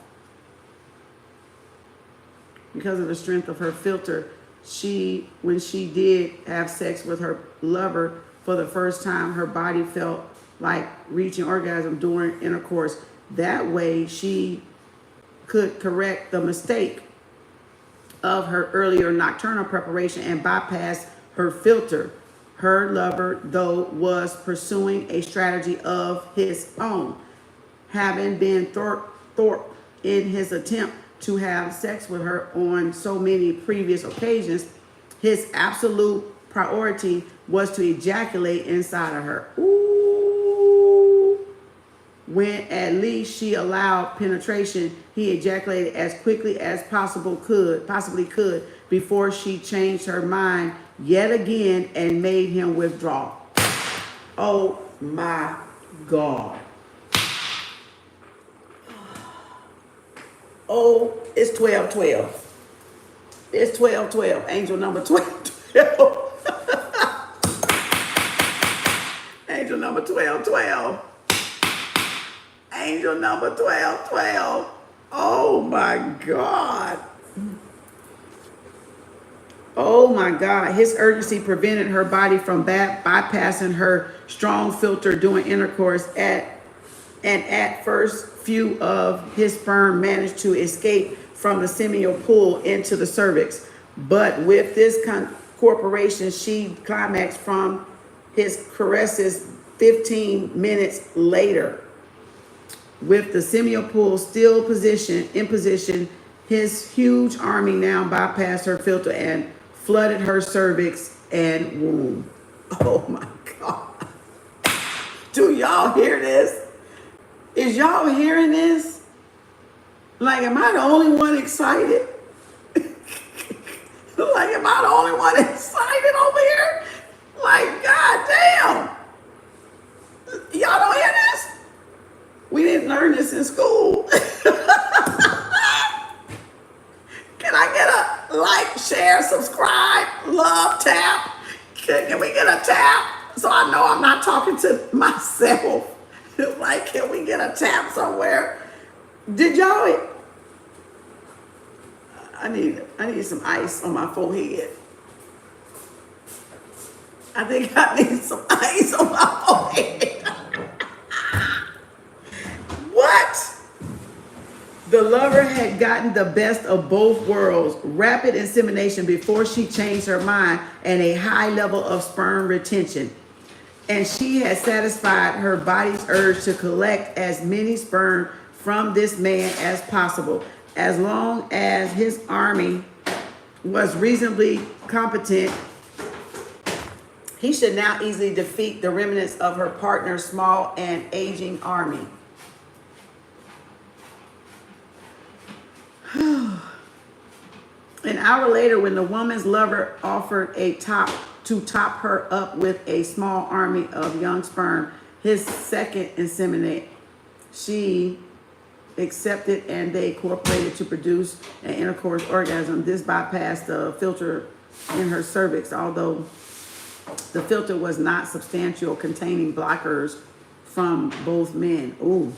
Because of the strength of her filter, when she did have sex with her lover for the first time, her body felt like reaching orgasm during intercourse. That way she could correct the mistake of her earlier nocturnal preparation and bypass her filter. Her lover, though, was pursuing a strategy of his own, having been thwarted in his attempt to have sex with her on so many previous occasions. His absolute priority was to ejaculate inside of her. Ooh. When at least she allowed penetration, he ejaculated as quickly as possibly could before she changed her mind yet again and made him withdraw. Oh my God. Oh, it's 12-12. It's 12-12. Angel number 12-12. Angel number 12-12. Angel number 12-12. Oh my God. Oh my God. His urgency prevented her body from bypassing her strong filter during intercourse at first few of his sperm managed to escape from the seminal pool into the cervix. But with this corporation, she climaxed from his caresses 15 minutes later. With the seminal pool still in position, his huge army now bypassed her filter and flooded her cervix and womb. Oh my God. Do y'all hear this? Is y'all hearing this? Like, am I the only one excited? Like, am I the only one excited over here? Like, God damn. Y'all don't hear this? We didn't learn this in school. Can I get a like, share, subscribe, love, tap? Can we get a tap? So I know I'm not talking to myself. Like, can we get a tap somewhere? Did y'all? I need some ice on my forehead. I think I need some ice on my forehead. What? The lover had gotten the best of both worlds, rapid insemination before she changed her mind, and a high level of sperm retention. And she had satisfied her body's urge to collect as many sperm from this man as possible. As long as his army was reasonably competent, he should now easily defeat the remnants of her partner's small and aging army. hour later, when the woman's lover offered to top her up with a small army of young sperm, his second inseminate, she accepted and they cooperated to produce an intercourse orgasm. This bypassed the filter in her cervix, although the filter was not substantial, containing blockers from both men. Ooh.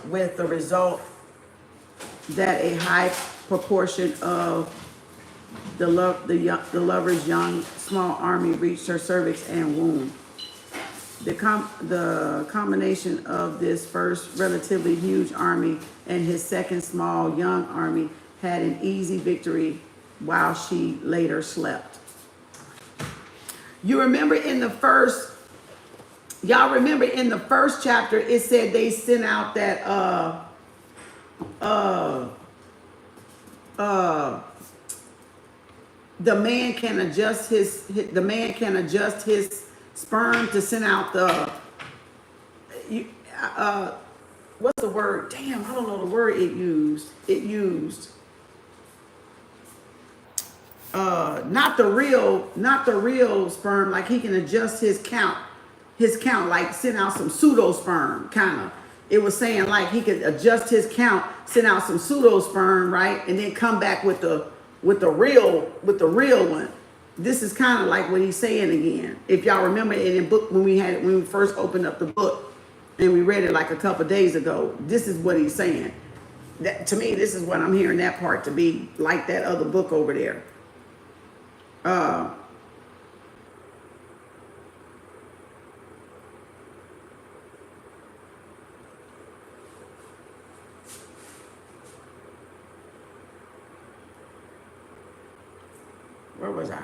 With the result that a high proportion of the lover's young small army reached her cervix and womb. The combination of this first relatively huge army and his second small young army had an easy victory while she later slept. You remember in the first, y'all remember in the first chapter, it said they sent out that the man can adjust his sperm to send out the what's the word? Damn, I don't know the word it used. Not the real sperm, like he can adjust his count, like send out some pseudo sperm, kind of. It was saying like he could adjust his count, send out some pseudo sperm, right, and then come back with the real one. This is kind of like what he's saying again. If y'all remember in the book when we first opened up the book and we read it like a couple days ago, this is what he's saying. That to me, this is what I'm hearing that part to be like that other book over there. Where was I?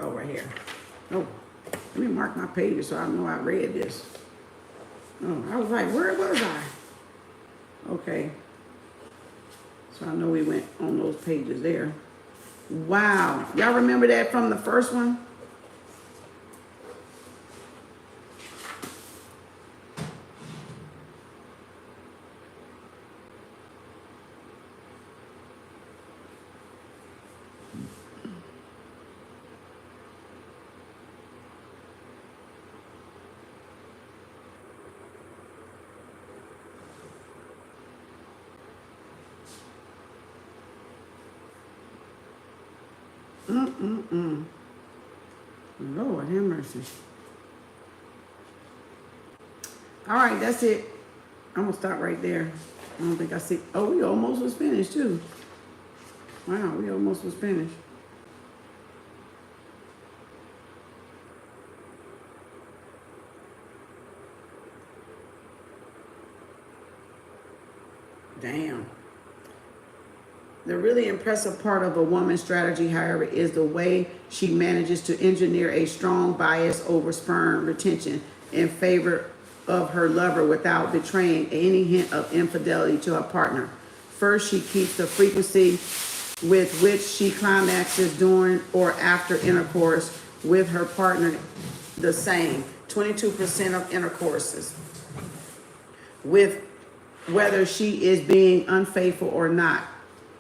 Oh, right here. Oh, let me mark my pages so I know I read this. Oh, I was like, where was I? Okay. So I know we went on those pages there. Wow. Y'all remember that from the first one? Lord have mercy. All right, that's it. I'm gonna stop right there. I don't think I see. Oh, we almost was finished too. Wow, we almost was finished. Damn. The really impressive part of a woman's strategy, however, is the way she manages to engineer a strong bias over sperm retention in favor of her lover without betraying any hint of infidelity to her partner. First, she keeps the frequency with which she climaxes during or after intercourse with her partner the same, 22% of intercourses, with whether she is being unfaithful or not.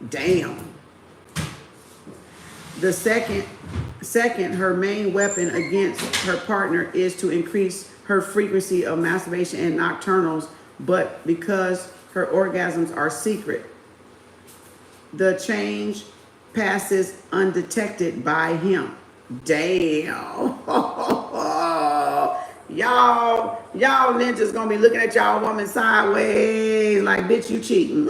Damn. The second, her main weapon against her partner is to increase her frequency of masturbation and nocturnals, but because her orgasms are secret, the change passes undetected by him. Damn. Y'all ninjas gonna be looking at y'all woman sideways like, bitch, you cheating.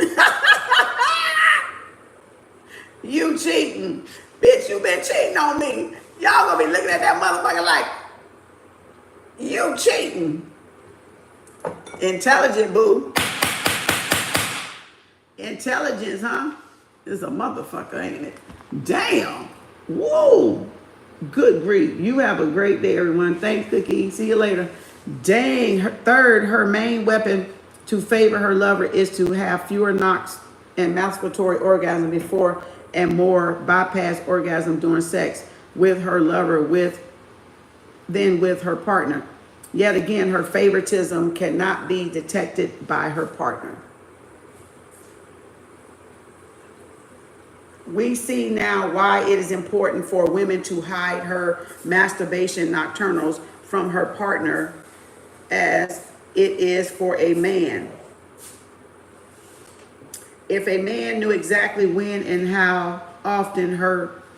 You cheating. Bitch, you been cheating on me. Y'all gonna be looking at that motherfucker like, you cheating. Intelligent, boo. Intelligence, huh? Is a motherfucker, ain't it? Damn. Whoa. Good grief. You have a great day, everyone. Thanks, Cookie. See you later. Dang. Her main weapon to favor her lover is to have fewer knocks and masturbatory orgasm before and more bypass orgasm during sex with her lover than with her partner. Yet again, her favoritism cannot be detected by her partner. We see now why it is important for women to hide her masturbation nocturnals from her partner as it is for a man. If a man knew exactly when and how often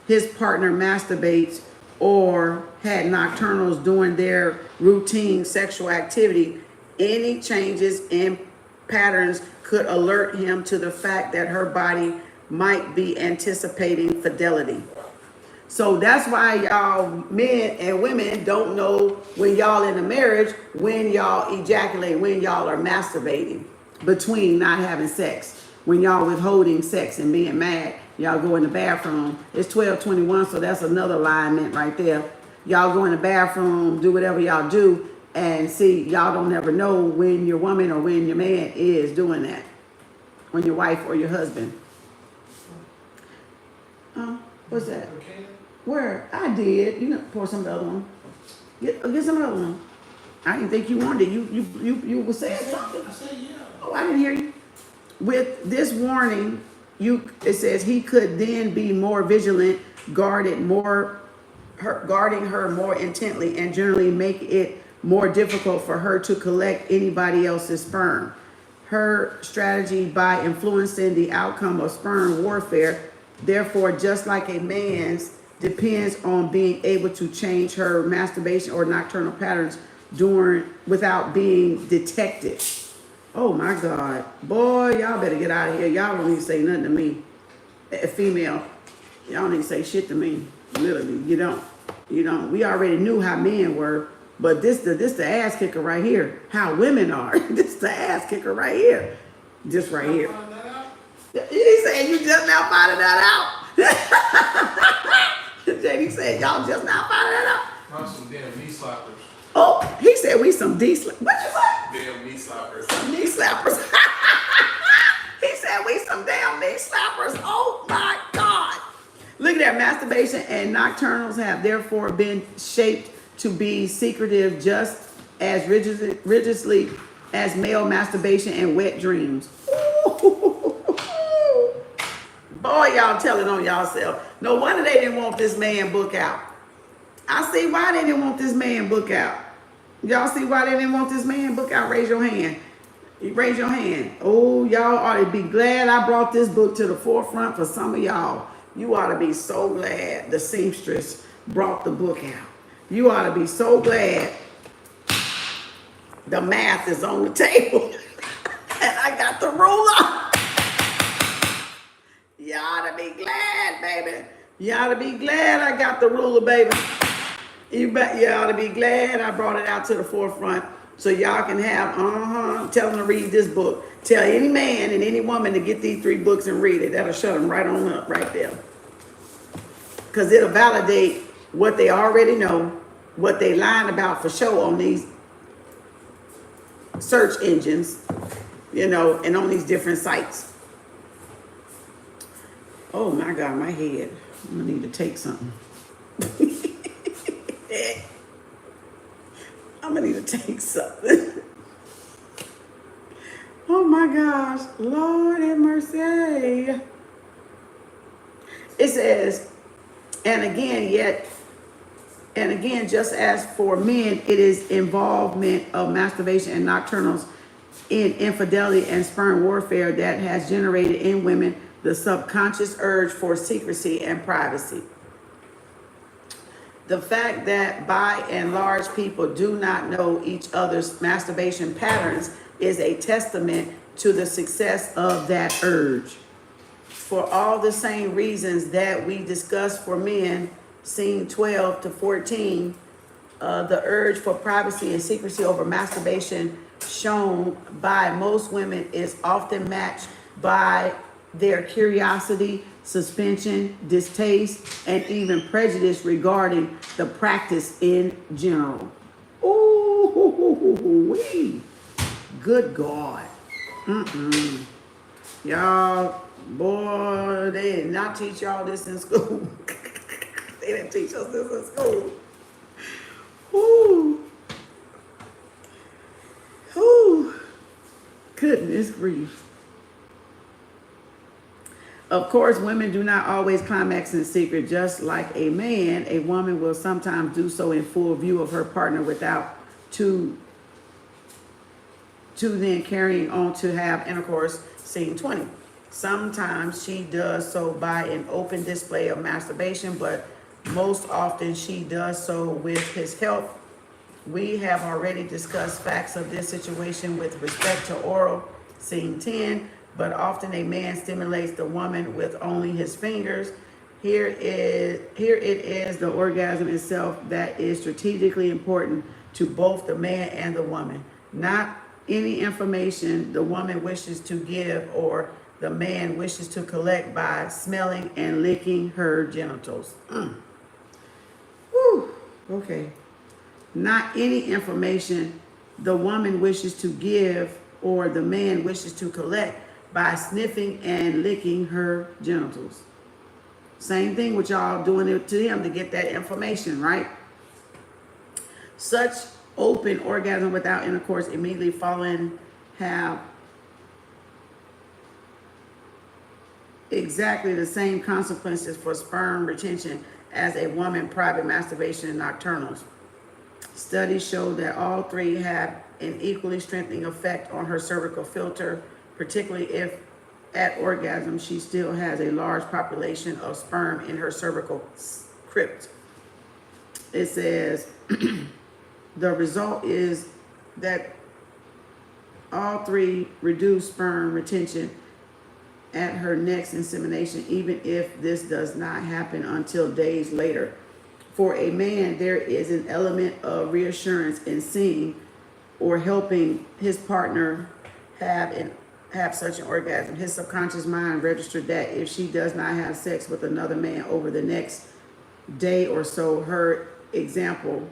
his partner masturbates or had nocturnals during their routine sexual activity, any changes in patterns could alert him to the fact that her body might be anticipating fidelity. So that's why y'all men and women don't know when y'all in a marriage, when y'all ejaculate, when y'all are masturbating between not having sex. When y'all withholding sex and being mad, y'all go in the bathroom. It's 12:21, so that's another alignment right there. Y'all go in the bathroom, do whatever y'all do, and see, y'all don't ever know when your woman or when your man is doing that. When your wife or your husband. What's that? Where? I did. You know, pour some of the other one. Get some of the other one. I didn't think you wanted it. You were saying something. I said yeah. Oh, I didn't hear you. With this warning, it says he could then be more vigilant, guarding her more intently, and generally make it more difficult for her to collect anybody else's sperm. Her strategy by influencing the outcome of sperm warfare, therefore, just like a man's, depends on being able to change her masturbation or nocturnal patterns without being detected. Oh my God. Boy, y'all better get out of here. Y'all don't need to say nothing to me. A female, y'all don't need to say shit to me. Literally, you don't. You don't. We already knew how men were, but this the ass kicker right here. How women are. This the ass kicker right here. Just right here. He said you just now finding that out. JD said y'all just now finding that out. I'm some damn knee slappers. Oh, he said we some D slappers. What you say? Damn knee slappers. Some knee slappers. He said we some damn knee slappers. Oh my God. Look at that. Masturbation and nocturnals have therefore been shaped to be secretive just as rigorously as male masturbation and wet dreams. Boy, y'all telling on y'allself. No wonder they didn't want this man book out. I see why they didn't want this man book out. Y'all see why they didn't want this man book out? Raise your hand. Raise your hand. Oh, y'all ought to be glad I brought this book to the forefront for some of y'all. You ought to be so glad the seamstress brought the book out. You ought to be so glad the math is on the table and I got the ruler. You ought to be glad, baby. You ought to be glad I got the ruler, baby. You ought to be glad I brought it out to the forefront so y'all can have, tell them to read this book. Tell any man and any woman to get these 3 books and read it. That'll shut them right on up right there. Because it'll validate what they already know, what they lying about for sure on these search engines, and on these different sites. Oh my God, my head. I'm gonna need to take something. I'm gonna need to take something. Oh my gosh, Lord have mercy. It says, and again, just as for men, it is involvement of masturbation and nocturnals in infidelity and sperm warfare that has generated in women the subconscious urge for secrecy and privacy. The fact that by and large people do not know each other's masturbation patterns is a testament to the success of that urge. For all the same reasons that we discussed for men, scene 12 to 14, the urge for privacy and secrecy over masturbation shown by most women is often matched by their curiosity, suspension, distaste, and even prejudice regarding the practice in general. Ooh, good God. Y'all, boy, they did not teach y'all this in school. They didn't teach us this in school. Ooh. Goodness grief. Of course, women do not always climax in secret. Just like a man, a woman will sometimes do so in full view of her partner without to then carrying on to have intercourse. Scene 20. Sometimes she does so by an open display of masturbation, but most often she does so with his help. We have already discussed facts of this situation with respect to oral. Scene 10. But often a man stimulates the woman with only his fingers. Here it is the orgasm itself that is strategically important to both the man and the woman. Not any information the woman wishes to give or the man wishes to collect by smelling and licking her genitals. Whew. Okay. Not any information the woman wishes to give or the man wishes to collect by sniffing and licking her genitals. Same thing with y'all doing it to him to get that information, right? Such open orgasm without intercourse immediately following have exactly the same consequences for sperm retention as a woman private masturbation and nocturnals. Studies show that all three have an equally strengthening effect on her cervical filter, particularly if at orgasm she still has a large population of sperm in her cervical crypt. It says the result is that all three reduce sperm retention at her next insemination, even if this does not happen until days later. For a man, there is an element of reassurance in seeing or helping his partner have such an orgasm. His subconscious mind registered that if she does not have sex with another man over the next day or so, for example,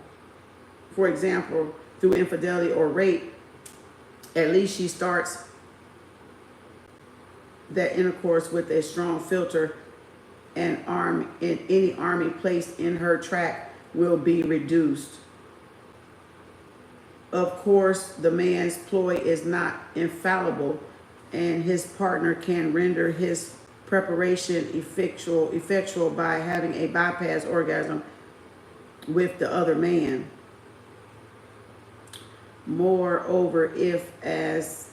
through infidelity or rape, at least she starts that intercourse with a strong filter, and any army placed in her track will be reduced. Of course, the man's ploy is not infallible, and his partner can render his preparation effectual by having a bypass orgasm with the other man. Moreover, if, as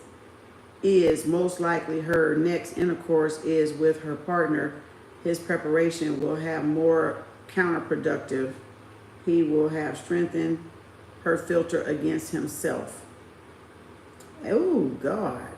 is most likely, her next intercourse is with her partner, his preparation will have more counterproductive. He will have strengthened her filter against himself. Oh, God.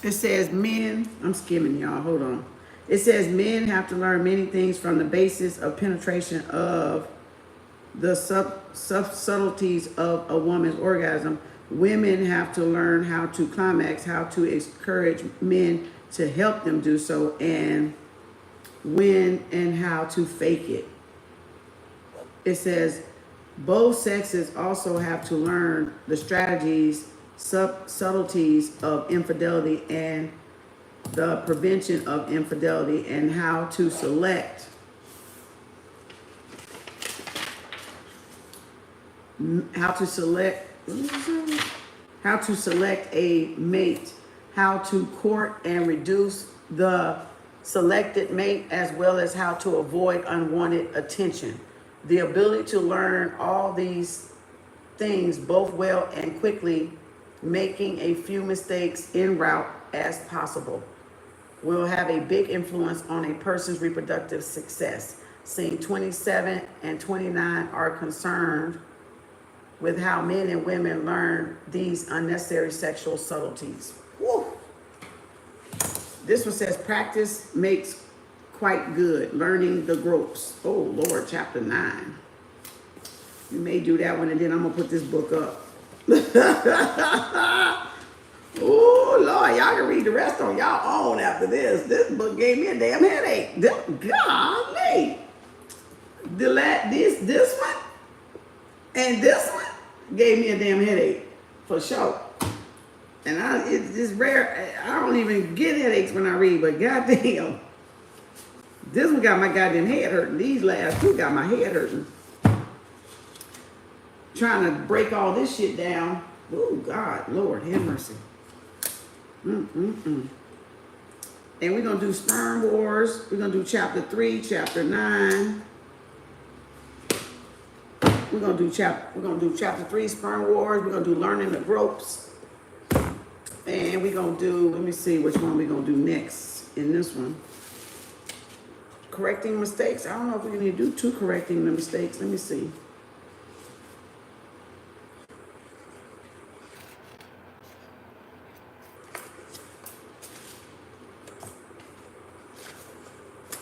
It says men, I'm skimming y'all, hold on. It says men have to learn many things from the basis of penetration of the subtleties of a woman's orgasm. Women have to learn how to climax, how to encourage men to help them do so, and when and how to fake it. It says both sexes also have to learn the strategies, subtleties of infidelity and the prevention of infidelity, and how to select a mate, how to court and reduce the selected mate, as well as how to avoid unwanted attention. The ability to learn all these things both well and quickly making a few mistakes en route as possible will have a big influence on a person's reproductive success. Scene 27 and 29 are concerned with how men and women learn these unnecessary sexual subtleties. Woo. This one says practice makes quite good, learning the gropes. Oh Lord, chapter 9. You may do that one and then I'm gonna put this book up. Oh Lord, y'all can read the rest on y'all own after this. This book gave me a damn headache. Golly. This one and this one gave me a damn headache for sure. And it's rare. I don't even get headaches when I read, but goddamn, this one got my goddamn head hurting. These last two got my head hurting. Trying to break all this shit down. Oh God, Lord, have mercy. And we're gonna do sperm wars. We're gonna do chapter 3, chapter 9. We're gonna do chapter 3, sperm wars. We're gonna do learning the gropes. And we're gonna do, let me see which one we're gonna do next in this one. Correcting mistakes. I don't know if we're gonna do 2 correcting the mistakes. Let me see.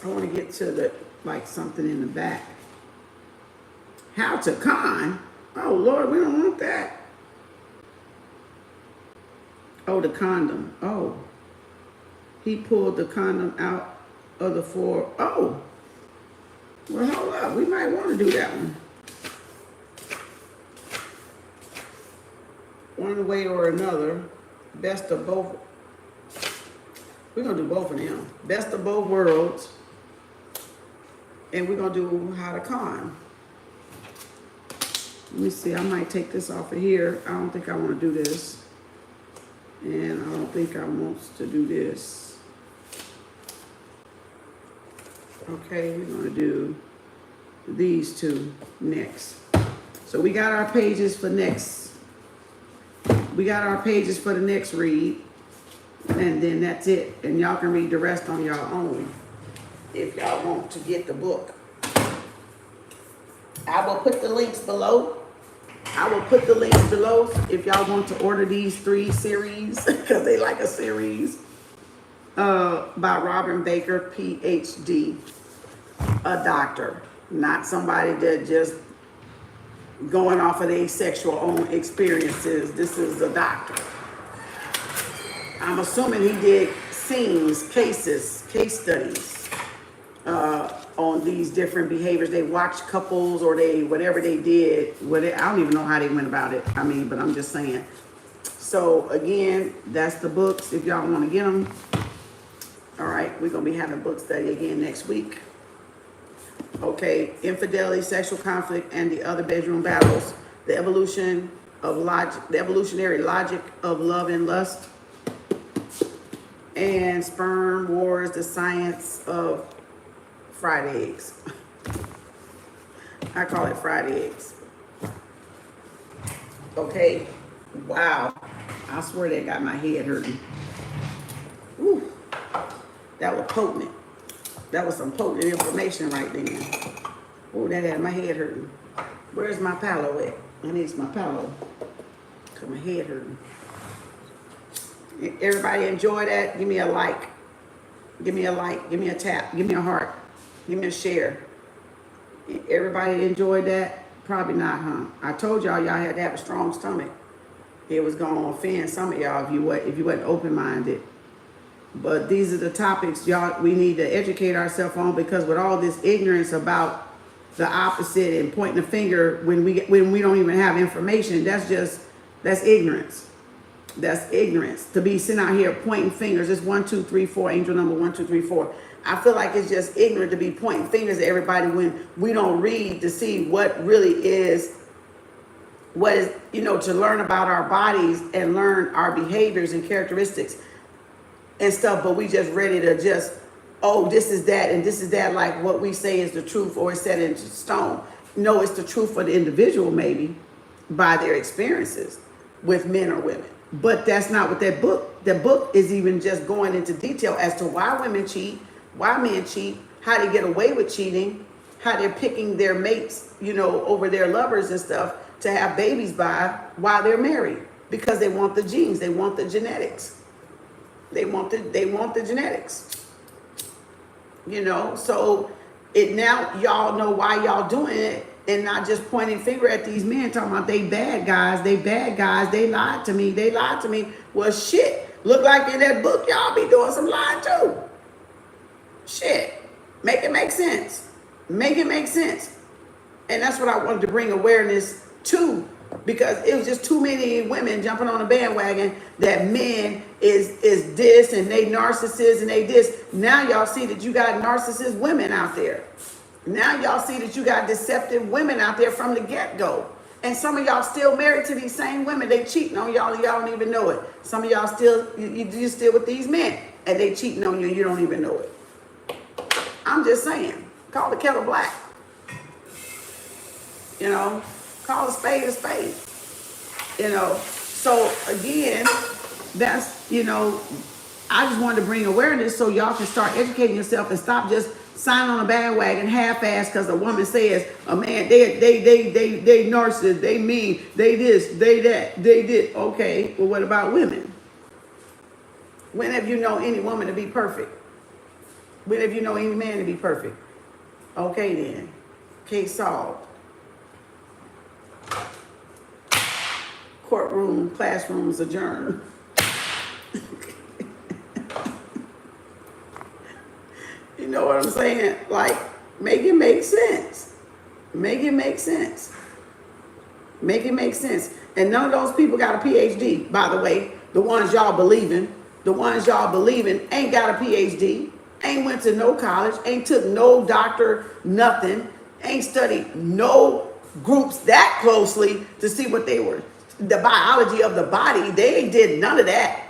I want to get to the, like something in the back. How to con? Oh Lord, we don't want that. Oh, the condom. Oh. He pulled the condom out of the 4. Oh. Well, hold up. We might want to do that one. One way or another. Best of both. We're going to do both of them. Best of both worlds. And we're going to do how to con. Let me see. I might take this off of here. I don't think I want to do this. And I don't think I want to do this. Okay, we're going to do these 2 next. So we got our pages for next. We got our pages for the next read. And then that's it. And y'all can read the rest on your own if y'all want to get the book. I will put the links below. If y'all want to order these 3 series, because they like a series, by Robin Baker, Ph.D., a doctor, not somebody that just going off of their sexual own experiences. This is a doctor. I'm assuming he did scenes, cases, case studies on these different behaviors. They watched couples or they, whatever they did, I don't even know how they went about it. I mean, but I'm just saying. So again, that's the books if y'all want to get them. All right, we're going to be having book study again next week. Okay, infidelity, sexual conflict, and the other bedroom battles. The evolution of logic, the evolutionary logic of love and lust. And sperm wars, the science of fried eggs. I call it fried eggs. Okay, wow. I swear that got my head hurting. Whew. That was potent. That was some potent information right there. Oh, that had my head hurting. Where's my pillow at? I need my pillow. Cause my head hurting. Everybody enjoy that? Give me a like. Give me a like. Give me a tap. Give me a heart. Give me a share. Everybody enjoyed that? Probably not, huh? I told y'all had to have a strong stomach. It was going to offend some of y'all if you wasn't open-minded. But these are the topics, y'all, we need to educate ourselves on, because with all this ignorance about the opposite and pointing the finger when we don't even have information, that's ignorance. That's ignorance. To be sitting out here pointing fingers. It's 1, 2, 3, 4, angel number 1, 2, 3, 4. I feel like it's just ignorant to be pointing fingers at everybody when we don't read to see what really is, to learn about our bodies and learn our behaviors and characteristics and stuff. But we just ready to just, oh, this is that and this is that, like what we say is the truth or it's set in stone. No, it's the truth for the individual, maybe by their experiences with men or women. But that's not what the book is even just going into detail as to why women cheat, why men cheat, how they get away with cheating, how they're picking their mates, over their lovers and stuff to have babies by while they're married because they want the genes, they want the genetics. They want the genetics. So it now y'all know why y'all doing it and not just pointing finger at these men talking about they bad guys, they lied to me. Well, shit, look like in that book y'all be doing some lying too. Shit, make it make sense. And that's what I wanted to bring awareness to, because it was just too many women jumping on a bandwagon that men is this and they narcissists and they this. Now y'all see that you got narcissist women out there. Now y'all see that you got deceptive women out there from the get-go. And some of y'all still married to these same women. They cheating on y'all and y'all don't even know it. Some of y'all you're still with these men and they cheating on you and you don't even know it. I'm just saying, call the kettle black. Call a spade a spade. So again, that's, I just wanted to bring awareness so y'all can start educating yourself and stop just signing on a bandwagon half-ass because a woman says a man, they narcissist, they mean, they this, they that, they did. Okay, well, what about women? When have you known any woman to be perfect? When have you known any man to be perfect? Okay then, case solved. Courtroom, classrooms adjourned. You know what I'm saying? Like, make it make sense. Make it make sense. And none of those people got a PhD, by the way. The ones y'all believing ain't got a PhD, ain't went to no college, ain't took no doctor, nothing, ain't studied no groups that closely to see what they were. The biology of the body, they ain't did none of that.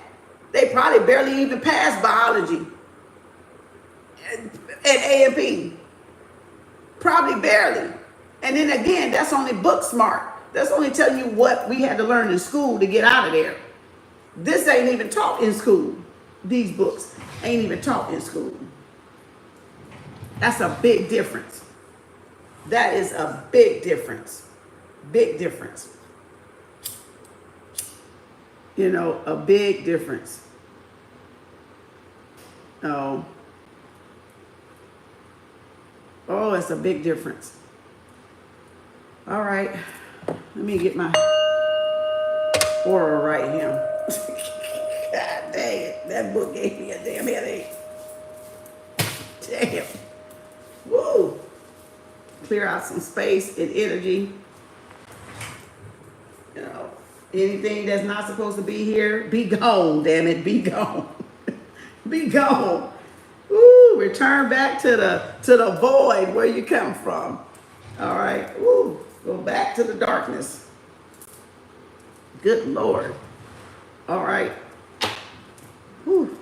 They probably barely even passed biology and A&P. Probably barely. And then again, that's only book smart. That's only telling you what we had to learn in school to get out of there. This ain't even taught in school. These books ain't even taught in school. That's a big difference. That is a big difference. Big difference. A big difference. Oh, it's a big difference. All right. Let me get my aura right here. God dang it. That book gave me a damn headache. Damn. Woo. Clear out some space and energy. Anything that's not supposed to be here, be gone, damn it, be gone. Be gone. Woo, return back to the void where you come from. All right. Woo, go back to the darkness. Good Lord. All right. Woo.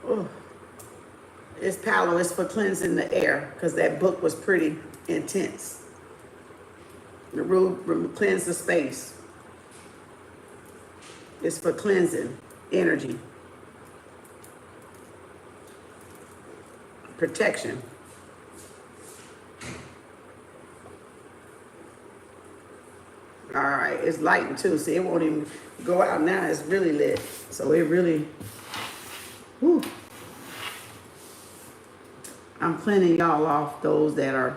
Oh. It's palo, it's for cleansing the air, because that book was pretty intense. The room cleanse the space. It's for cleansing energy. Protection. All right, it's lighting too. See, it won't even go out now. It's really lit. So it really, whew. I'm cleaning y'all off, those that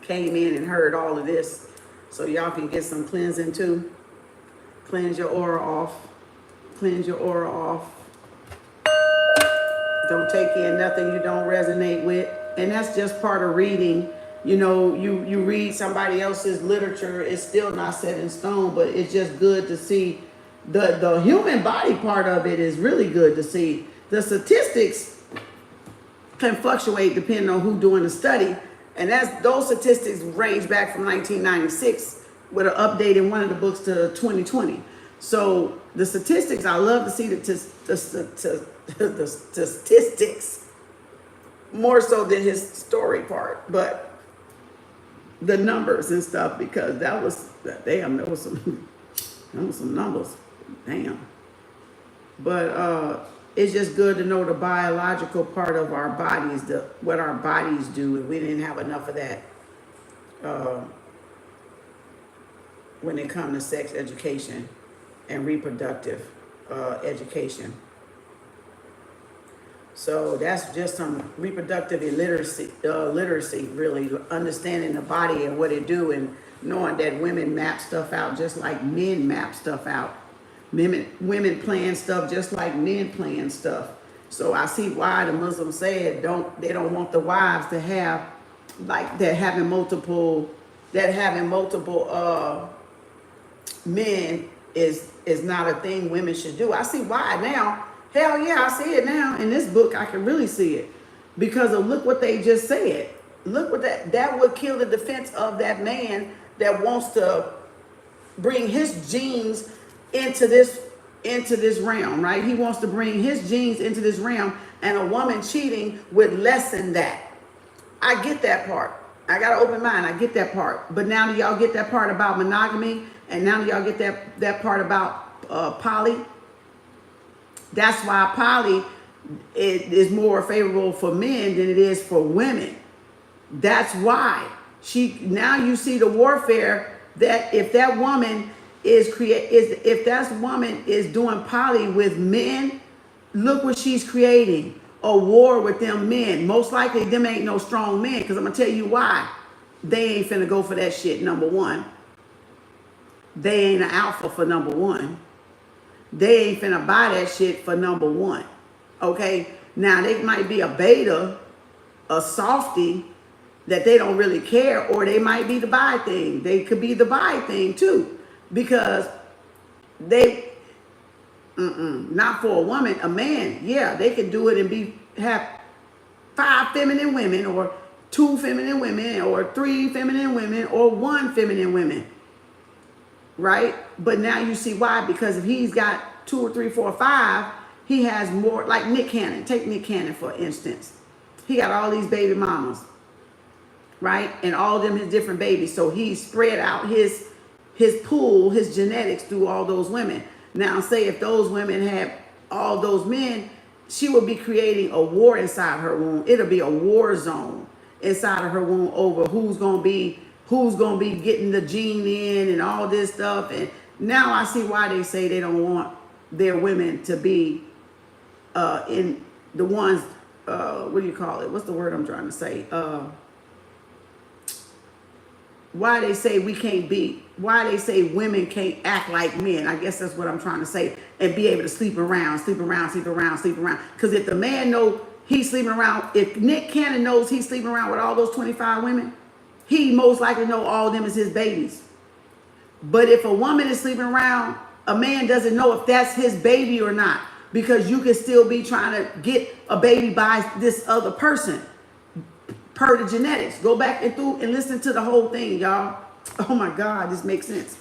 came in and heard all of this, so y'all can get some cleansing too. Cleanse your aura off. Cleanse your aura off. Don't take in nothing you don't resonate with. And that's just part of reading. You read somebody else's literature, it's still not set in stone, but it's just good to see. The human body part of it is really good to see. The statistics can fluctuate depending on who's doing the study. And those statistics range back from 1996 with an update in one of the books to 2020. So the statistics, I love to see the statistics. more so than his story part, but the numbers and stuff, because that was, damn, there was some numbers, damn. But it's just good to know the biological part of our bodies, what our bodies do, and we didn't have enough of that when it comes to sex education and reproductive education. So that's just some reproductive literacy, really understanding the body and what it do, and knowing that women map stuff out just like men map stuff out. Women plan stuff just like men plan stuff. So I see why the Muslims said they don't want the wives to have, like, that having multiple men is not a thing women should do. I see why now. Hell yeah, I see it now. In this book, I can really see it. Because of, look what they just said. Look what that would kill the defense of that man that wants to bring his genes into this realm, right? He wants to bring his genes into this realm, and a woman cheating would lessen that. I get that part. I got an open mind. I get that part. But now do y'all get that part about monogamy? And now do y'all get that part about poly? That's why poly is more favorable for men than it is for women. That's why now you see the warfare that if that woman is doing poly with men, look what she's creating, a war with them men. Most likely them ain't no strong men, because I'm gonna tell you why. They ain't finna go for that shit, number one. They ain't an alpha for number one. They ain't finna buy that shit for number one. Okay? Now, they might be a beta, a softie, that they don't really care, or they might be the buy thing. They could be the buy thing too. Because they, not for a woman, a man, yeah, they can do it and have 5 feminine women, or 2 feminine women, or 3 feminine women, or 1 feminine woman. Right? But now you see why, because if he's got 2 or 3, 4 or 5, he has more, like Nick Cannon. Take Nick Cannon for instance. He got all these baby mamas, right? And all of them his different babies. So he spread out his pool, his genetics through all those women. Now say if those women had all those men, she would be creating a war inside her womb. It'll be a war zone inside of her womb over who's gonna be getting the gene in and all this stuff. And now I see why they say they don't want their women to be in the ones, what do you call it? What's the word I'm trying to say? Why they say why they say women can't act like men. I guess that's what I'm trying to say. And be able to sleep around. Because if the man know he's sleeping around, if Nick Cannon knows he's sleeping around with all those 25 women, he most likely know all of them is his babies. But if a woman is sleeping around, a man doesn't know if that's his baby or not, because you can still be trying to get a baby by this other person per the genetics. Go back and listen to the whole thing, y'all. Oh my God, this makes sense.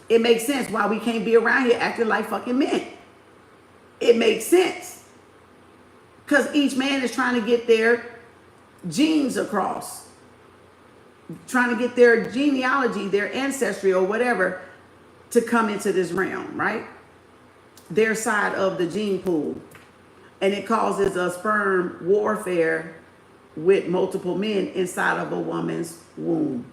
It makes sense why we can't be around here acting like fucking men. It makes sense. Because each man is trying to get their genes across. Trying to get their genealogy, their ancestry or whatever to come into this realm, right? Their side of the gene pool. And it causes a sperm warfare with multiple men inside of a woman's womb.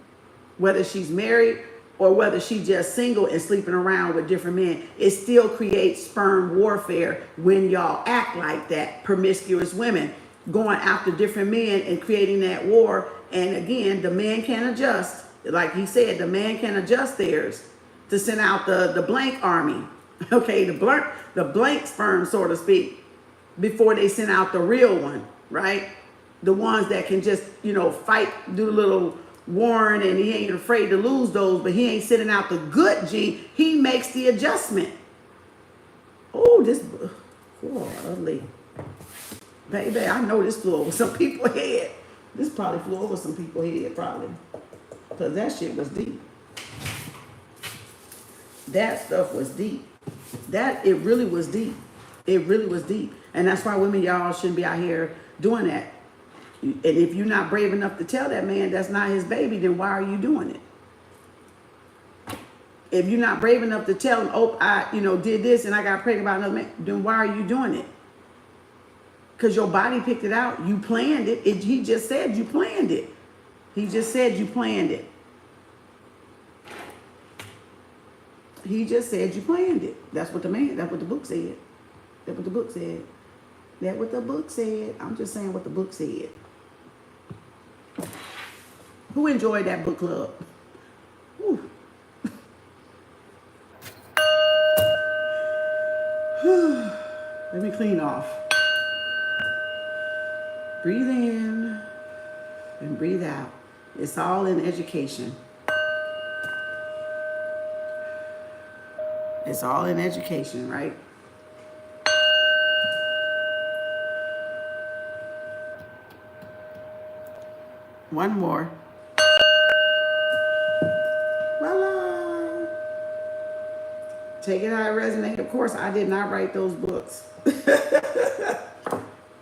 Whether she's married or whether she's just single and sleeping around with different men, it still creates sperm warfare when y'all act like that, promiscuous women going after different men and creating that war. And again, the man can adjust. Like he said, the man can adjust theirs to send out the blank army. Okay, the blank sperm, so to speak, before they send out the real one, right? The ones that can just, fight, do a little warring, and he ain't afraid to lose those, but he ain't sending out the good gene. He makes the adjustment. Oh, ugly. Baby, I know this flew over some people's head. This probably flew over some people's head, probably. Because that shit was deep. That stuff was deep. It really was deep. It really was deep. And that's why women, y'all shouldn't be out here doing that. And if you're not brave enough to tell that man that's not his baby, then why are you doing it? If you're not brave enough to tell him, oh, I, did this and I got pregnant by another man, then why are you doing it? Because your body picked it out. You planned it. He just said you planned it. He just said you planned it. He just said you planned it. That's what the book said. That's what the book said. That's what the book said. I'm just saying what the book said. Who enjoyed that book club? Whew. Let me clean off. Breathe in and breathe out. It's all in education. It's all in education, right? One more. Voila. Take it how it resonates. Of course, I did not write those books.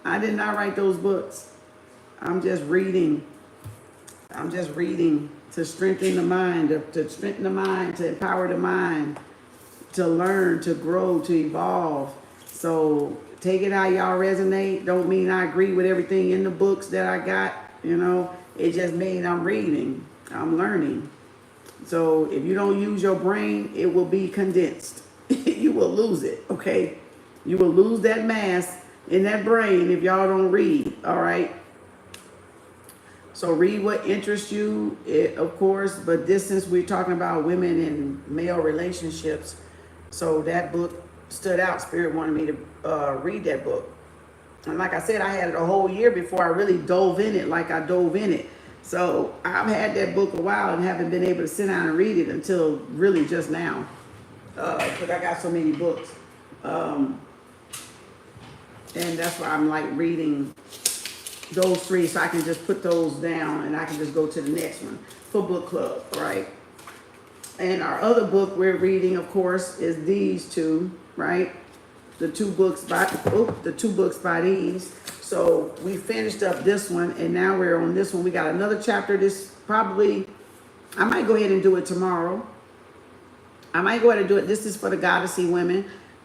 I did not write those books. I'm just reading. I'm just reading to strengthen the mind, to empower the mind, to learn, to grow, to evolve. So take it how y'all resonate. Don't mean I agree with everything in the books that I got, It just means I'm reading, I'm learning. So if you don't use your brain, it will be condensed. You will lose it, okay? You will lose that mass in that brain if y'all don't read, all right? So read what interests you, of course, but since we're talking about women and male relationships, so that book stood out. Spirit wanted me to read that book. And like I said, I had it a whole year before I really dove in it like I dove in it. So I've had that book a while and haven't been able to sit down and read it until really just now. Because I got so many books. And that's why I'm like reading those three so I can just put those down and I can just go to the next one for book club, right? And our other book we're reading, of course, is these two, right? The two books by these. So we finished up this one and now we're on this one. We got another chapter. I might go ahead and do it tomorrow. I might go ahead and do it. This is for the Goddessy women.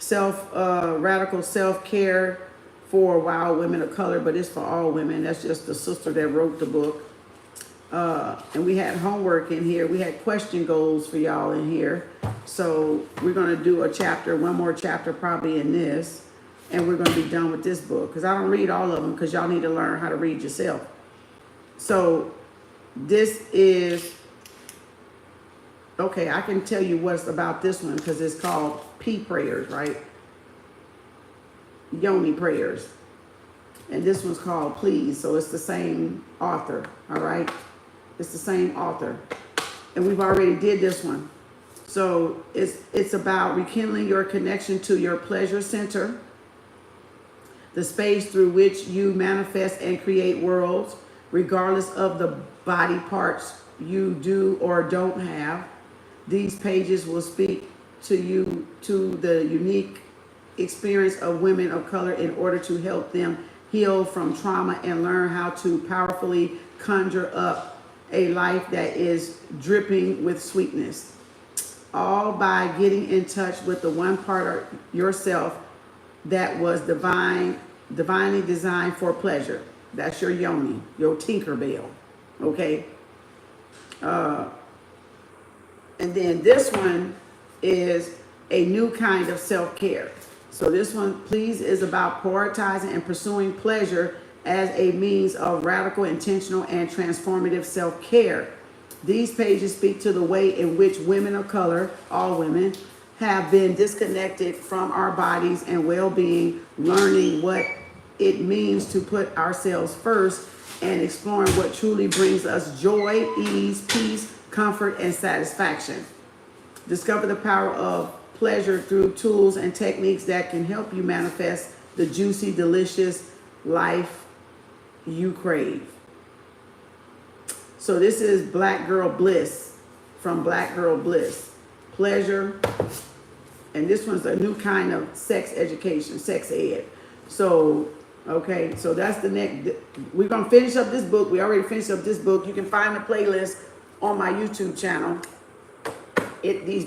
Radical self-care for wild women of color, but it's for all women. That's just the sister that wrote the book. And we had homework in here. We had question goals for y'all in here. So we're going to do one more chapter probably in this. And we're going to be done with this book. Because I don't read all of them because y'all need to learn how to read yourself. So this is, okay, I can tell you what's about this one because it's called P prayers, right? Yoni prayers. And this one's called Please. So it's the same author, all right? It's the same author. And we've already did this one. So it's about rekindling your connection to your pleasure center, the space through which you manifest and create worlds, regardless of the body parts you do or don't have. These pages will speak to you to the unique experience of women of color in order to help them heal from trauma and learn how to powerfully conjure up a life that is dripping with sweetness. All by getting in touch with the one part of yourself that was divinely designed for pleasure. That's your yoni, your Tinkerbell, okay? And then this one is a new kind of self-care. So this one, Please, is about prioritizing and pursuing pleasure as a means of radical, intentional, and transformative self-care. These pages speak to the way in which women of color, all women, have been disconnected from our bodies and well-being, learning what it means to put ourselves first and exploring what truly brings us joy, ease, peace, comfort, and satisfaction. Discover the power of pleasure through tools and techniques that can help you manifest the juicy, delicious life you crave. So this is Black Girl Bliss, from Black Girl Bliss. Pleasure. And this one's a new kind of sex education, sex ed. So Okay, so that's the next. We're gonna finish up this book. We already finished up this book. You can find the playlist on my YouTube channel.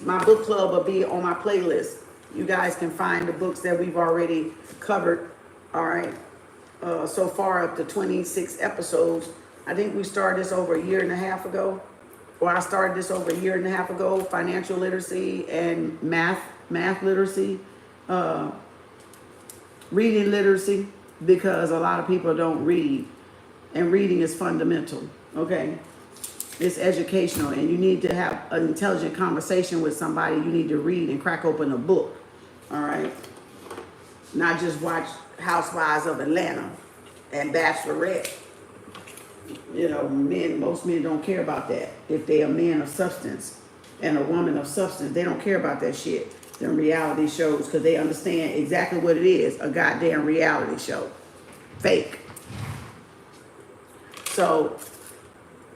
My book club will be on my playlist. You guys can find the books that we've already covered. All right, so far up to 26 episodes. I think we started this over a year and a half ago, or I started this over a year and a half ago. Financial literacy and math literacy, reading literacy, because a lot of people don't read, and reading is fundamental. Okay, it's educational, and you need to have an intelligent conversation with somebody. You need to read and crack open a book. All right, not just watch Housewives of Atlanta and Bachelorette. You know, most men don't care about that. If they're a man of substance and a woman of substance, they don't care about that shit. Them reality shows, because they understand exactly what it is, a goddamn reality show. Fake. So,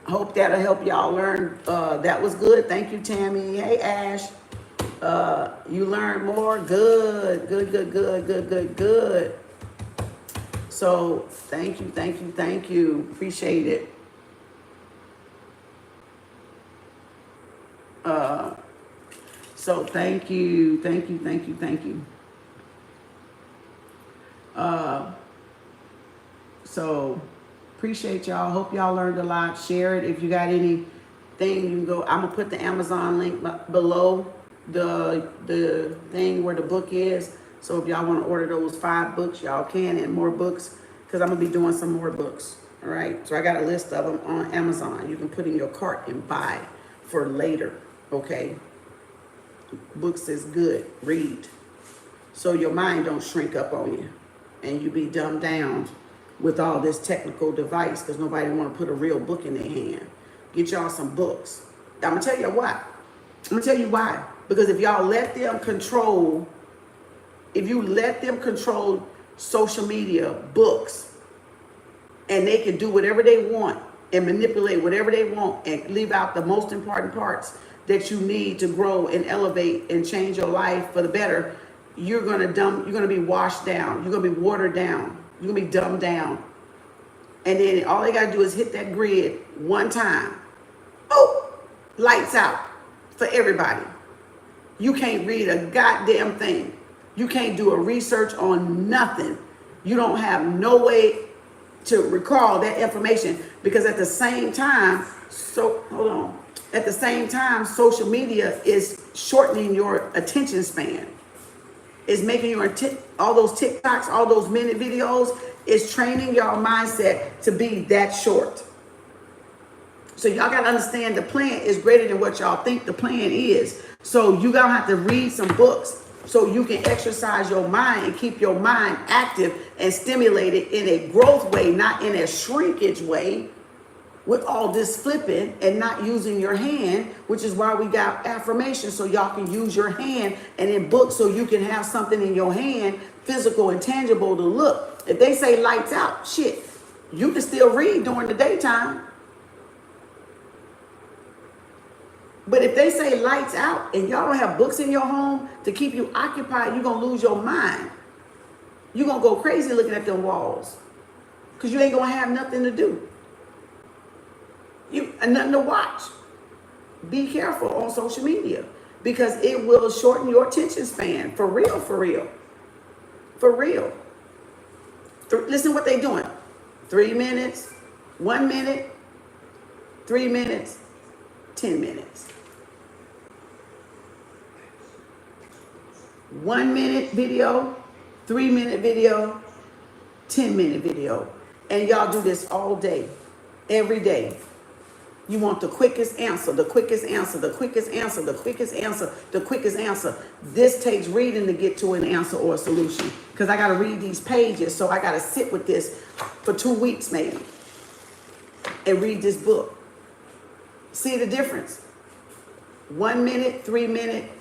hope that'll help y'all learn. That was good. Thank you, Tammy. Hey, Ash. You learned more? Good. So, thank you. Appreciate it. So, thank you. So, appreciate y'all. Hope y'all learned a lot. Share it. If you got anything, you can go. I'm going to put the Amazon link below the thing where the book is. So if y'all want to order those 5 books, y'all can, and more books, because I'm going to be doing some more books. All right. So I got a list of them on Amazon. You can put in your cart and buy for later. Okay. Books is good. Read. So your mind don't shrink up on you, and you be dumbed down with all this technical device, because nobody want to put a real book in their hand. Get y'all some books. I'm going to tell you why. I'm going to tell you why. Because if y'all let them control, social media, books, and they can do whatever they want and manipulate whatever they want and leave out the most important parts that you need to grow and elevate and change your life for the better, you're going to be washed down. You're going to be watered down. You're going to be dumbed down. And then all they got to do is hit that grid one time. Oh, lights out for everybody. You can't read a goddamn thing. You can't do a research on nothing. You don't have no way to recall that information, because at the same time, social media is shortening your attention span. It's making all those TikToks, all those minute videos, is training your mindset to be that short. So y'all got to understand, the plan is greater than what y'all think the plan is. So you got to have to read some books so you can exercise your mind and keep your mind active and stimulated in a growth way, not in a shrinkage way, with all this flipping and not using your hand, which is why we got affirmations, so y'all can use your hand, and in books so you can have something in your hand, physical and tangible to look. If they say lights out, shit, you can still read during the daytime. But if they say lights out and y'all don't have books in your home to keep you occupied, you're going to lose your mind. You're going to go crazy looking at them walls, because you ain't going to have nothing to do. Nothing to watch. Be careful on social media, because it will shorten your attention span. For real. Listen what they doing. 3 minutes, 1 minute, 3 minutes, 10 minutes. 1 minute video, 3 minute video, 10-minute video. And y'all do this all day, every day. You want the quickest answer. This takes reading to get to an answer or a solution, because I got to read these pages. So I got to sit with this for 2 weeks maybe and read this book. See the difference? 1 minute, 3 minute,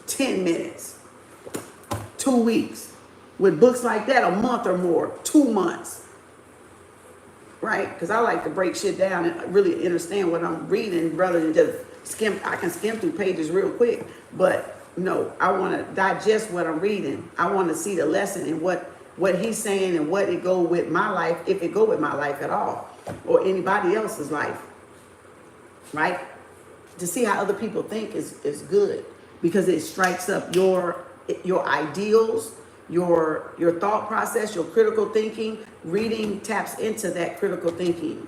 10 minutes, 2 weeks. With books like that, a month or more, 2 months. Right? Because I like to break shit down and really understand what I'm reading, rather than just skim. I can skim through pages real quick, but no, I want to digest what I'm reading. I want to see the lesson in what what he's saying and what it go with my life, if it go with my life at all, or anybody else's life, right? To see how other people think is good, because it strikes up your ideals, your thought process, your critical thinking. Reading taps into that critical thinking,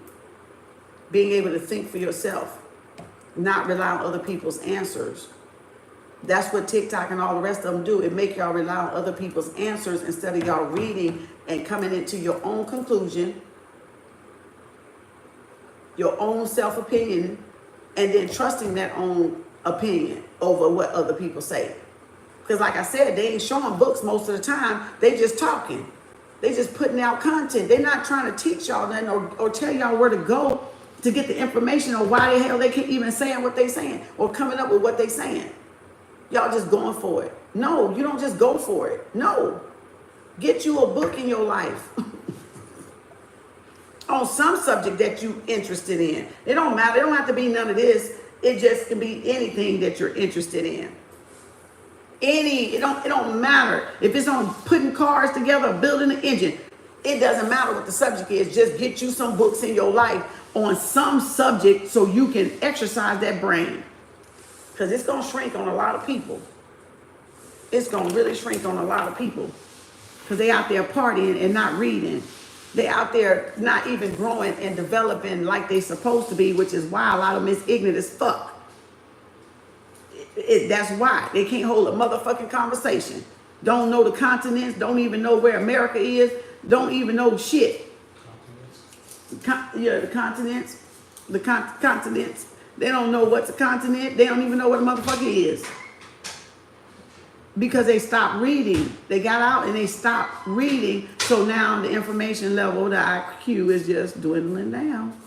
being able to think for yourself, not rely on other people's answers. That's what TikTok and all the rest of them do. It make y'all rely on other people's answers instead of y'all reading and coming into your own conclusion, your own self-opinion, and then trusting that own opinion over what other people say. Because like I said, they ain't showing books most of the time. They just talking. They just putting out content. They're not trying to teach y'all nothing or tell y'all where to go to get the information or why the hell they keep even saying what they saying or coming up with what they saying. Y'all just going for it. No, you don't just go for it. No. Get you a book in your life on some subject that you interested in. It don't matter. It don't have to be none of this. It just can be anything that you're interested in. It don't matter. If it's on putting cars together, building an engine, it doesn't matter what the subject is. Just get you some books in your life on some subject so you can exercise that brain. Because it's going to shrink on a lot of people. It's going to really shrink on a lot of people. Because they out there partying and not reading. They out there not even growing and developing like they supposed to be, which is why a lot of them is ignorant as fuck. That's why. They can't hold a motherfucking conversation. Don't know the continents. Don't even know where America is. Don't even know shit. The continents. The continents. They don't know what's a continent. They don't even know what a motherfucker is. Because they stopped reading. They got out and they stopped reading. So now the information level, the IQ is just dwindling down.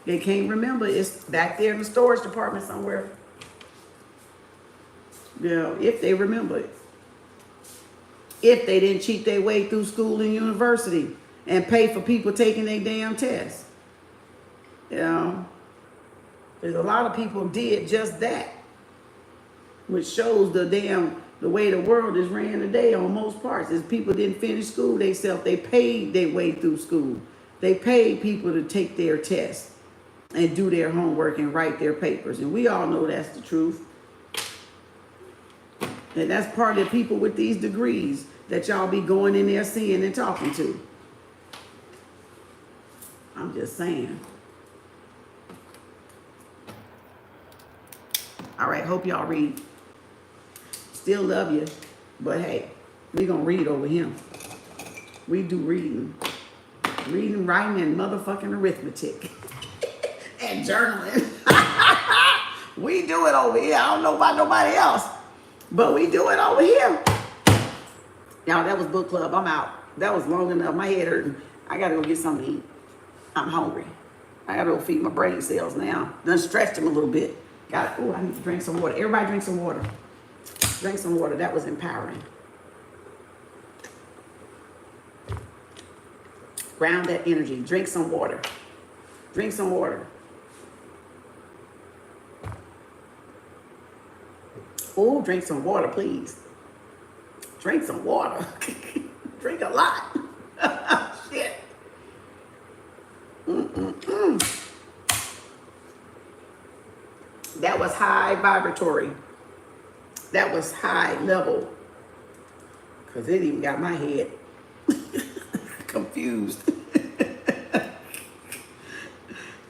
They can't remember. It's back there in the storage department somewhere. Yeah, if they remember it. If they didn't cheat their way through school and university and pay for people taking their damn tests. You know, there's a lot of people did just that, which shows the way the world is ran today on most parts. Is people didn't finish school themselves. They paid their way through school. They paid people to take their tests and do their homework and write their papers. And we all know that's the truth. And that's part of the people with these degrees that y'all be going in there seeing and talking to. I'm just saying. All right, hope y'all read. Still love you, but hey, we gonna read over here. We do reading. Reading, writing, and motherfucking arithmetic. And journaling. We do it over here. I don't know about nobody else. But we do it over here. Y'all, that was book club. I'm out. That was long enough. My head hurting. I gotta go get something to eat. I'm hungry. I gotta go feed my brain cells now. Done stretched them a little bit. I need to drink some water. Everybody drink some water. Drink some water. That was empowering. Ground that energy. Drink some water. Drink some water. Oh, drink some water, please. Drink some water. Drink a lot. Shit. That was high vibratory. That was high level. Because it even got my head confused.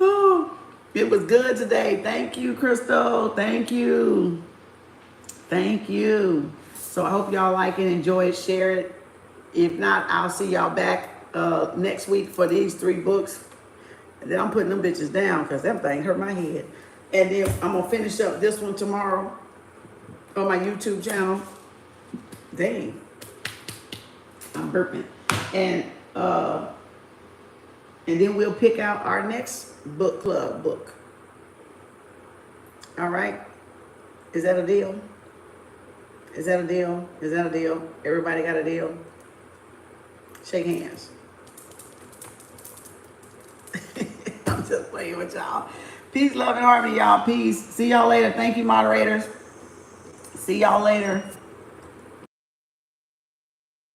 Oh, it was good today. Thank you, Crystal. Thank you. Thank you. So I hope y'all like it, enjoy it, share it. If not, I'll see y'all back next week for these 3 books. And then I'm putting them bitches down because that thing hurt my head. And then I'm going to finish up this one tomorrow on my YouTube channel. Dang. I'm burping. And then we'll pick out our next book club book. All right? Is that a deal? Is that a deal? Is that a deal? Everybody got a deal? Shake hands. I'm just playing with y'all. Peace, love, and harmony, y'all. Peace. See y'all later. Thank you, moderators. See y'all later.